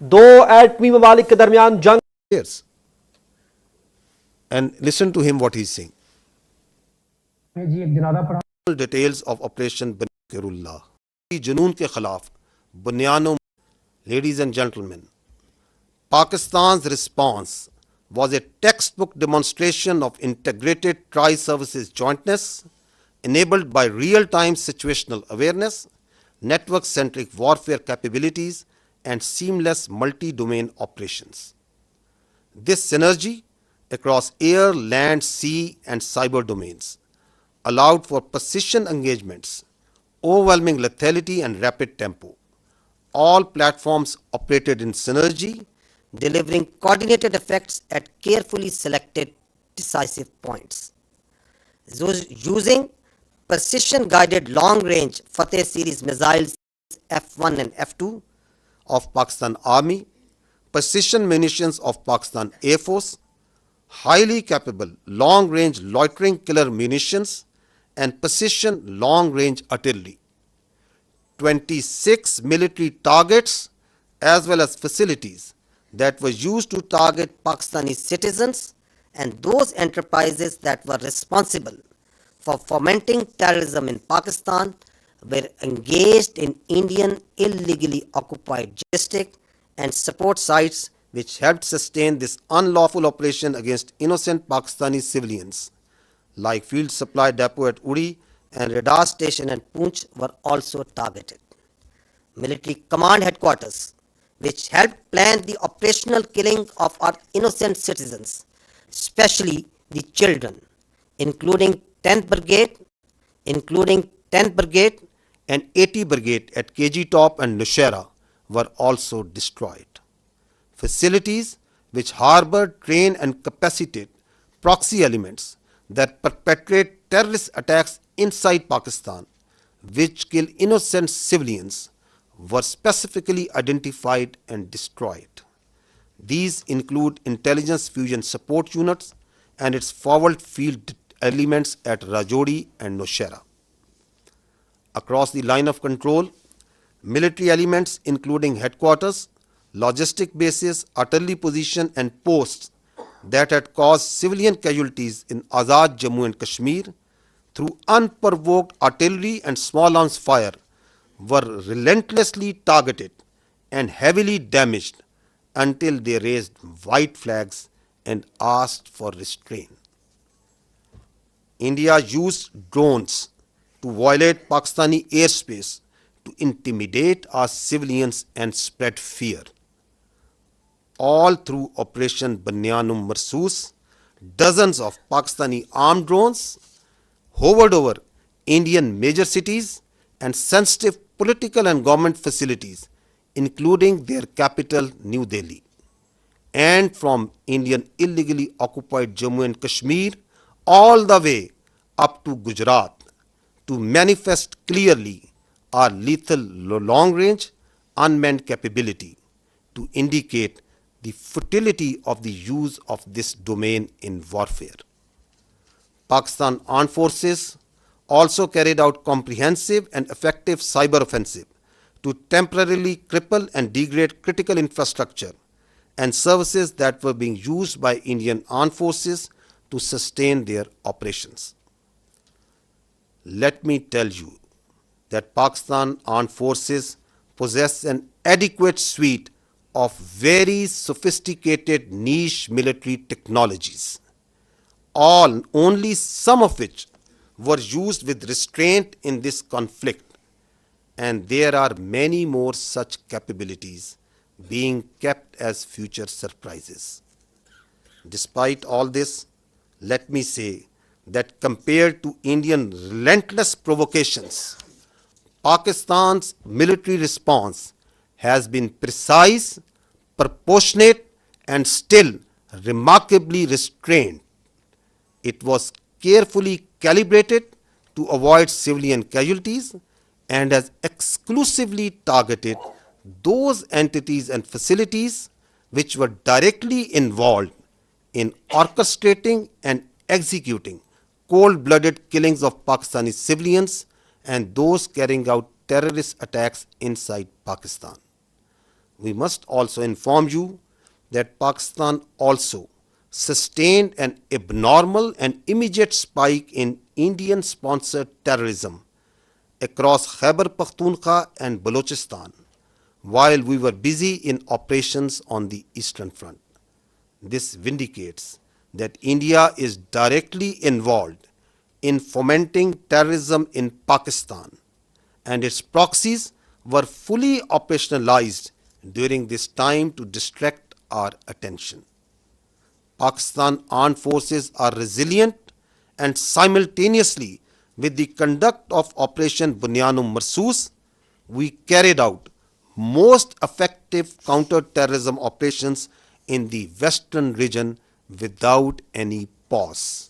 2 ایٹمی ممالک کے درمیان جنگ. And listen to him what he's saying. جی ایک جنازہ پڑھا. Details of Operation Banirullah. جنون کے خلاف بنیانوں. Ladies and gentlemen, Pakistan's response was a textbook demonstration of integrated tri-services jointness, enabled by real-time situational awareness, network-centric warfare capabilities, and seamless multi-domain operations. This synergy across air, land, sea, and cyber domains allowed for precision engagements, overwhelming lethality, and rapid tempo, all platforms operated in synergy, delivering coordinated effects at carefully selected decisive points. Using precision-guided long-range Fateh series missiles F1 and F2 of Pakistan Army, precision munitions of Pakistan Air Force, highly capable long-range loitering killer munitions, and precision long-range artillery. 26 military targets as well as facilities that were used to target Pakistani citizens and those enterprises that were responsible for fomenting terrorism in Pakistan were engaged in Indian illegally occupied district and support sites which helped sustain this unlawful operation against innocent Pakistani civilians, like field supply depot at Uri and radar station and Poonch were also targeted. Military command headquarters, which helped plan the operational killing of our innocent citizens, especially the children, including 10th Brigade and 80 Brigade at KG Top and Nushaira, were also destroyed. Facilities which harbor, train and capacitate proxy elements that perpetrate terrorist attacks inside Pakistan, which kill innocent civilians, were specifically identified and destroyed. These include intelligence fusion support units and its forward field elements at Rajouri and Nushaira. Across the line of control, military elements including headquarters, logistic bases, artillery position and posts that had caused civilian casualties in Azad Jammu and Kashmir through unprovoked artillery and small arms fire were relentlessly targeted and heavily damaged until they raised white flags and asked for restraint. India used drones to violate Pakistani airspace to intimidate our civilians and spread fear. All through Operation Banyan Marsoos, dozens of Pakistani armed drones hovered over Indian major cities and sensitive political and government facilities, including their capital, New Delhi. And from Indian illegally occupied Jammu and Kashmir all the way up to Gujarat to manifest clearly our lethal long-range unmanned capability to indicate the futility of the use of this domain in warfare. Pakistan Armed Forces also carried out comprehensive and effective cyber offensive to temporarily cripple and degrade critical infrastructure and services that were being used by Indian Armed Forces to sustain their operations. Let me tell you that Pakistan Armed Forces possess an adequate suite of very sophisticated niche military technologies, only some of which were used with restraint in this conflict, and there are many more such capabilities being kept as future surprises. Despite all this, let me say that compared to Indian relentless provocations, Pakistan's military response has been precise, proportionate, and still remarkably restrained. It was carefully calibrated to avoid civilian casualties and has exclusively targeted those entities and facilities which were directly involved in orchestrating and executing cold-blooded killings of Pakistani civilians and those carrying out terrorist attacks inside Pakistan. We must also inform you that Pakistan also sustained an abnormal and immediate spike in Indian-sponsored terrorism across Khyber Pakhtunkhwa and Balochistan while we were busy in operations on the Eastern Front. This vindicates that India is directly involved in fomenting terrorism in Pakistan, and its proxies were fully operationalized during this time to distract our attention. Pakistan Armed Forces are resilient, and simultaneously with the conduct of Operation Banyan Marsoos, we carried out most effective counter-terrorism operations in the western region without any pause.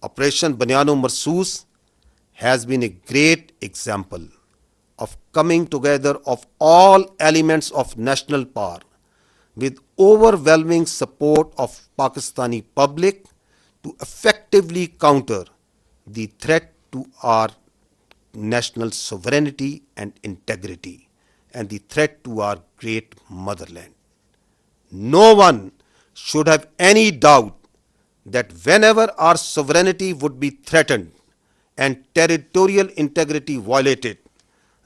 Operation Banyan Marsoos has been a great example of coming together of all elements of national power with overwhelming support of Pakistani public to effectively counter the threat to our national sovereignty and integrity and the threat to our great motherland. No one should have any doubt that whenever our sovereignty would be threatened and territorial integrity violated,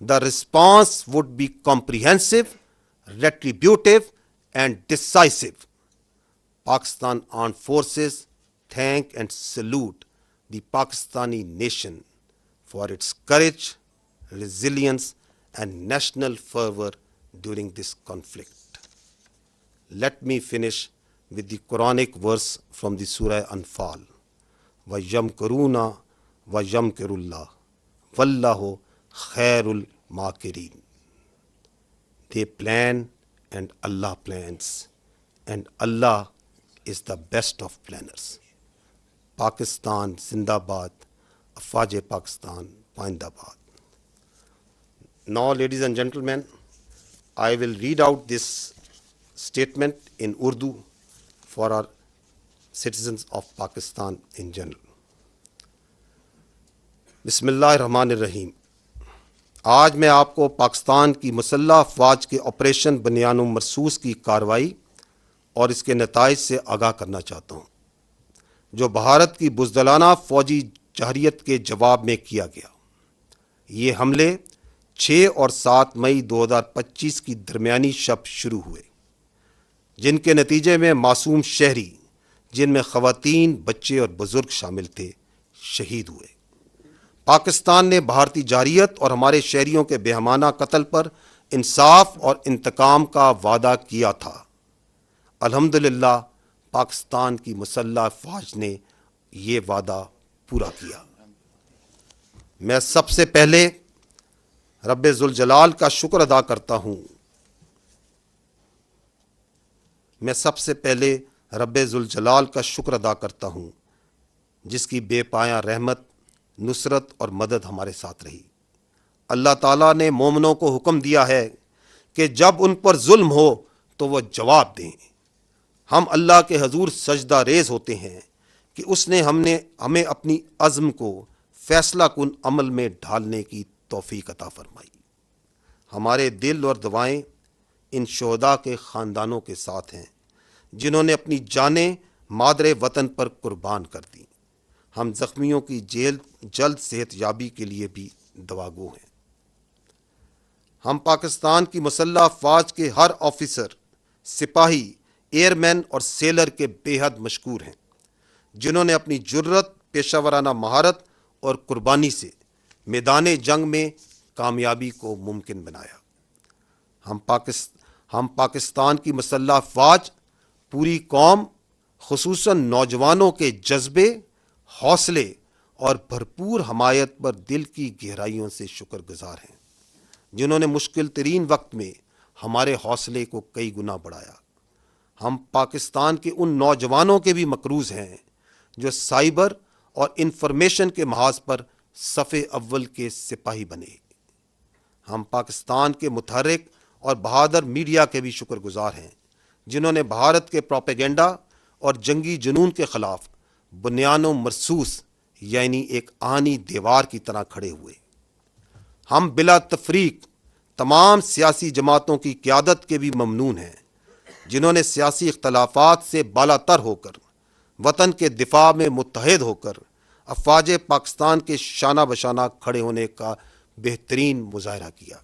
the response would be comprehensive, retributive, and decisive. Pakistan Armed Forces thank and salute the Pakistani nation for its courage, resilience, and national fervor during this conflict. Let me finish with the Quranic verse from the Surah Anfal. وَيَمْكَرُونَ وَيَمْكَرُ اللَّهُ وَاللَّهُ خَيْرُ الْمَاكِرِينَ. They plan and Allah plans, and Allah is the best of planners. Pakistan Zindabad, Afaj Pakistan, Pindabad. Now, ladies and gentlemen, I will read out this statement in Urdu for our citizens of Pakistan in general. Bismillahirrahmanirrahim. آج میں آپ کو پاکستان کی مسلح افواج کے operation بنیان مرصوص کی کارروائی اور اس کے نتائج سے آگاہ کرنا چاہتا ہوں، جو بھارت کی بزدلانہ فوجی جارحیت کے جواب میں کیا گیا۔ یہ حملے 6 اور 7 مئی 2025 کی درمیانی شب شروع ہوئے، جن کے نتیجے میں معصوم شہری، جن میں خواتین، بچے اور بزرگ شامل تھے، شہید ہوئے۔ پاکستان نے بھارتی جارحیت اور ہمارے شہریوں کے بےہمانہ قتل پر انصاف اور انتقام کا وعدہ کیا تھا۔ الحمدللہ پاکستان کی مسلح افواج نے یہ وعدہ پورا کیا۔ میں سب سے پہلے رب ذوالجلال کا شکر ادا کرتا ہوں رب ذوالجلال کا شکر ادا کرتا ہوں جس کی بے پایاں رحمت، نصرت اور مدد ہمارے ساتھ رہی۔ اللہ تعالیٰ نے مومنوں کو حکم دیا ہے کہ جب ان پر ظلم ہو تو وہ جواب دیں۔ ہم اللہ کے حضور سجدہ ریز ہوتے ہیں کہ اس نے ہمیں اپنی عزم کو فیصلہ کن عمل میں ڈھالنے کی توفیق عطا فرمائی۔ ہمارے دل اور دعائیں ان شہداء کے خاندانوں کے ساتھ ہیں جنہوں نے اپنی جانیں مادر وطن پر قربان کر دیں۔ ہم زخمیوں کی جلد صحت یابی کے لیے بھی دعا گو ہیں۔ ہم پاکستان کی مسلح افواج کے ہر آفیسر، سپاہی، ایئر مین اور سیلر کے بے حد مشکور ہیں، جنہوں نے اپنی جرت، پیشہ ورانہ مہارت اور قربانی سے میدان جنگ میں کامیابی کو ممکن بنایا۔ ہم پاکستان کی مسلح افواج پوری قوم، خصوصاً نوجوانوں کے جذبے، حوصلے اور بھرپور حمایت پر دل کی گہرائیوں سے شکر گزار ہیں، جنہوں نے مشکل ترین وقت میں ہمارے حوصلے کو کئی گنا بڑھایا۔ ہم پاکستان کے ان نوجوانوں کے بھی مقروض ہیں جو سائبر اور انفارمیشن کے محاذ پر صف اول کے سپاہی بنے۔ ہم پاکستان کے متحرک اور بہادر میڈیا کے بھی شکر گزار ہیں، جنہوں نے بھارت کے پروپیگنڈا اور جنگی جنون کے خلاف بنیان و مرصوص یعنی ایک آہنی دیوار کی طرح کھڑے ہوئے۔ ہم بلا تفریق تمام سیاسی جماعتوں کی قیادت کے بھی ممنون ہیں، جنہوں نے سیاسی اختلافات سے بالا تر ہو کر وطن کے دفاع میں متحد ہو کر افواج پاکستان کے شانہ بشانہ کھڑے ہونے کا بہترین مظاہرہ کیا۔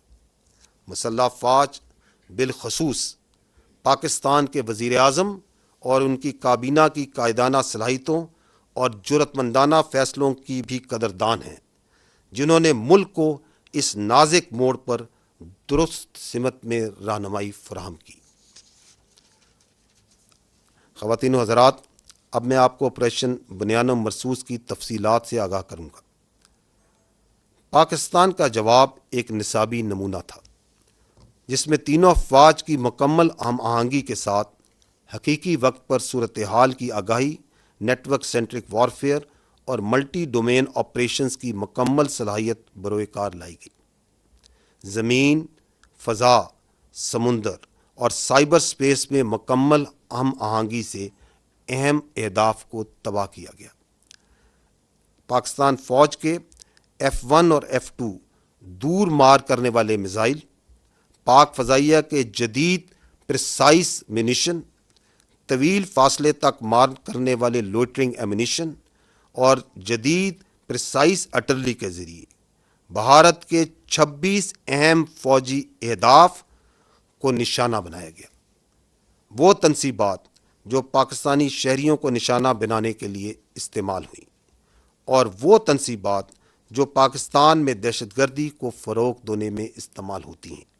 مسلح افواج بالخصوص پاکستان کے وزیر اعظم اور ان کی کابینہ کی قائدانہ صلاحیتوں اور جرأت مندانہ فیصلوں کی بھی قدردان ہیں، جنہوں نے ملک کو اس نازک موڑ پر درست سمت میں رہنمائی فراہم کی۔ خواتین و حضرات، اب میں آپ کو آپریشن بنیان مرصوص کی تفصیلات سے آگاہ کروں گا۔ پاکستان کا جواب ایک نصابی نمونہ تھا۔ جس میں تینوں افواج کی مکمل ہم آہنگی کے ساتھ حقیقی وقت پر صورتحال کی آگاہی، نیٹ ورک سینٹرک وارفیئر اور ملٹی ڈومین آپریشنز کی مکمل صلاحیت بروئے کار لائی گئی۔ زمین، فضا، سمندر اور سائبر سپیس میں مکمل ہم آہنگی سے اہم اہداف کو تباہ کیا گیا۔ پاکستان فوج کے F-1 اور F-2 دور مار کرنے والے میزائل، پاک فضائیہ کے جدید پریسائز منیشن، طویل فاصلے تک مار کرنے والے لوئٹرنگ ایمونیشن اور جدید پریسائز آرٹلری کے ذریعے بھارت کے 26 اہم فوجی اہداف کو نشانہ بنایا گیا۔ وہ تنصیبات جو پاکستانی شہریوں کو نشانہ بنانے کے لیے استعمال ہوئیں، اور وہ تنصیبات جو پاکستان میں دہشت گردی کو فروغ دینے میں استعمال ہوتی ہیں،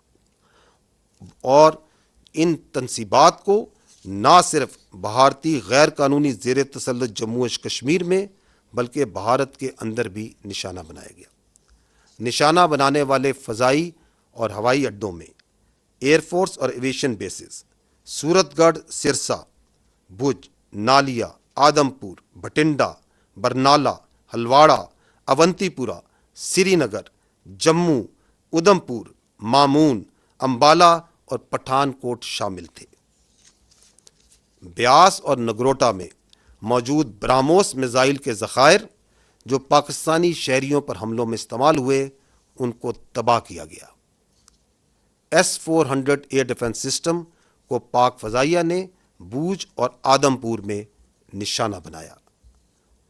اور ان تنصیبات کو نہ صرف بھارتی غیر قانونی زیر تسلط جموں و کشمیر میں بلکہ بھارت کے اندر بھی نشانہ بنایا گیا۔ نشانہ بنانے والے فضائی اور ہوائی اڈوں میں ایئر فورس اور ایویشن بیسز سورت گڑھ، سرسا، بھج، نالیا، آدم پور، بھٹنڈا، برنالہ، ہلواڑہ، اونتی پورہ، سری نگر، جموں، ادھم پور، مامون، امبالہ اور پٹھان کوٹ شامل تھے۔ بیاس اور نگروٹا میں موجود براموس میزائل کے ذخائر جو پاکستانی شہریوں پر حملوں میں استعمال ہوئے، ان کو تباہ کیا گیا۔ S-400 ایئر ڈیفنس سسٹم کو پاک فضائیہ نے بوجھ اور آدم پور میں نشانہ بنایا۔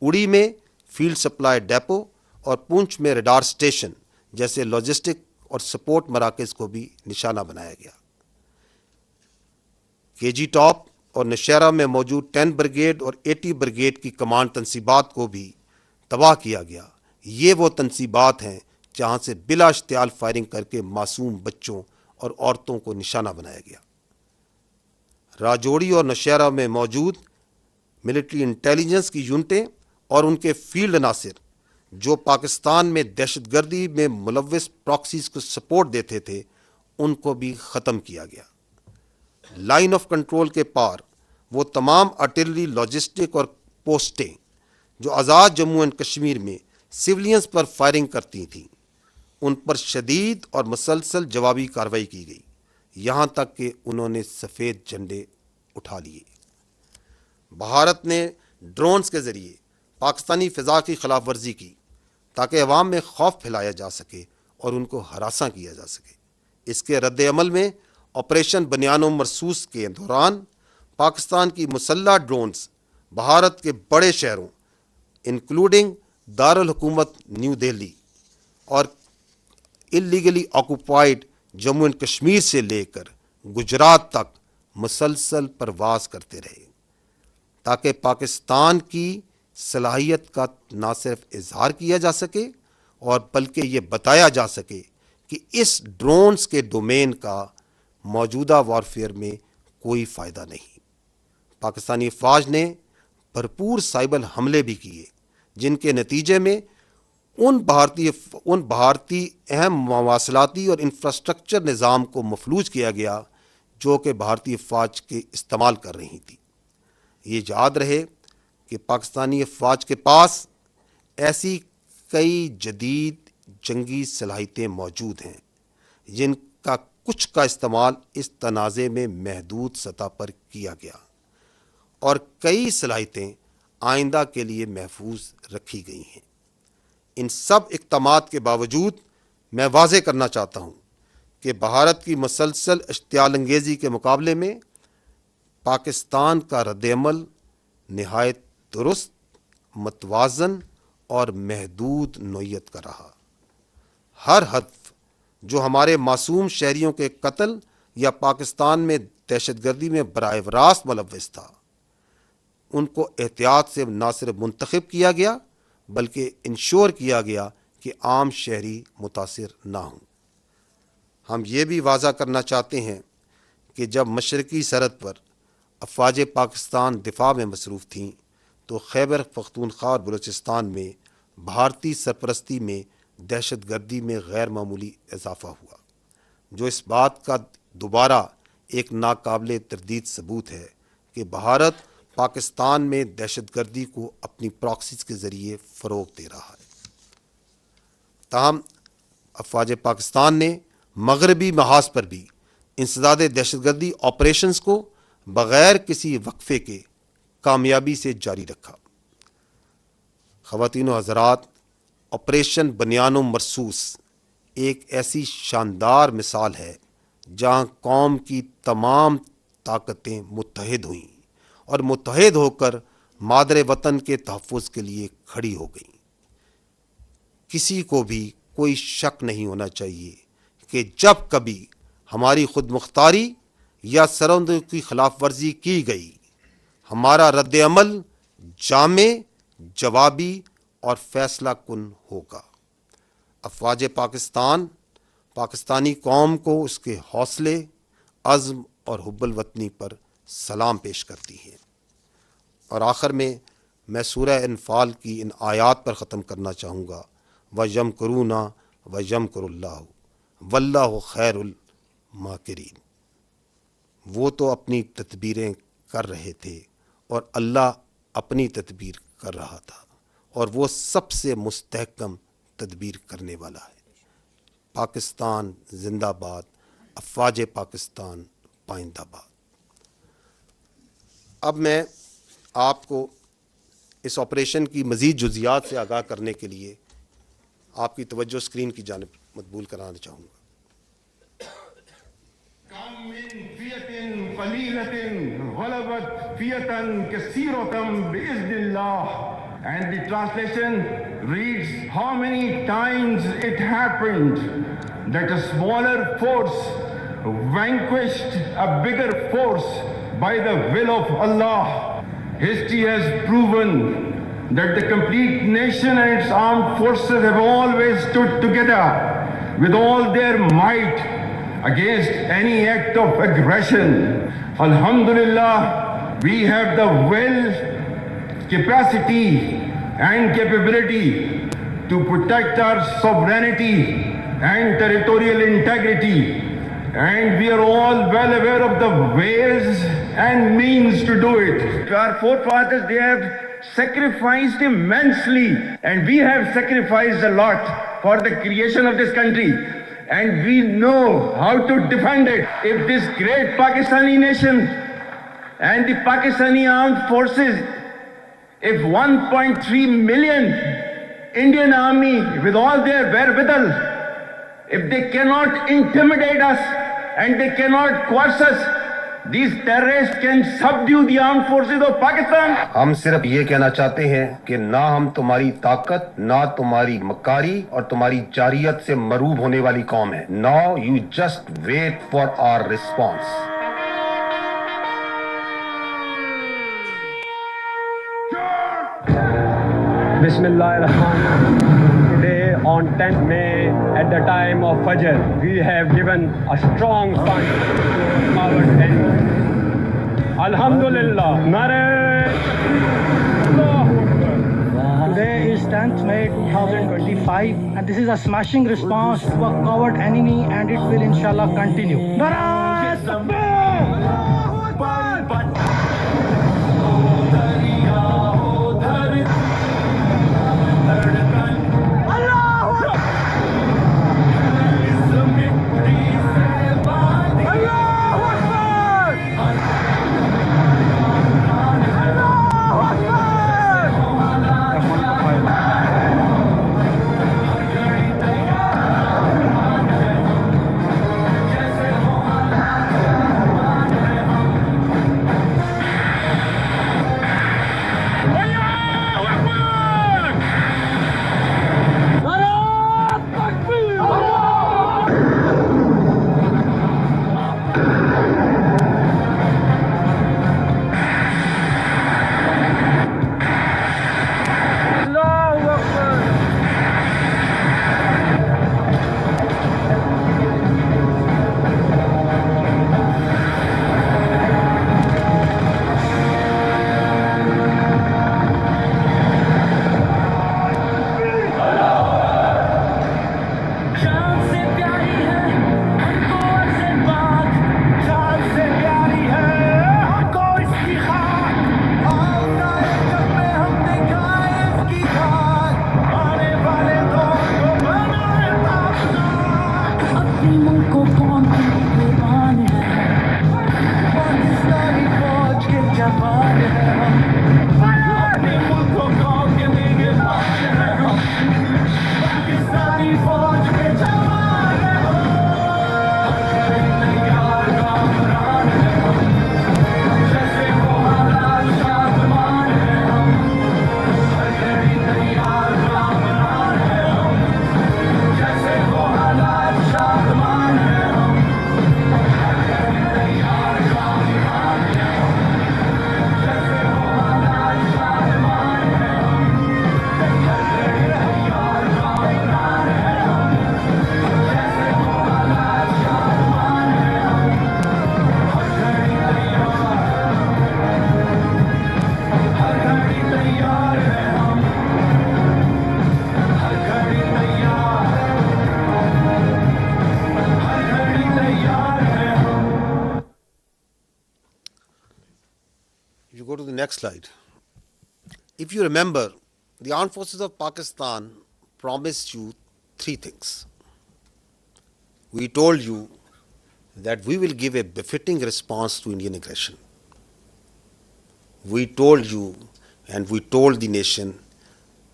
اڑی میں فیلڈ سپلائی ڈیپو اور پونچھ میں ریڈار سٹیشن جیسے لاجسٹک اور سپورٹ مراکز کو بھی نشانہ بنایا گیا۔ KG ٹاپ اور نشیرہ میں موجود 10 بریگیڈ اور 80 بریگیڈ کی کمانڈ تنصیبات کو بھی تباہ کیا گیا۔ یہ وہ تنصیبات ہیں جہاں سے بلا اشتعال فائرنگ کر کے معصوم بچوں اور عورتوں کو نشانہ بنایا گیا۔ راجوڑی اور نشیرہ میں موجود ملٹری انٹیلیجنس کی یونٹیں اور ان کے فیلڈ عناصر جو پاکستان میں دہشت گردی میں ملوث پراکسیز کو سپورٹ دیتے تھے، ان کو بھی ختم کیا گیا۔ لائن آف کنٹرول کے پار وہ تمام آرٹلری، لاجسٹک اور پوسٹیں جو آزاد جموں اینڈ کشمیر میں سولینز پر فائرنگ کرتی تھیں، ان پر شدید اور مسلسل جوابی کارروائی کی گئی، یہاں تک کہ انہوں نے سفید جھنڈے اٹھا لیے۔ بھارت نے ڈرونز کے ذریعے پاکستانی فضا کی خلاف ورزی کی تاکہ عوام میں خوف پھیلایا جا سکے اور ان کو ہراساں کیا جا سکے۔ اس کے رد عمل میں آپریشن بنیان و مرصوص کے دوران پاکستان کی مسلح ڈرونز بھارت کے بڑے شہروں انکلوڈنگ دارالحکومت نیو دہلی اور اللیگلی آکوپائڈ جموں اینڈ کشمیر سے لے کر گجرات تک مسلسل پرواز کرتے رہے، تاکہ پاکستان کی صلاحیت کا نہ صرف اظہار کیا جا سکے اور بلکہ یہ بتایا جا سکے کہ اس ڈرونز کے ڈومین کا موجودہ وارفیئر میں کوئی فائدہ نہیں۔ پاکستانی فوج نے بھرپور سائبر حملے بھی کیے، جن کے نتیجے میں ان بھارتی اہم مواصلاتی اور انفراسٹرکچر نظام کو مفلوج کیا گیا جو کہ بھارتی افواج کے استعمال کر رہی تھی۔ یہ یاد رہے کہ پاکستانی افواج کے پاس ایسی کئی جدید جنگی صلاحیتیں موجود ہیں جن کا کچھ کا استعمال اس تنازع میں محدود سطح پر کیا گیا، اور کئی صلاحیتیں آئندہ کے لیے محفوظ رکھی گئی ہیں۔ ان سب اقدامات کے باوجود میں واضح کرنا چاہتا ہوں کہ بھارت کی مسلسل اشتعال انگیزی کے مقابلے میں پاکستان کا رد عمل نہایت درست، متوازن اور محدود نوعیت کا رہا۔ ہر ہدف جو ہمارے معصوم شہریوں کے قتل یا پاکستان میں دہشت گردی میں براہ راست ملوث تھا، ان کو احتیاط سے نہ صرف منتخب کیا گیا بلکہ انشور کیا گیا کہ عام شہری متاثر نہ ہوں۔ ہم یہ بھی واضح کرنا چاہتے ہیں کہ جب مشرقی سرحد پر افواج پاکستان دفاع میں مصروف تھیں تو خیبر پختونخوا اور بلوچستان میں بھارتی سرپرستی میں دہشت گردی میں غیر معمولی اضافہ ہوا۔ जो इस बात का दोबारा एक नाकाबिले तरदीद सबूत है कि भारत पाकिस्तान में दहशतगर्दी को अपनी प्रॉक्सीज के ज़रिए फ़रोग़ दे रहा है। ताहम अफ़वाज पाकिस्तान ने मगरबी महाज पर भी इंसदाद दहशतगर्दी ऑपरेशंस को बग़ैर किसी वक्फे के कामयाबी से जारी रखा। ख़वातीन व हज़रात, ऑपरेशन बनियान मरसूस एक ऐसी शानदार मिसाल है जहां कौम की तमाम ताकतें मुत्तहिद हुईं और मुत्तहिद होकर मादरे वतन के तहफ़्फ़ुज़ के लिए खड़ी हो गईं। किसी को भी कोई शक नहीं होना चाहिए कि जब कभी हमारी खुद मुख्तारी या सरहदों की खिलाफ वर्जी की गई, हमारा रद्द अमल जामे, जवाबी और फैसला कुन होगा। अफ़वाज पाकिस्तान पाकिस्तानी कौम को उसके हौसले, अज़्म और हुब्बुल वतनी पर सलाम पेश करती है। और आखिर में मैं सूरह अनफ़ाल की इन आयात पर ख़त्म करना चाहूँगा, वयमकुरूना वयमकुरुल्लाहु वल्लाहु खैरुल माकिरीन। वो तो अपनी तदबीरें कर रहे थे और अल्लाह अपनी तदबीर कर रहा था, और वो सबसे मुस्तहकम तदबीर करने वाला है। पाकिस्तान जिंदाबाद, अफ़वाज पाकिस्तान पाइंदाबाद। अब मैं आपको इस ऑपरेशन की मज़ीद जुज़ियात से आगाह करने के लिए आपकी तवज्जो स्क्रीन की जानिब मकबूल कराना चाहूँगा। And the translation reads, how many times it happened that a smaller force vanquished a bigger force by the will of Allah. History has proven that the complete nation and its armed forces have always stood together with all their might against any act of aggression. Alhamdulillah, we have the will, capacity and capability to protect our sovereignty and territorial integrity, and we are all well aware of the ways and means to do it. Our forefathers, they have sacrificed immensely, and we have sacrificed a lot for the creation of this country, and we know how to defend it. If this great Pakistani nation and the Pakistani armed forces, if 1.3 million Indian army with all their wherewithal, if they cannot intimidate us and they cannot coerce us, these terrorists can subdue the armed forces of Pakistan. हम सिर्फ ये कहना चाहते हैं कि ना हम तुम्हारी ताकत, ना तुम्हारी मकारी और तुम्हारी जारियत से मरूब होने वाली कौम है। Now you just wait for our response. Bismillahirrahmanirrahim. Today on 10th May at the time of Fajr, we have given a strong punch to our enemy. Alhamdulillah. Nare. Today is 10th May 2025 and this is a smashing response to a coward enemy, and it will inshallah continue. तुमको कौन कुर्बान है पाकिस्तानी फौज के जवान है हम अपने मुल्क को कौन के निगहबान है हम पाकिस्तानी फौज के जवान है हम तैयार कामरान है हम जैसे वो हालात शादमान है हम तैयार कामरान है हम जैसे वो हालात शादमान है हम तैयार कामरान है हम जैसे वो हालात शादमान है हम तैयार कामरान है हम जैसे वो हालात शादमान है हम हर घड़ी तैयार है हम हर घड़ी तैयार हर घड़ी तैयार है हम You go to the next slide. If you remember, the armed forces of Pakistan promised you three things. We told you that we will give a befitting response to Indian aggression. We told you and we told the nation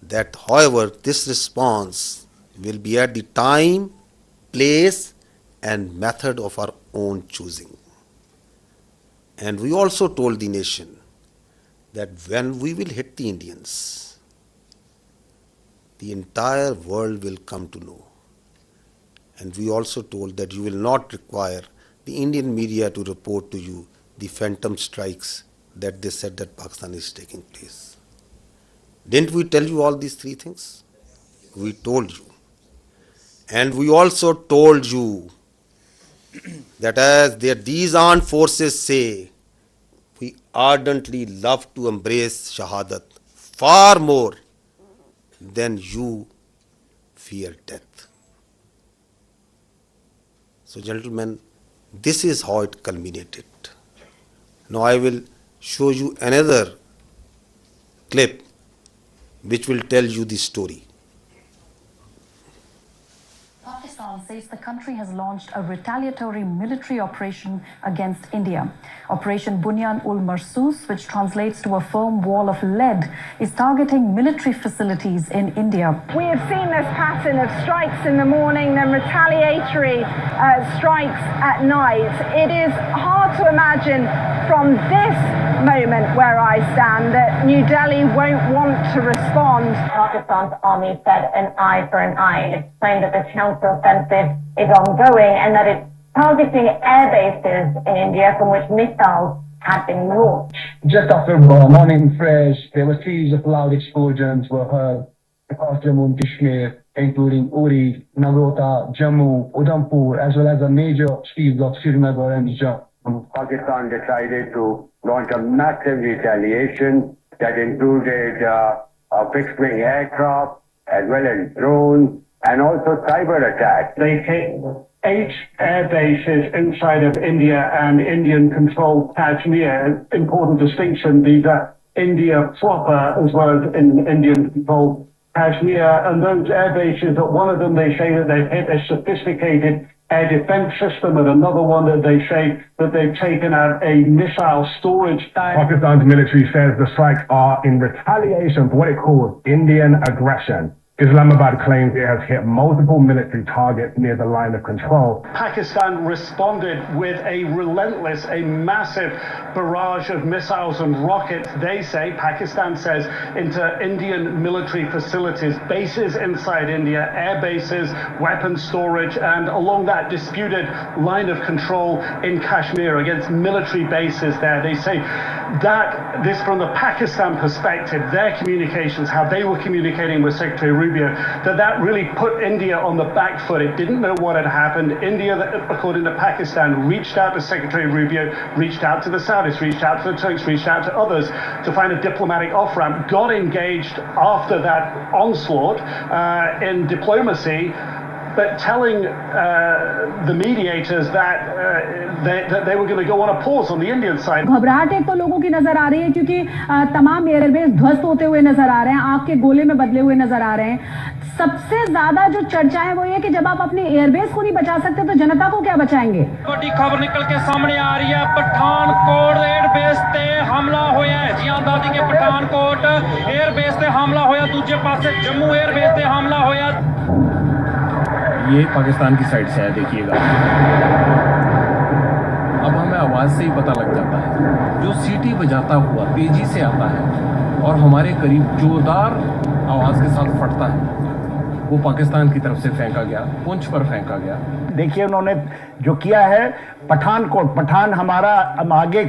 that, however, this response will be at the time, place, and method of our own choosing. And we also told the nation that when we will hit the Indians, the entire world will come to know. And we also told that you will not require the Indian media to report to you the phantom strikes that they said that Pakistan is taking place. Didn't we tell you all these three things? We told you. And we also told you that as these armed forces say, we ardently love to embrace Shahadat far more than you fear death. So, gentlemen, this is how it culminated. Now I will show you another clip which will tell you the story. Pakistan says the country has launched a retaliatory military operation against India. Operation Bunyan-ul-Marsus, which translates to a firm wall of lead, is targeting military facilities in India. We have seen this pattern of strikes in the morning, then retaliatory strikes at night. It is hard to imagine from this moment where I stand that New Delhi won't want to respond. Pakistan's army said an eye for an eye. It explained that the counter-offensive is ongoing and that it's targeting air bases in India from which missiles had been launched. Just after morning fresh, there were series of loud explosions were heard across Jammu and Kashmir, including Uri, Nagrota, Jammu, Udhampur, as well as the major cities of Srinagar and Jammu. Pakistan decided to launch a massive retaliation that included fixed-wing aircraft as well as drones and also cyber attacks. They hit 8 air bases inside of India and Indian-controlled Kashmir. Important distinction, these are India proper as well as in Indian-controlled Kashmir. And those air bases, one of them they say that they've hit a sophisticated air defense system, and another one that they say that they've taken out a missile storage tank. Pakistan's military says the strikes are in retaliation for what it calls Indian aggression. Islamabad claims it has hit multiple military targets near the line of control. Pakistan responded with a relentless, a massive barrage of missiles and rockets, they say, Pakistan says, into Indian military facilities, bases inside India, air bases, weapons storage, and along that disputed line of control in Kashmir against military bases there. They say that this, from the Pakistan perspective, their communications, how they were communicating with Secretary Rubio, that really put India on the back foot. It didn't know what had happened. India, according to Pakistan, reached out to Secretary Rubio, reached out to the Saudis, reached out to the Turks, reached out to others to find a diplomatic off-ramp, got engaged after that onslaught in diplomacy. but telling the mediators that they were going to go on a pause on the Indian side. घबराहट एक तो लोगों की नजर आ रही है क्योंकि तमाम एयरबेस ध्वस्त होते हुए नजर आ रहे हैं, आग के गोले में बदले हुए नजर आ रहे हैं। सबसे ज्यादा जो चर्चा है वो ये कि जब आप अपने एयरबेस को नहीं बचा सकते तो जनता को क्या बचाएंगे। बड़ी खबर निकल के सामने आ रही है, पठानकोट एयरबेस ते हमला होया है। जियां दादी के पठानकोट एयरबेस ते हमला होया, दूसरे पासे जम्मू एयरबेस ते हमला होया। ये पाकिस्तान की साइड से है, देखिएगा। अब हमें आवाज़ से ही पता लग जाता है, जो सीटी बजाता हुआ तेजी से आता है और हमारे करीब जोरदार आवाज़ के साथ फटता है, वो पाकिस्तान की तरफ से फेंका गया, पुंछ पर फेंका गया। देखिए उन्होंने जो किया है, पठानकोट, पठान हमारा आगे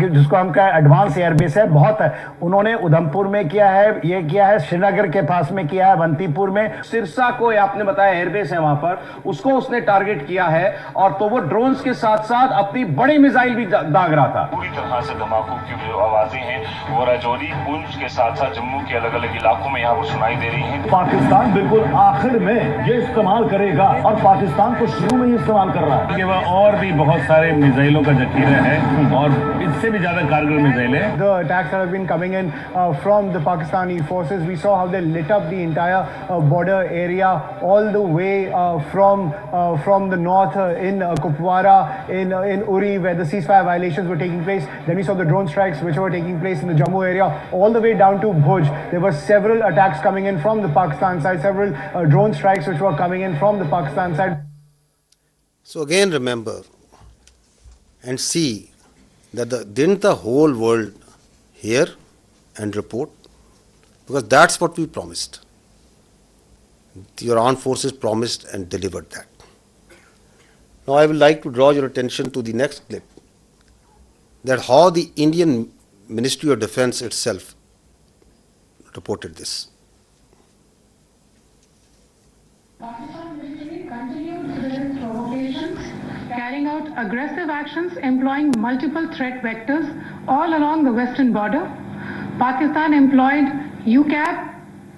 जिसको हम कहें एडवांस एयरबेस है, बहुत है। उन्होंने उधमपुर में किया है, ये किया है श्रीनगर के पास में किया है, अवंतीपुर में। सिरसा को आपने बताया एयरबेस है वहां पर, उसको उसने टारगेट किया है, और तो वो ड्रोन्स के साथ साथ अपनी बड़ी मिसाइल भी दाग रहा था। पूरी तरह से धमाकों की जो आवाजें हैं वो राजौरी, पुंछ के साथ साथ जम्मू के अलग अलग इलाकों में यहाँ पर सुनाई दे रही हैं। पाकिस्तान बिल्कुल आखिर में ये इस्तेमाल करेगा, और पाकिस्तान को शुरू में ही इस्तेमाल कर रहा है। और भी बहुत सारे मिसाइलों का जखीरा है, और इससे भी ज्यादा कारगर मिसाइल है। The attacks that have been coming in from the Pakistani forces, we saw how they lit up the entire border area all the way from the north in Kupwara, in Uri, where the ceasefire violations were taking place. Then we saw the drone strikes which were taking place in the Jammu area, all the way down to Bhuj. There were several attacks coming in from the Pakistan side, several drone strikes which were coming in from the Pakistan side. So again remember and see that didn't the whole world hear and report? Because that's what we promised. Your armed forces promised and delivered that. Now I would like to draw your attention to the next clip, that how the Indian Ministry of Defence itself reported this. Carrying out aggressive actions employing multiple threat vectors all along the western border. Pakistan employed UCAV,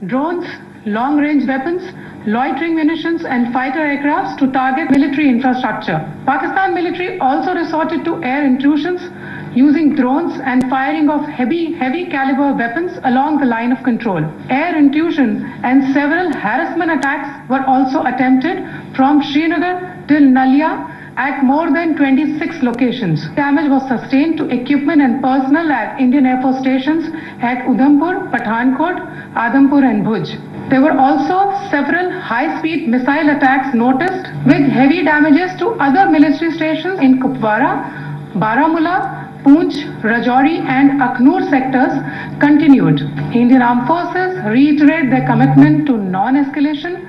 drones, long-range weapons, loitering munitions and fighter aircrafts to target military infrastructure. Pakistan military also resorted to air intrusions using drones and firing of heavy caliber weapons along the line of control. Air intrusion and several harassment attacks were also attempted from Srinagar till Nalia at more than 26 locations. Damage was sustained to equipment and personnel at Indian Air Force stations at Udhampur, Pathankot, Adhampur and Bhuj. There were also several high-speed missile attacks noticed with heavy damages to other military stations in Kupwara, Baramulla, Poonch, Rajouri and Akhnur sectors continued. Indian Armed Forces reiterate their commitment to non-escalation,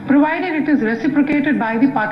provided it is reciprocated by the Pakistan.